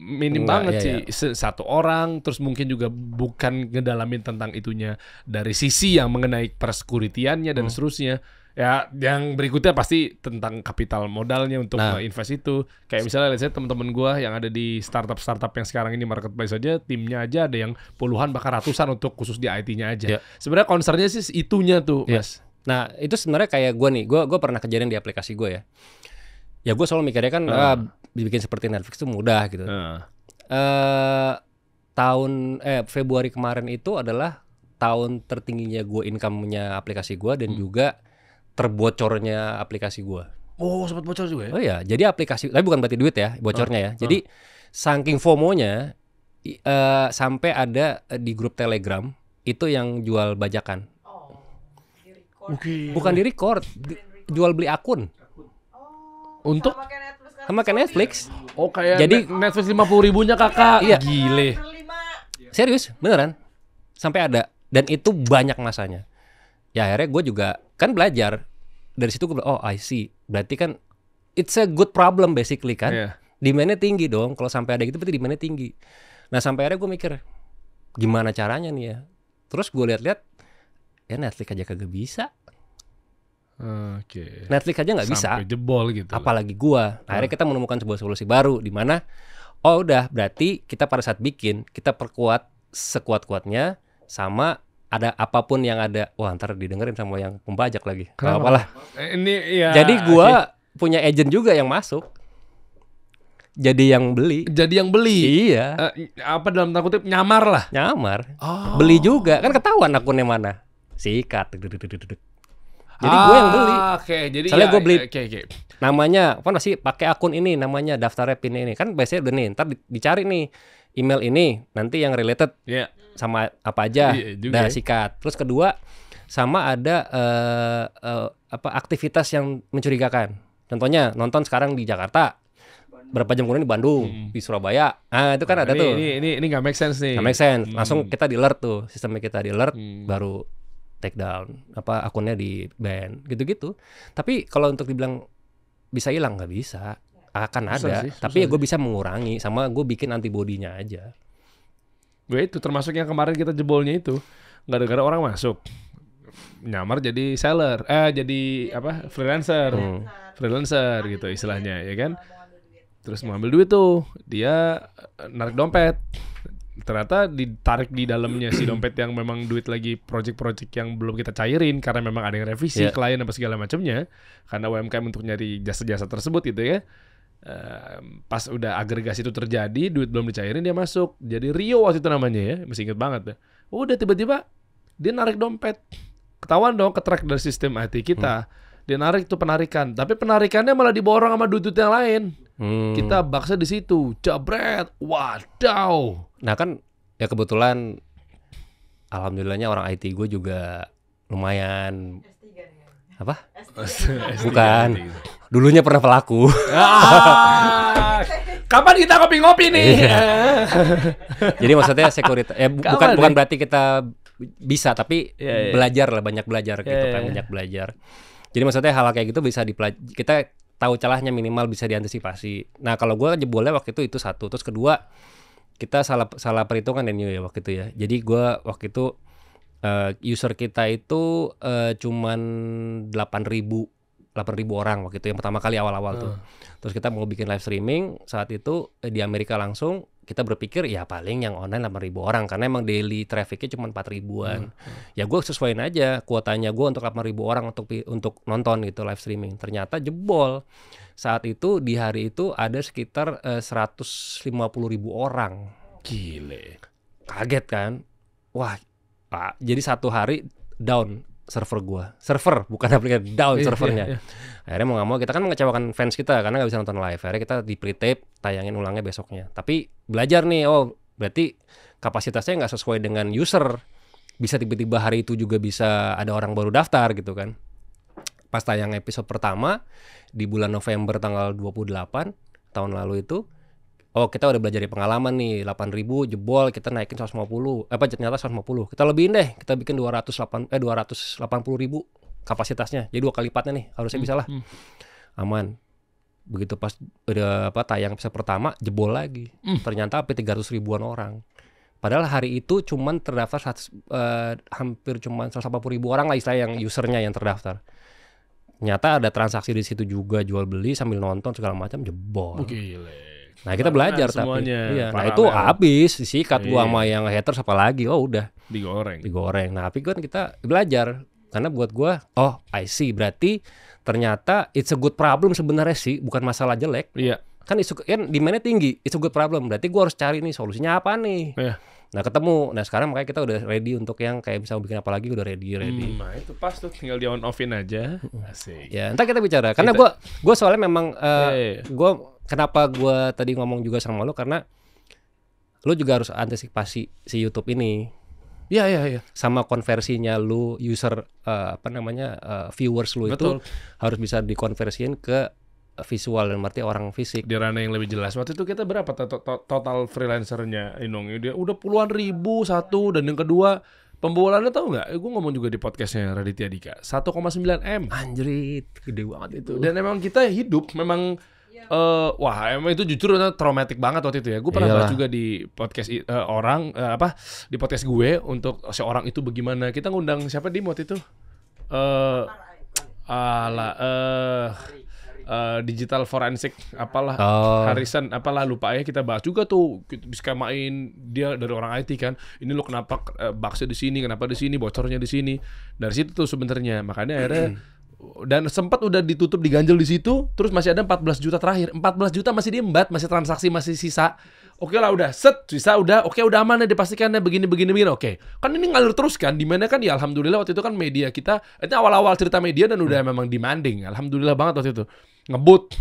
minim banget sih. Satu orang, terus mungkin juga bukan ngedalamin tentang itunya dari sisi yang mengenai persecurity-annya dan seterusnya. Ya, yang berikutnya pasti tentang kapital modalnya untuk invest itu. Kayak misalnya let's say teman-teman gua yang ada di startup yang sekarang ini marketplace aja, timnya aja ada yang puluhan bahkan ratusan untuk khusus di IT-nya aja. Sebenarnya concernnya sih itunya tuh, Mas. Nah, itu sebenarnya kayak gua nih. Gua pernah kejadian di aplikasi gua ya. Ya gua selalu mikirnya kan bikin seperti Netflix itu mudah gitu. Februari kemarin itu adalah tahun tertingginya gua income-nya aplikasi gua dan juga terbocornya aplikasi gua. Oh, sempat bocor juga ya? Oh ya, jadi aplikasi, tapi bukan berarti duit ya bocornya ya. Jadi saking FOMO-nya sampai ada di grup Telegram itu yang jual bajakan. Oh, di-record. Oke. Bukan di record, jual beli akun Oh, Untuk? sama kayak Netflix sekarang. sama kayak Netflix. Oh, kayak Jadi- Netflix 50.000-nya kakak. Iya. Gile. Berlima. Serius, beneran. Sampai ada, dan itu banyak masanya. Ya akhirnya gue juga kan belajar dari situ. Gue bilang, oh I see, berarti kan it's a good problem basically kan. Iya. Demand-nya tinggi dong. Kalau sampai ada gitu berarti demand-nya tinggi. Nah sampai akhirnya gue mikir, gimana caranya nih ya. Terus gue lihat-lihat, ya Netflix aja kagak bisa. Oke. Netflix aja nggak bisa. Sampai jebol gitu. Apalagi gua. Akhirnya kita menemukan sebuah solusi baru di mana oh udah berarti kita pada saat bikin kita perkuat sekuat-kuatnya sama ada apapun yang ada. Wah, ntar didengerin sama yang pembajak lagi. Gak Kenapa? apa-apa lah. Ini ya. Jadi oke. gua punya agent juga yang masuk. Jadi yang beli. Jadi yang beli. Iya, Apa dalam tanda kutip nyamar lah. nyamar. Oh. Beli juga. Kan ketahuan akunnya mana. Sikat. Jadi gue yang beli. Oke, jadi Soalnya ya, gua beli. Oke. Namanya apa sih, pakai akun ini namanya, daftarnya pin ini kan biasanya udah nih, ntar dicari nih email ini nanti yang related Ya. sama apa aja. Iya juga Nah ya. sikat. Terus kedua sama ada apa aktivitas yang mencurigakan. Contohnya nonton sekarang di Jakarta, berapa jam kemudian di Bandung, di Surabaya. Nah itu kan ada tuh. Ini nggak make sense nih. Nggak make sense. Langsung kita di alert tuh, sistemnya kita di alert, baru take down apa akunnya di ban gitu-gitu. Tapi kalau untuk dibilang bisa hilang nggak bisa, akan Susah ada. sih, Tapi ya susah gue bisa mengurangi sama gue bikin antibodinya aja. Gue itu termasuk yang kemarin kita jebolnya itu. Gara-gara orang masuk nyamar jadi seller, jadi apa freelancer, freelancer gitu istilahnya ya kan. Terus mau ambil duit tuh, dia narik dompet. Ternyata ditarik di dalamnya si dompet yang memang duit lagi project-project yang belum kita cairin karena memang ada yang revisi Iya. klien apa segala macamnya. Karena UMKM untuk nyari jasa-jasa tersebut gitu ya. Pas udah agregasi itu terjadi, duit belum dicairin dia masuk. Jadi Rio waktu itu namanya ya, masih inget banget ya. Udah tiba-tiba dia narik dompet. Ketahuan dong ke-track dari sistem IT kita. Dia narik tuh penarikan, tapi penarikannya malah diborong sama duit-duit yang lain. Kita baksa di situ, jabret, wadaw. Nah kan ya kebetulan alhamdulillahnya orang IT gue juga lumayan S3 nih. apa? S3. Bukan. Dulunya pernah pelaku. Ah, kapan kita ngopi-ngopi nih? Jadi maksudnya security Kapan bukan nih? berarti kita bisa, tapi Iya, iya. belajar lah, banyak belajar gitu Iya, kan, iya. banyak belajar. Jadi maksudnya hal kayak gitu bisa kita tahu celahnya minimal bisa diantisipasi. Nah, kalau gue jebolnya waktu itu satu, terus kedua kita salah perhitungan ya New ya waktu itu ya. Jadi gue waktu itu user kita itu cuman 8.000 orang waktu itu yang pertama kali awal-awal tuh. Terus kita mau bikin live streaming saat itu di Amerika langsung. Kita berpikir ya paling yang online 8.000 orang karena emang daily trafficnya cuma 4.000-an. Ya gue sesuaiin aja kuotanya gue untuk 8.000 orang untuk nonton gitu live streaming. Ternyata jebol. Saat itu di hari itu ada sekitar 150.000 orang. Gile. Kaget kan? Wah, Pak. Jadi satu hari down server gua. Server bukan aplikasi, down Iya, servernya. iya, iya. Akhirnya mau nggak mau kita kan mengecewakan fans kita karena nggak bisa nonton live. Akhirnya kita di pre-tape, tayangin ulangnya besoknya. Tapi belajar nih, oh berarti kapasitasnya nggak sesuai dengan user. Bisa tiba-tiba hari itu juga bisa ada orang baru daftar gitu kan. Pas tayang episode pertama di bulan November tanggal 28 tahun lalu itu, oh kita udah belajar dari pengalaman nih, 8.000 jebol, kita naikin 150, ternyata 150, kita lebihin deh, kita bikin 280.000 kapasitasnya, jadi 2 kali lipatnya nih, harusnya bisa lah, aman. Begitu pas udah tayang episode pertama, jebol lagi, ternyata sampai 300 ribuan orang. Padahal hari itu cuman terdaftar hampir cuman 180.000 orang lah istilah yang usernya yang terdaftar. Ternyata ada transaksi di situ juga, jual beli sambil nonton segala macam, jebol. Gile. Nah kita belajar tapi semuanya iya. Nah paralel. itu habis disikat gua Iya. sama yang haters apalagi. Oh udah Digoreng. Nah tapi kan kita belajar karena buat gua I see berarti ternyata it's a good problem sebenarnya sih, bukan masalah jelek. Iya. kan demand-nya tinggi, it's a good problem. Berarti gue harus cari nih solusinya apa nih. Iya. Nah ketemu. Nah sekarang makanya kita udah ready untuk yang kayak bisa bikin apa lagi udah ready. Nah itu pas tuh tinggal di on offin aja. Asik. Ya entar kita bicara. Karena gue soalnya memang gue kenapa gue tadi ngomong juga sama lo karena lo juga harus antisipasi si YouTube ini. Iya. Sama konversinya lu user viewers lu itu harus bisa dikonversiin ke visual dan berarti orang fisik. Di ranah yang lebih jelas. Waktu itu kita berapa total freelancernya Inong? Dia udah puluhan ribu satu, dan yang kedua pembobolannya tahu nggak? Gue ngomong juga di podcastnya Raditya Dika. 1,9 M. Anjrit, gede banget itu. Dan emang kita hidup memang wah emang itu jujur traumatik banget waktu itu ya. Gue pernah bahas juga di podcast di podcast gue untuk seorang itu bagaimana. Kita ngundang siapa di waktu itu? Digital forensik apalah Harrison apalah lupa ya, kita bahas juga tuh, kita bisa main dia dari orang IT kan, ini lo kenapa bugnya di sini, kenapa di sini, bocornya di sini, dari situ tuh sebenarnya. Makanya akhirnya dan sempat udah ditutup, diganjel di situ, terus masih ada 14 juta terakhir, 14 juta masih diembat, masih transaksi, masih sisa. Oke lah udah sisa udah, oke udah aman ya, dipastikannya begini, oke. Kan ini ngalir terus kan, dimana kan ya alhamdulillah waktu itu kan media kita, itu awal-awal cerita media dan udah memang demanding, alhamdulillah banget waktu itu. Ngebut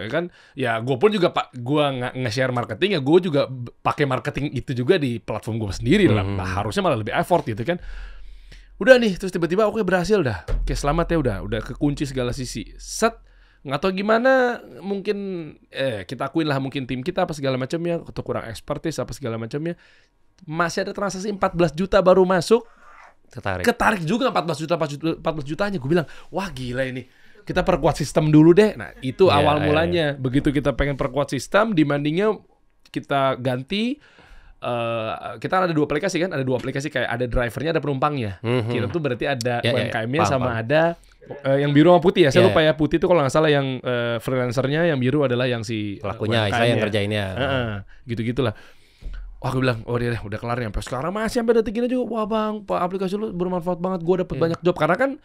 kan, ya gue pun juga gue nge-share marketing ya, gue juga pakai marketing itu juga di platform gue sendiri lah, harusnya malah lebih effort gitu kan. Udah nih, terus tiba-tiba oke berhasil dah, oke selamat ya, udah kekunci segala sisi. Nggak tahu gimana, mungkin kita akuin lah, mungkin tim kita apa segala macamnya atau kurang expertise apa segala macamnya, masih ada transaksi 14 juta baru masuk, ketarik juga 14 jutanya. Gue bilang wah gila ini, kita perkuat sistem dulu deh. Nah itu awal mulanya. Begitu kita pengen perkuat sistem, demandingnya kita ganti. Kita ada dua aplikasi kan, ada dua aplikasi kayak ada drivernya, ada penumpangnya. Kita tuh berarti ada UMKM-nya sama ada yang biru sama putih ya. Saya lupa ya, putih itu kalau nggak salah yang freelancernya, yang biru adalah yang si pelakunya, saya yang ngerjainnya. Gitu-gitulah. Wah gue bilang, oh dia udah kelar nih, sampai sekarang masih sampai detik ini juga. Wah bang, aplikasi lu bermanfaat banget, gue dapet banyak job. Karena kan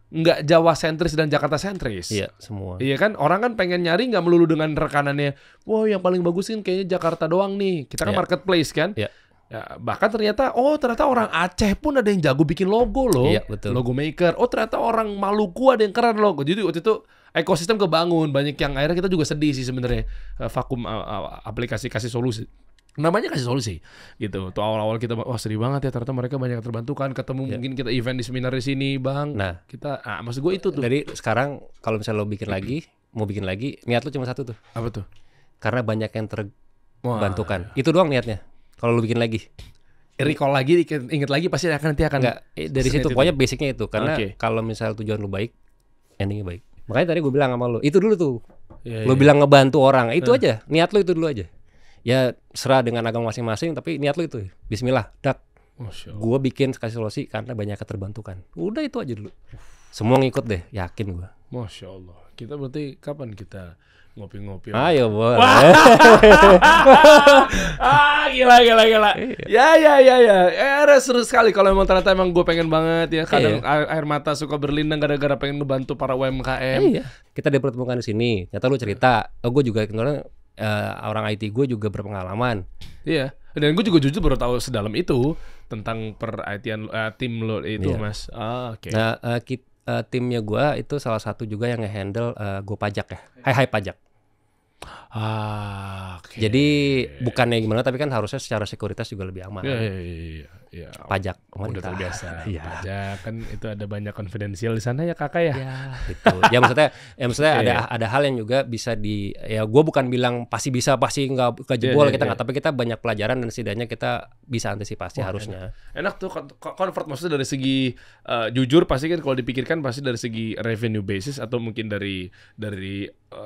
nggak Jawa sentris dan Jakarta sentris. Iya semua. Iya kan, orang kan pengen nyari nggak melulu dengan rekanannya. Wah yang paling bagus kan kayaknya Jakarta doang nih. Kita kan marketplace kan. Iya. Ya, bahkan ternyata orang Aceh pun ada yang jago bikin logo loh. Iya, betul. Logo maker. Oh ternyata orang Maluku ada yang keren logo. Jadi waktu itu ekosistem kebangun. Banyak yang akhirnya kita juga sedih sih sebenarnya. Vakum aplikasi kasih solusi. Namanya kasih solusi gitu. Tuh awal-awal kita wah sedih banget ya, ternyata mereka banyak terbantukan, ketemu mungkin kita event di seminar di sini bang. Nah kita maksud gue itu tuh. Jadi sekarang kalau misalnya lo mau bikin lagi, niat lo cuma satu tuh. Apa tuh? Karena banyak yang terbantukan. Itu doang niatnya. Kalau lo bikin lagi, recall lagi, inget lagi pasti nanti akan. Enggak, dari situ pokoknya basicnya itu. Karena kalau misalnya tujuan lo baik, endingnya baik. Makanya tadi gue bilang sama lo, itu dulu tuh. Lo bilang ngebantu orang, itu aja. Niat lo itu dulu aja. Ya serah dengan agama masing-masing, tapi niat lo itu bismillah, dak. Gue bikin kasih solusi karena banyak keterbantukan. Udah itu aja dulu. Semua ngikut deh, yakin gue. Masya Allah. Kita berarti kapan kita ngopi-ngopi? Ayo boleh. Gila. Ya. Seru sekali kalau emang ternyata emang gue pengen banget ya. Kadang air mata suka berlinang gara-gara pengen ngebantu para UMKM. Iya. Kita dipertemukan di sini. Nyata lu cerita. Gue juga kemarin orang IT gue juga berpengalaman. Iya. Dan gue juga jujur baru tahu sedalam itu tentang per-IT-an tim lo itu, Mas. Oke. Nah, timnya gue itu salah satu juga yang nge-handle Go Pajak ya. Hai Pajak. Jadi bukannya gimana, tapi kan harusnya secara sekuritas juga lebih aman. Iya. Pajak udah terbiasa. Pajak kan itu ada banyak konfidensial di sana ya kakak ya. Gitu. Ya maksudnya ada hal yang juga bisa gue bukan bilang pasti nggak kejebol kita nggak, tapi kita banyak pelajaran dan setidaknya kita bisa antisipasi harusnya. Enak tuh convert, maksudnya dari segi jujur pasti kan kalau dipikirkan pasti dari segi revenue basis atau mungkin dari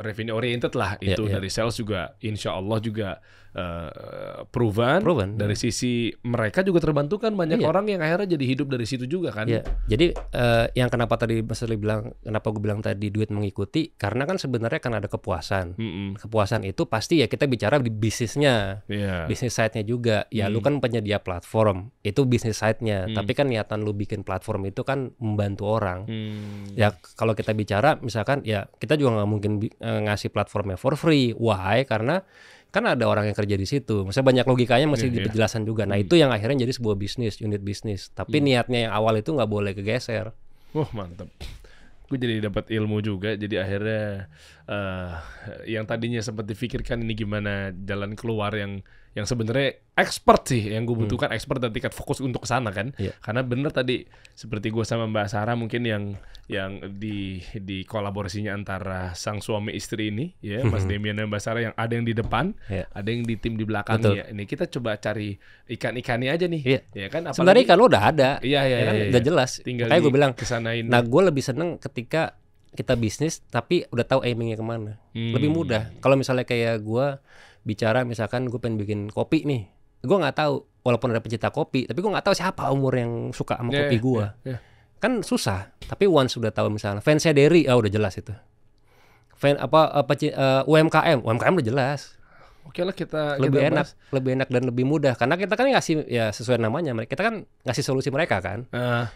revenue oriented lah itu dari sales juga insya Allah juga proven. Dari sisi mereka juga terbantu kan banyak orang yang akhirnya jadi hidup dari situ juga kan. Jadi yang kenapa tadi Mas Lee bilang, kenapa gue bilang tadi duit mengikuti, karena kan sebenarnya kan ada kepuasan. Kepuasan itu pasti ya kita bicara di bisnisnya, bisnis side-nya juga. Ya lu kan penyedia platform, itu bisnis side-nya. Tapi kan niatan lu bikin platform itu kan membantu orang. Ya kalau kita bicara misalkan ya kita juga nggak mungkin ngasih platformnya for free. Why? Karena kan ada orang yang kerja di situ. Maksudnya banyak logikanya mesti dipenjelasan juga. Nah itu yang akhirnya jadi sebuah bisnis, unit bisnis. Tapi niatnya yang awal itu nggak boleh kegeser. Wah mantap. Gue jadi dapat ilmu juga. Jadi akhirnya yang tadinya sempat difikirkan ini gimana jalan keluar yang sebenarnya expert sih yang gue butuhkan, expert dan tingkat fokus untuk kesana kan. Karena bener tadi seperti gue sama Mbak Sarah mungkin yang di kolaborasinya antara sang suami istri ini ya, Mas Demian dan Mbak Sarah, yang ada yang di depan, ada yang di tim di belakang ya. Ini kita coba cari ikan-ikannya aja nih. Ya kan, apalagi sebenarnya ikan lo udah ada. Iya, kan udah jelas. Tinggal makanya gue bilang kesanain. Nah gue lebih seneng ketika kita bisnis tapi udah tahu aimingnya kemana. Lebih mudah. Kalau misalnya kayak gue bicara, misalkan gue pengen bikin kopi nih, gue nggak tahu, walaupun ada pencinta kopi, tapi gue nggak tahu siapa umur yang suka sama kopi gue. Kan susah. Tapi once sudah tahu misalnya fansnya Derry, udah jelas itu. Fan UMKM udah jelas. Oke lah, kita lebih enak dan lebih mudah karena kita kan ngasih ya sesuai namanya, kita kan ngasih solusi mereka kan.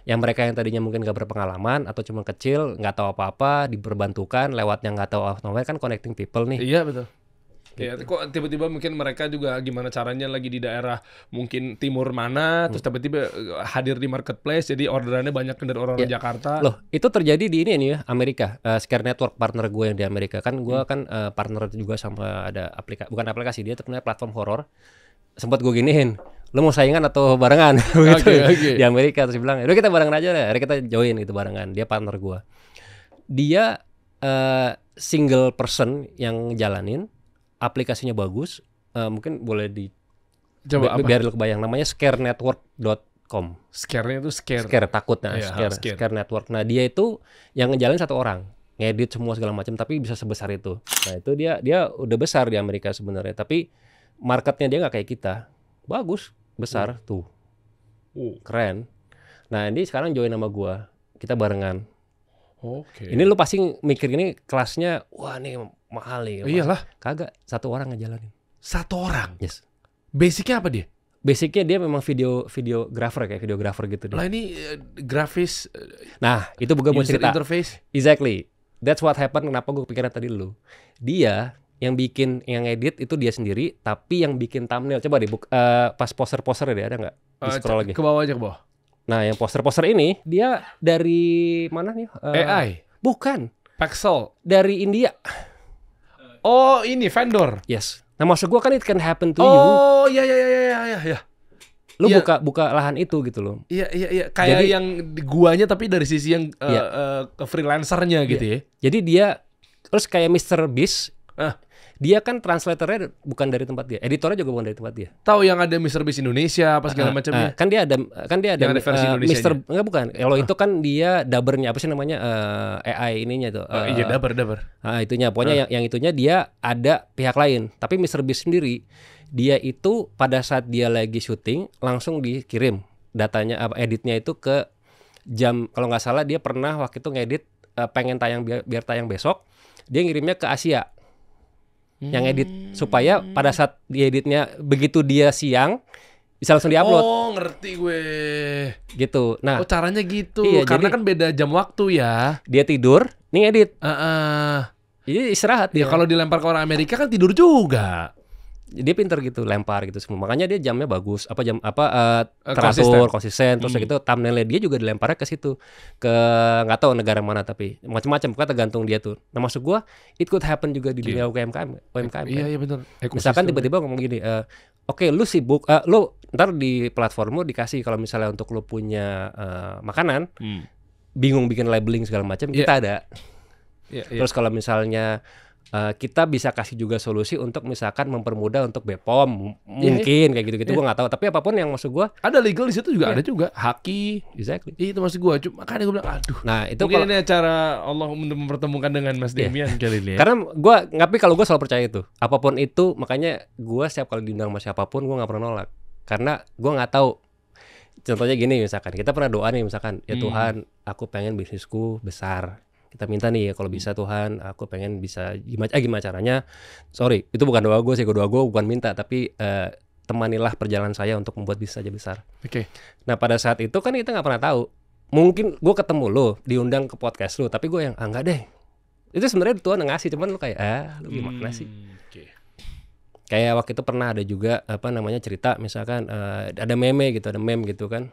Yang mereka yang tadinya mungkin gak berpengalaman atau cuma kecil, nggak tahu apa-apa, diperbantukan lewat yang nggak tahu apa-apa, kan connecting people nih. Iya betul. Ya, kok tiba-tiba mungkin mereka juga gimana caranya lagi di daerah mungkin timur mana, terus tiba-tiba hadir di marketplace, jadi orderannya banyak dari orang-orang Jakarta. Loh, itu terjadi di ini ya, Amerika. Scare Network partner gue yang di Amerika kan, gue kan partner juga sama ada bukan aplikasi, dia terkenal platform horor. Sempat gue giniin, lo mau saingan atau barengan gitu di Amerika, terus bilang, udah kita barengan aja deh, kita join gitu barengan. Dia partner gue. Dia single person yang jalanin. Aplikasinya bagus, mungkin boleh coba biar lo kebayang, namanya scarenetwork.com. Scare-nya itu scare takut, scare network. Nah dia itu yang ngejalanin satu orang, ngedit semua segala macam, tapi bisa sebesar itu. Nah itu dia udah besar di Amerika sebenarnya, tapi marketnya dia nggak kayak kita, bagus, besar tuh, keren. Nah ini sekarang join sama gua, kita barengan. Ini lu pasti mikir ini kelasnya, wah nih mahal nih. Iyalah. Kagak, satu orang ngejalanin. Satu orang? Yes. Basicnya apa dia? Basicnya dia memang videographer kayak videographer gitu dia. Lah ini grafis. Nah itu gue mau cerita. Interface. Exactly. That's what happened. Kenapa gue kepikiran tadi lu. Dia yang edit itu dia sendiri, tapi yang bikin thumbnail. Coba deh pas poster-poster dia ada nggak? Scroll lagi. Ke bawah aja ke bawah. Nah yang poster-poster ini dia dari mana nih? AI? Bukan. Pixel? Dari India. Oh ini vendor? Yes. Nah maksud gue kan it can happen to you. Oh iya. Lu buka lahan itu gitu loh. Iya. Kayak jadi, yang guanya tapi dari sisi yang ke freelancernya gitu ya. Jadi dia terus kayak Mr. Beast. Dia kan translatornya bukan dari tempat dia, editornya juga bukan dari tempat dia. Tahu yang ada Mr. Beast Indonesia apa segala macamnya? Kan dia ada yang ada versi Indonesia. Enggak bukan. Kalau itu kan dia dubbernya apa sih namanya AI ininya tuh. Iya dubber. Itunya pokoknya yang itunya dia ada pihak lain. Tapi Mr. Beast sendiri dia itu pada saat dia lagi syuting langsung dikirim datanya editnya itu ke jam, kalau nggak salah dia pernah waktu itu ngedit pengen tayang biar tayang besok, dia ngirimnya ke Asia. Yang edit supaya pada saat dieditnya begitu dia siang bisa langsung diupload. Oh ngerti gue. Gitu. Nah caranya gitu. Iya, karena jadi, kan beda jam waktu ya. Dia tidur, nih edit. Jadi istirahat ya. dia. Kalau dilempar ke orang Amerika kan tidur juga. Dia pinter gitu, lempar gitu semua. Makanya dia jamnya bagus. Teratur, konsisten. Terus gitu thumbnailnya dia juga dilemparnya ke situ. Ke nggak tahu negara mana tapi macam-macam. Pokoknya tergantung dia tuh. Nah maksud gua it could happen juga di dunia UMKM. Iya betul. Misalkan tiba-tiba ngomong gini, oke, lu sibuk, lu ntar di platformmu dikasih kalau misalnya untuk lu punya makanan, bingung bikin labeling segala macam, kita ada. Terus kalau misalnya kita bisa kasih juga solusi untuk misalkan mempermudah untuk BPOM mungkin kayak gitu-gitu gue nggak tahu, tapi apapun yang maksud gue ada legal di situ juga ada juga haki. Exactly. Itu maksud gue, cuma kan gue bilang aduh. Nah itu mungkin ini cara Allah untuk mempertemukan dengan Mas Demian kali ini. Karena gue tapi kalau gue selalu percaya itu apapun itu, makanya gue setiap kali diundang sama siapapun gue nggak pernah nolak karena gue nggak tahu. Contohnya gini misalkan kita pernah doa nih misalkan ya Tuhan aku pengen bisnisku besar. Kita minta nih ya kalau bisa Tuhan aku pengen bisa gimana caranya. Sorry itu bukan doa gue sih, doa gue bukan minta tapi temanilah perjalanan saya untuk membuat bisnis aja besar. Oke. Nah pada saat itu kan kita nggak pernah tahu, mungkin gue ketemu lo diundang ke podcast lo tapi gue yang enggak deh Itu sebenarnya Tuhan ngasih, cuman lu kayak lu gimana sih? Oke. Kayak waktu itu pernah ada juga cerita misalkan ada meme gitu kan.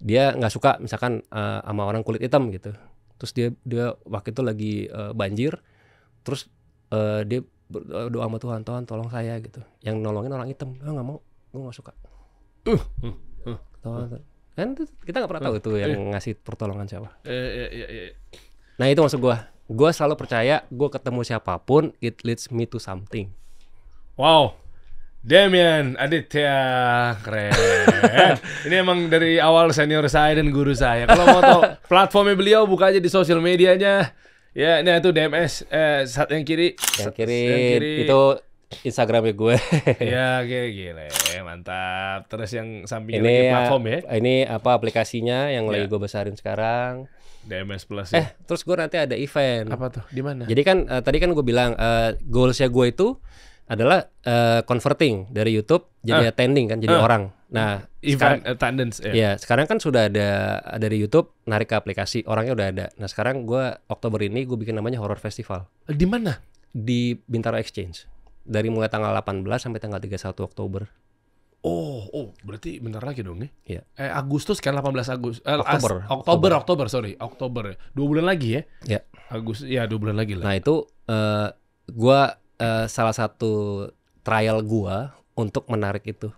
Dia nggak suka misalkan sama orang kulit hitam gitu. Terus dia waktu itu lagi banjir, terus dia doa sama Tuhan, Tuhan tolong saya gitu. Yang nolongin orang hitam, nggak mau, gue nggak suka. Kan kita nggak pernah tahu itu yang ngasih pertolongan siapa. Nah itu maksud gue selalu percaya gue ketemu siapapun it leads me to something. Wow, Demian Aditya, keren. Ini emang dari awal senior saya dan guru saya. Kalau mau tahu platformnya beliau, buka aja di sosial medianya. Ya, ini itu DMS yang kiri. Yang kiri itu Instagramnya gue. Ya, gile, mantap. Terus yang sampingnya ini lagi platform ya. Ini aplikasinya yang lagi gue besarin sekarang. DMS Plus ya. Terus gue nanti ada event. Apa tuh? Di mana? Jadi kan tadi kan gue bilang goalsnya gue itu adalah converting dari YouTube jadi attending kan, jadi orang. Nah, event attendance ya sekarang kan sudah ada dari YouTube narik ke aplikasi, orangnya udah ada. Nah sekarang gue Oktober ini gue bikin namanya Horror Festival. Di mana? Di Bintaro Exchange. Dari mulai tanggal 18 sampai tanggal 31 Oktober. Oh, berarti bentar lagi dong nih. Iya. Agustus kan 18 Agustus. Oktober, sorry. Oktober. 2 bulan lagi ya? Ya. Agustus, ya 2 bulan lagi lah. Nah itu gua salah satu trial gua untuk menarik itu.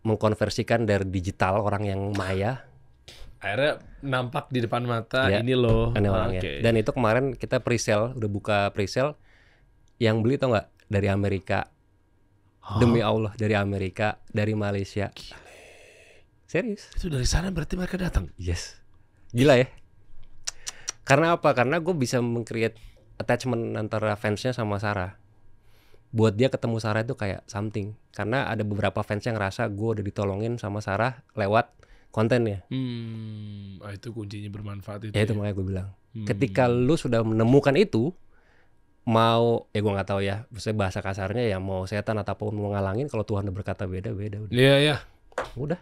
Mengkonversikan dari digital orang yang maya. Akhirnya nampak di depan mata, ya, ini loh. Ini orangnya. Okay. Dan itu kemarin kita pre-sale, udah buka pre-sale. Yang beli tau nggak? Dari Amerika. Demi Allah, dari Amerika, dari Malaysia. Gile. Serius? Itu dari sana berarti mereka datang? Yes. Gila ya? Karena apa? Karena gue bisa meng-create attachment antara fansnya sama Sarah. Buat dia ketemu Sarah itu kayak something. Karena ada beberapa fans yang ngerasa gue udah ditolongin sama Sarah lewat kontennya. Itu kuncinya bermanfaat itu. Ya itu makanya gue bilang. Ketika lu sudah menemukan itu, mau gue nggak tahu ya, maksudnya bahasa kasarnya ya, mau setan ataupun mau ngalangin, kalau Tuhan udah berkata beda udah. Iya. Udah.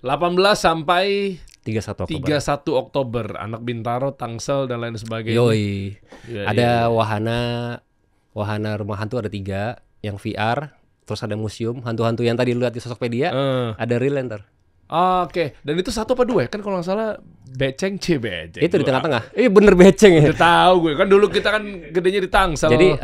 18 sampai 31 Oktober. 31 Oktober, Anak Bintaro, Tangsel dan lain sebagainya. Yoi. Ya, Ada wahana rumah hantu ada 3, yang VR, terus ada museum hantu-hantu yang tadi lu lihat di Sosokpedia, ada real enter. Oke. Dan itu 1 apa 2 ya? Kan kalau nggak salah beceng. Itu di tengah-tengah. Bener beceng ya. Udah tahu gue. Kan dulu kita kan gedenya di Tangsel. Jadi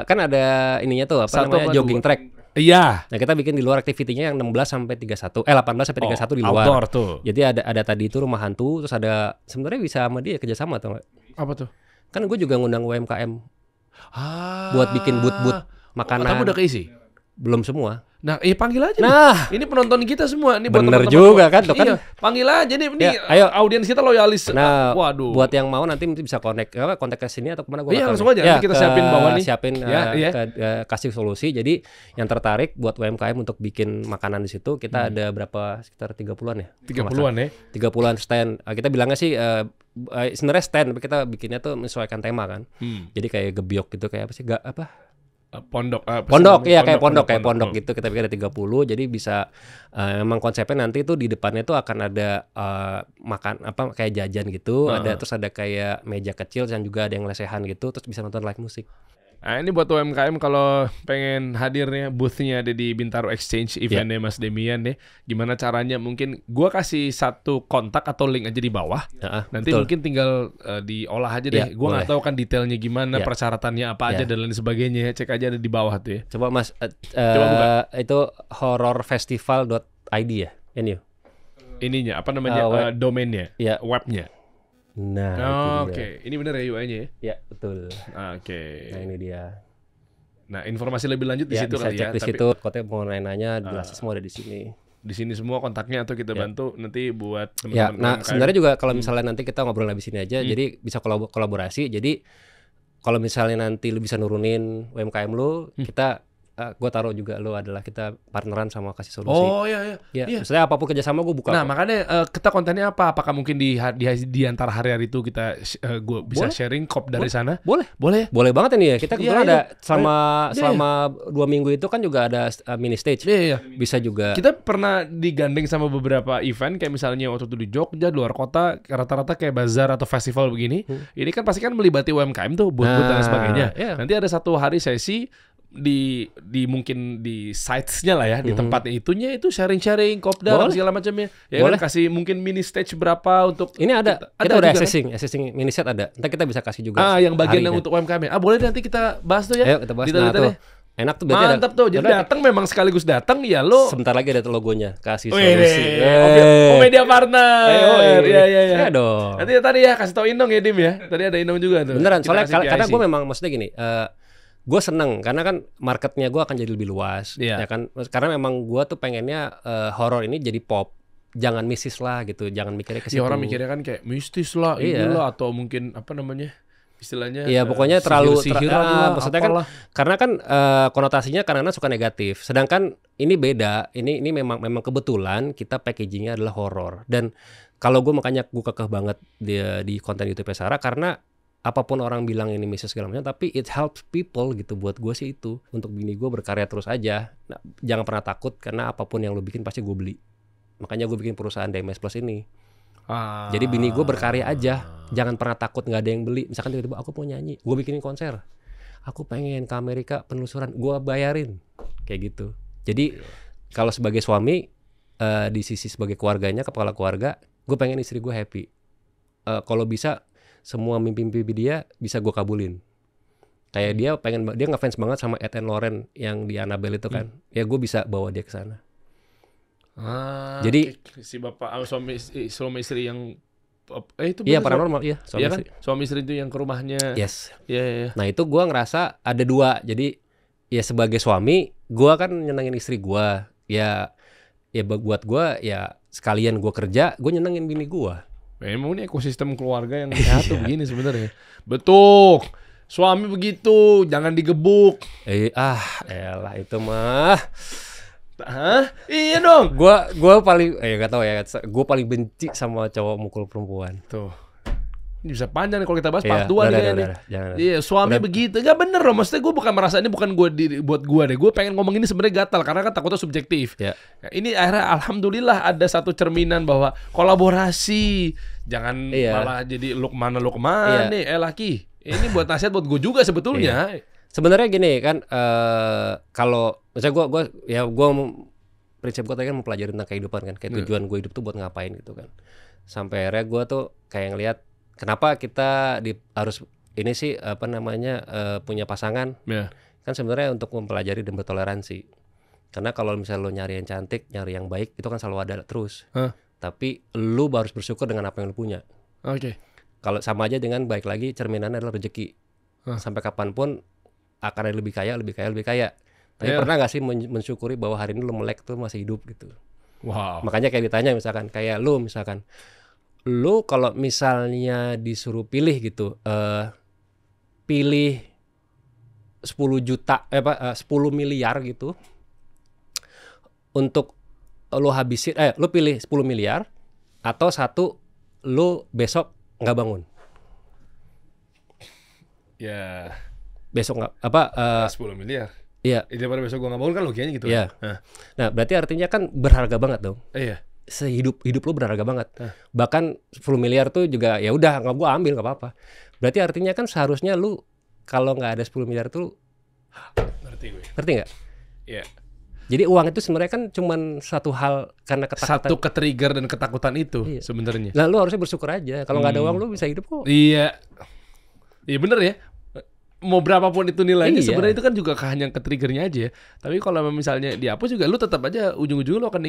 kan ada ininya tuh namanya jogging track. Iya. Nah, kita bikin di luar aktivitinya yang 18 sampai 31 di luar. Outdoor tuh. Jadi ada tadi itu rumah hantu, terus ada sebenarnya bisa sama dia kerjasama atau enggak? Apa tuh? Kan gue juga ngundang UMKM. Buat bikin booth makanan. Tapi udah keisi? Belum semua. Nah, panggil aja nih. Ini penonton kita semua. Ini bener juga kan, tuh kan. Iya, panggil aja nih. Ayo, audiens kita loyalis. Nah, waduh. Buat yang mau nanti bisa kontak ke sini atau kemana gue. Iya, langsung aja. Nanti kita siapin bawah nih. Siapin kasih solusi. Jadi yang tertarik buat UMKM untuk bikin makanan di situ, kita ada berapa, sekitar 30-an ya? 30-an ya? 30-an stand. Kita bilangnya sih sebenarnya stand, tapi kita bikinnya tuh menyesuaikan tema kan. Jadi kayak gebyok gitu, kayak apa sih? Pondok kayak pondok gitu. Kita bikin ada 30, jadi bisa memang konsepnya nanti tuh di depannya tuh akan ada makan apa kayak jajan gitu, terus ada kayak meja kecil dan juga ada yang lesehan gitu, terus bisa nonton live musik. Nah, ini buat UMKM kalau pengen hadirnya, boothnya ada di Bintaro Exchange eventnya Mas Demian deh. Gimana caranya? Mungkin gua kasih satu kontak atau link aja di bawah. Nanti betul. Mungkin tinggal diolah aja deh. Gua nggak tahu kan detailnya gimana, persyaratannya apa aja dan lain sebagainya. Cek aja ada di bawah tuh ya. Coba Mas, coba buka. Itu horrorfestival.id ya, ini. Ininya apa namanya? Domainnya, webnya. Nah, oke. Ini bener ya UI-nya ya? Ya, betul. Oke. Nah, ini dia. Nah, informasi lebih lanjut di situ kali ya. Bisa cek di situ, kontak mau nanya, jelas semua ada di sini. Di sini semua kontaknya atau kita bantu nanti buat teman-teman. Ya, nah sebenarnya juga kalau misalnya nanti kita ngobrol di sini aja, jadi bisa kolaborasi. Jadi kalau misalnya nanti lu bisa nurunin UMKM lu, kita gue taruh juga lo adalah kita partneran sama Kasih Solusi. Oh iya. Ya, maksudnya apapun kerjasama gue buka. Nah kok. makanya kita kontennya apa? Apakah mungkin di antara hari-hari itu kita gue bisa Boleh. sharing kop dari sana? Boleh Boleh. banget ini ya. Kita kebetulan Iya, ada iya. selama 2 minggu itu kan juga ada mini stage. Iya. Bisa juga. Kita pernah digandeng sama beberapa event kayak misalnya waktu itu di Jogja, luar kota, rata-rata kayak bazar atau festival begini. Ini kan pasti kan melibatkan UMKM tuh, booth dan sebagainya. iya. Nanti ada satu hari sesi di mungkin di sites-nya lah ya, di tempatnya itunya itu sharing-sharing kopdar Boleh. segala macamnya. Ya Boleh. kan kasih mungkin mini stage berapa untuk Ini ada kita juga udah kan? assessing mini set ada. Nanti kita bisa kasih juga. yang bagian harinya. yang untuk UMKM. Boleh nanti kita bahas tuh ya. Ayo kita bahas. Nah, Detail-detailnya. tuh. Enak tuh berarti Mantap tuh. Jadi Udah, datang memang sekaligus datang ya lo. sebentar lagi ada logonya Kasih Wih, Solusi. Media partner. Iya. Ya dong. Nanti tadi ya kasih tau Inong ya Dim ya. Tadi ada Inong juga tuh. Beneran, Kita soalnya kasih karena PIC. gue memang maksudnya gini, gue seneng karena kan marketnya gue akan jadi lebih luas, Iya. ya kan? Karena memang gue tuh pengennya horor ini jadi pop, jangan mistis lah gitu, jangan mikirnya ke situ. Ya orang mikirnya kan kayak mistis lah, Iya. inilah atau mungkin apa namanya istilahnya. Iya pokoknya terlalu sihiran lah, maksudnya kan apalah. karena kan konotasinya kadang-kadang suka negatif. Sedangkan ini beda. Ini memang kebetulan kita packagingnya adalah horor. Dan kalau gue makanya gue kekeh banget di konten YouTube Sarah karena apapun orang bilang ini mistis segala macam, tapi it helps people gitu. Buat gue sih itu untuk bini gue berkarya terus aja. Nah, jangan pernah takut karena apapun yang lo bikin pasti gue beli. Makanya gue bikin perusahaan DMS Plus ini. Jadi bini gue berkarya aja, jangan pernah takut nggak ada yang beli. Misalkan tiba-tiba aku mau nyanyi, gue bikinin konser, aku pengen ke Amerika penelusuran, gue bayarin, kayak gitu. Jadi kalau sebagai suami di sisi sebagai keluarganya, kepala keluarga, gue pengen istri gue happy. Kalau bisa semua mimpi-mimpi dia bisa gue kabulin. Kayak dia ngefans banget sama Ed and Lauren yang di Annabelle itu kan, ya gue bisa bawa dia ke sana. Jadi si bapak suami istri yang itu iya bener, paranormal, iya suami iya kan? istri. Suami istri itu yang ke rumahnya. Yes. Iya. Nah itu gue ngerasa ada dua. Jadi ya sebagai suami, gue kan nyenengin istri gue. Ya buat gue ya sekalian gue kerja, gue nyenengin bini gue. Memang ini ekosistem keluarga yang sehat tuh begini sebenarnya. Betul. Suami begitu, jangan digebuk. Elah itu mah. Hah? Iya dong. Gue paling gak tahu ya. Gue paling benci sama cowok mukul perempuan. Tuh. Ini bisa panjang nih kalau kita bahas Iya, part 2 nih udah, kayaknya. jangan. Iya, suami begitu. Gak bener loh. Maksudnya gue bukan merasa ini bukan buat gue deh. Gue pengen ngomong ini sebenarnya gatal karena kan takutnya subjektif. Ya. Ini akhirnya alhamdulillah ada satu cerminan bahwa kolaborasi. Jangan malah jadi lu kemana nih. Laki. Ini buat nasihat buat gue juga sebetulnya. Sebenarnya gini kan, kalau misalnya gue prinsip gue tadi kan mempelajari tentang kehidupan kan, kayak tujuan gue hidup tuh buat ngapain gitu kan. Sampai akhirnya gue tuh kayak ngelihat kenapa kita harus ini sih punya pasangan. Kan sebenarnya untuk mempelajari dan bertoleransi. Karena kalau misalnya lo nyari yang cantik, nyari yang baik, itu kan selalu ada terus. Tapi lo harus bersyukur dengan apa yang lo punya. Oke. Kalau sama aja dengan baik lagi cerminannya adalah rezeki. Sampai kapanpun akan ada lebih kaya. Tapi pernah gak sih mensyukuri bahwa hari ini lo melek tuh masih hidup gitu. Wow. Makanya kayak ditanya misalkan kayak lo kalau misalnya disuruh pilih gitu, pilih 10 miliar gitu untuk lo habisin, lo pilih 10 miliar atau satu lo besok nggak bangun. Ya. Besok nggak 10 miliar. Iya. Daripada besok gue nggak bangun kan logikanya gitu. Iya. Nah berarti artinya kan berharga banget dong. Iya. Hidup lo berharga banget. Bahkan 10 miliar tuh juga ya udah nggak gue ambil nggak apa-apa. Berarti artinya kan seharusnya lu kalau nggak ada 10 miliar tuh ngerti nggak? Iya. Jadi uang itu sebenarnya kan cuman satu hal karena ketakutan. Satu ke-trigger dan ketakutan itu sebenarnya. Nah lu harusnya bersyukur aja. Kalau nggak ada uang lu bisa hidup kok. Iya. Iya bener ya. Mau berapapun itu nilainya sebenarnya itu kan juga hanya ke-triggernya aja ya. Tapi kalau misalnya dihapus juga lu tetap aja ujung-ujungnya lu akan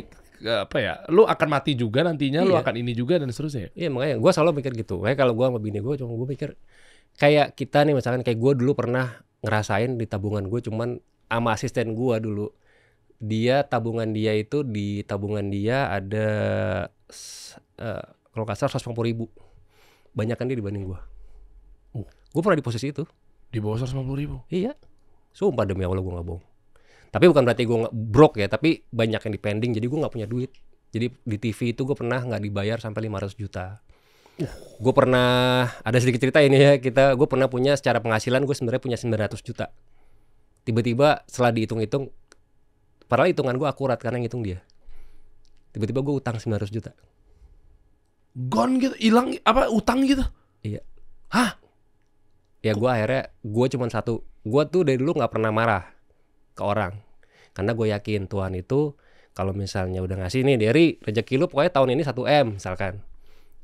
lu akan mati juga nantinya, lu akan ini juga dan seterusnya. Iya makanya gue selalu mikir gitu. Kayak kalau gue sama bini gue cuma gue mikir kayak kita nih misalkan kayak gue dulu pernah ngerasain di tabungan gue cuman sama asisten gue dulu. Dia tabungan dia itu di tabungan dia ada kalau nggak salah 150.000. Banyakan dia dibanding gue. Gue pernah di posisi itu. Di bawah 150.000. Iya. Sumpah demi Allah gue gak bohong. Tapi bukan berarti gue broke ya, tapi banyak yang dipending, jadi gue nggak punya duit. Jadi di TV itu gue pernah nggak dibayar sampai 500 juta. Gue pernah, ada sedikit cerita ini ya, gue pernah punya secara penghasilan gue sebenarnya punya 900 juta. Tiba-tiba setelah dihitung-hitung, padahal hitungan gue akurat karena ngitung dia. Tiba-tiba gue utang 900 juta. Gone gitu, hilang apa utang gitu? Iya. Hah? Ya gue akhirnya, gue cuma satu, gue tuh dari dulu nggak pernah marah ke orang. Karena gue yakin Tuhan itu kalau misalnya udah ngasih nih dari rezeki lu pokoknya tahun ini 1 M misalkan.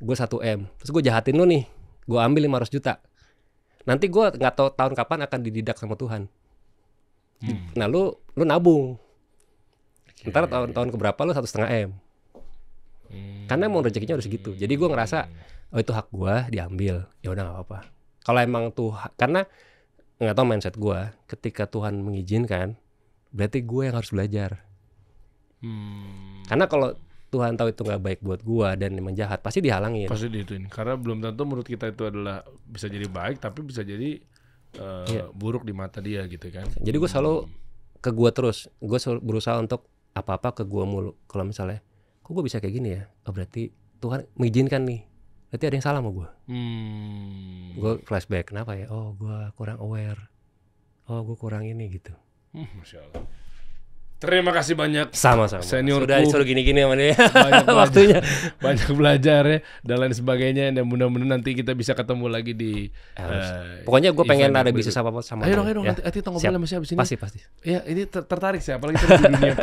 Gue 1 M, terus gue jahatin lu nih, gue ambil 500 juta. Nanti gue nggak tahu tahun kapan akan dididak sama Tuhan. Nah lu nabung. Ntar tahun keberapa lu 1,5 M. Karena emang rezekinya udah segitu. Jadi gue ngerasa oh itu hak gue diambil, ya udah nggak apa-apa. Kalau emang tuh karena nggak tahu mindset gue, ketika Tuhan mengizinkan, berarti gue yang harus belajar. Karena kalau Tuhan tahu itu nggak baik buat gue dan emang jahat, pasti dihalangin. Pasti diituin. Karena belum tentu menurut kita itu adalah bisa jadi baik, tapi bisa jadi buruk di mata dia gitu kan. Jadi gue selalu ke gue terus, gue berusaha untuk apa-apa ke gue mulu. Kalau misalnya, kok gue bisa kayak gini ya? Oh berarti Tuhan mengizinkan nih. Berarti ada yang salah sama gue. Gue flashback, kenapa ya? Oh gue kurang aware. Oh gue kurang ini gitu. Masya Allah. Terima kasih banyak. Sama-sama. Seniorku. Sudah disuruh gini-gini sama dia. Banyak Waktunya. Banyak belajar ya dan lain sebagainya. Dan mudah-mudahan nanti kita bisa ketemu lagi di Pokoknya gue pengen event ada yang bisnis berikut. apa-apa sama Ayo dia. dong, nanti kita ngobrol sama siapa sini. Pasti. Ya ini tertarik sih, apalagi terus di dunia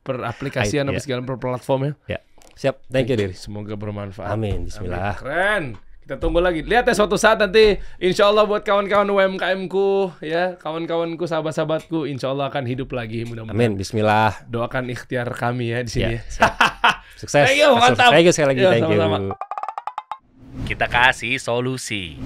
per aplikasian apa segala per platform ya. Ya, siap. Thank you, Dir. Semoga bermanfaat. Amin. Bismillah. Keren. Kita tunggu lagi. Lihat ya suatu saat nanti insya Allah buat kawan-kawan UMKM-ku ya, kawan-kawanku, sahabat-sahabatku insya Allah akan hidup lagi mudah-mudahan. Amin. Bismillah. Doakan ikhtiar kami ya di sini ya. Sukses. Thank you, mantap. Thank you sekali lagi. Ya, Thank you. sama-sama. Kita kasih solusi.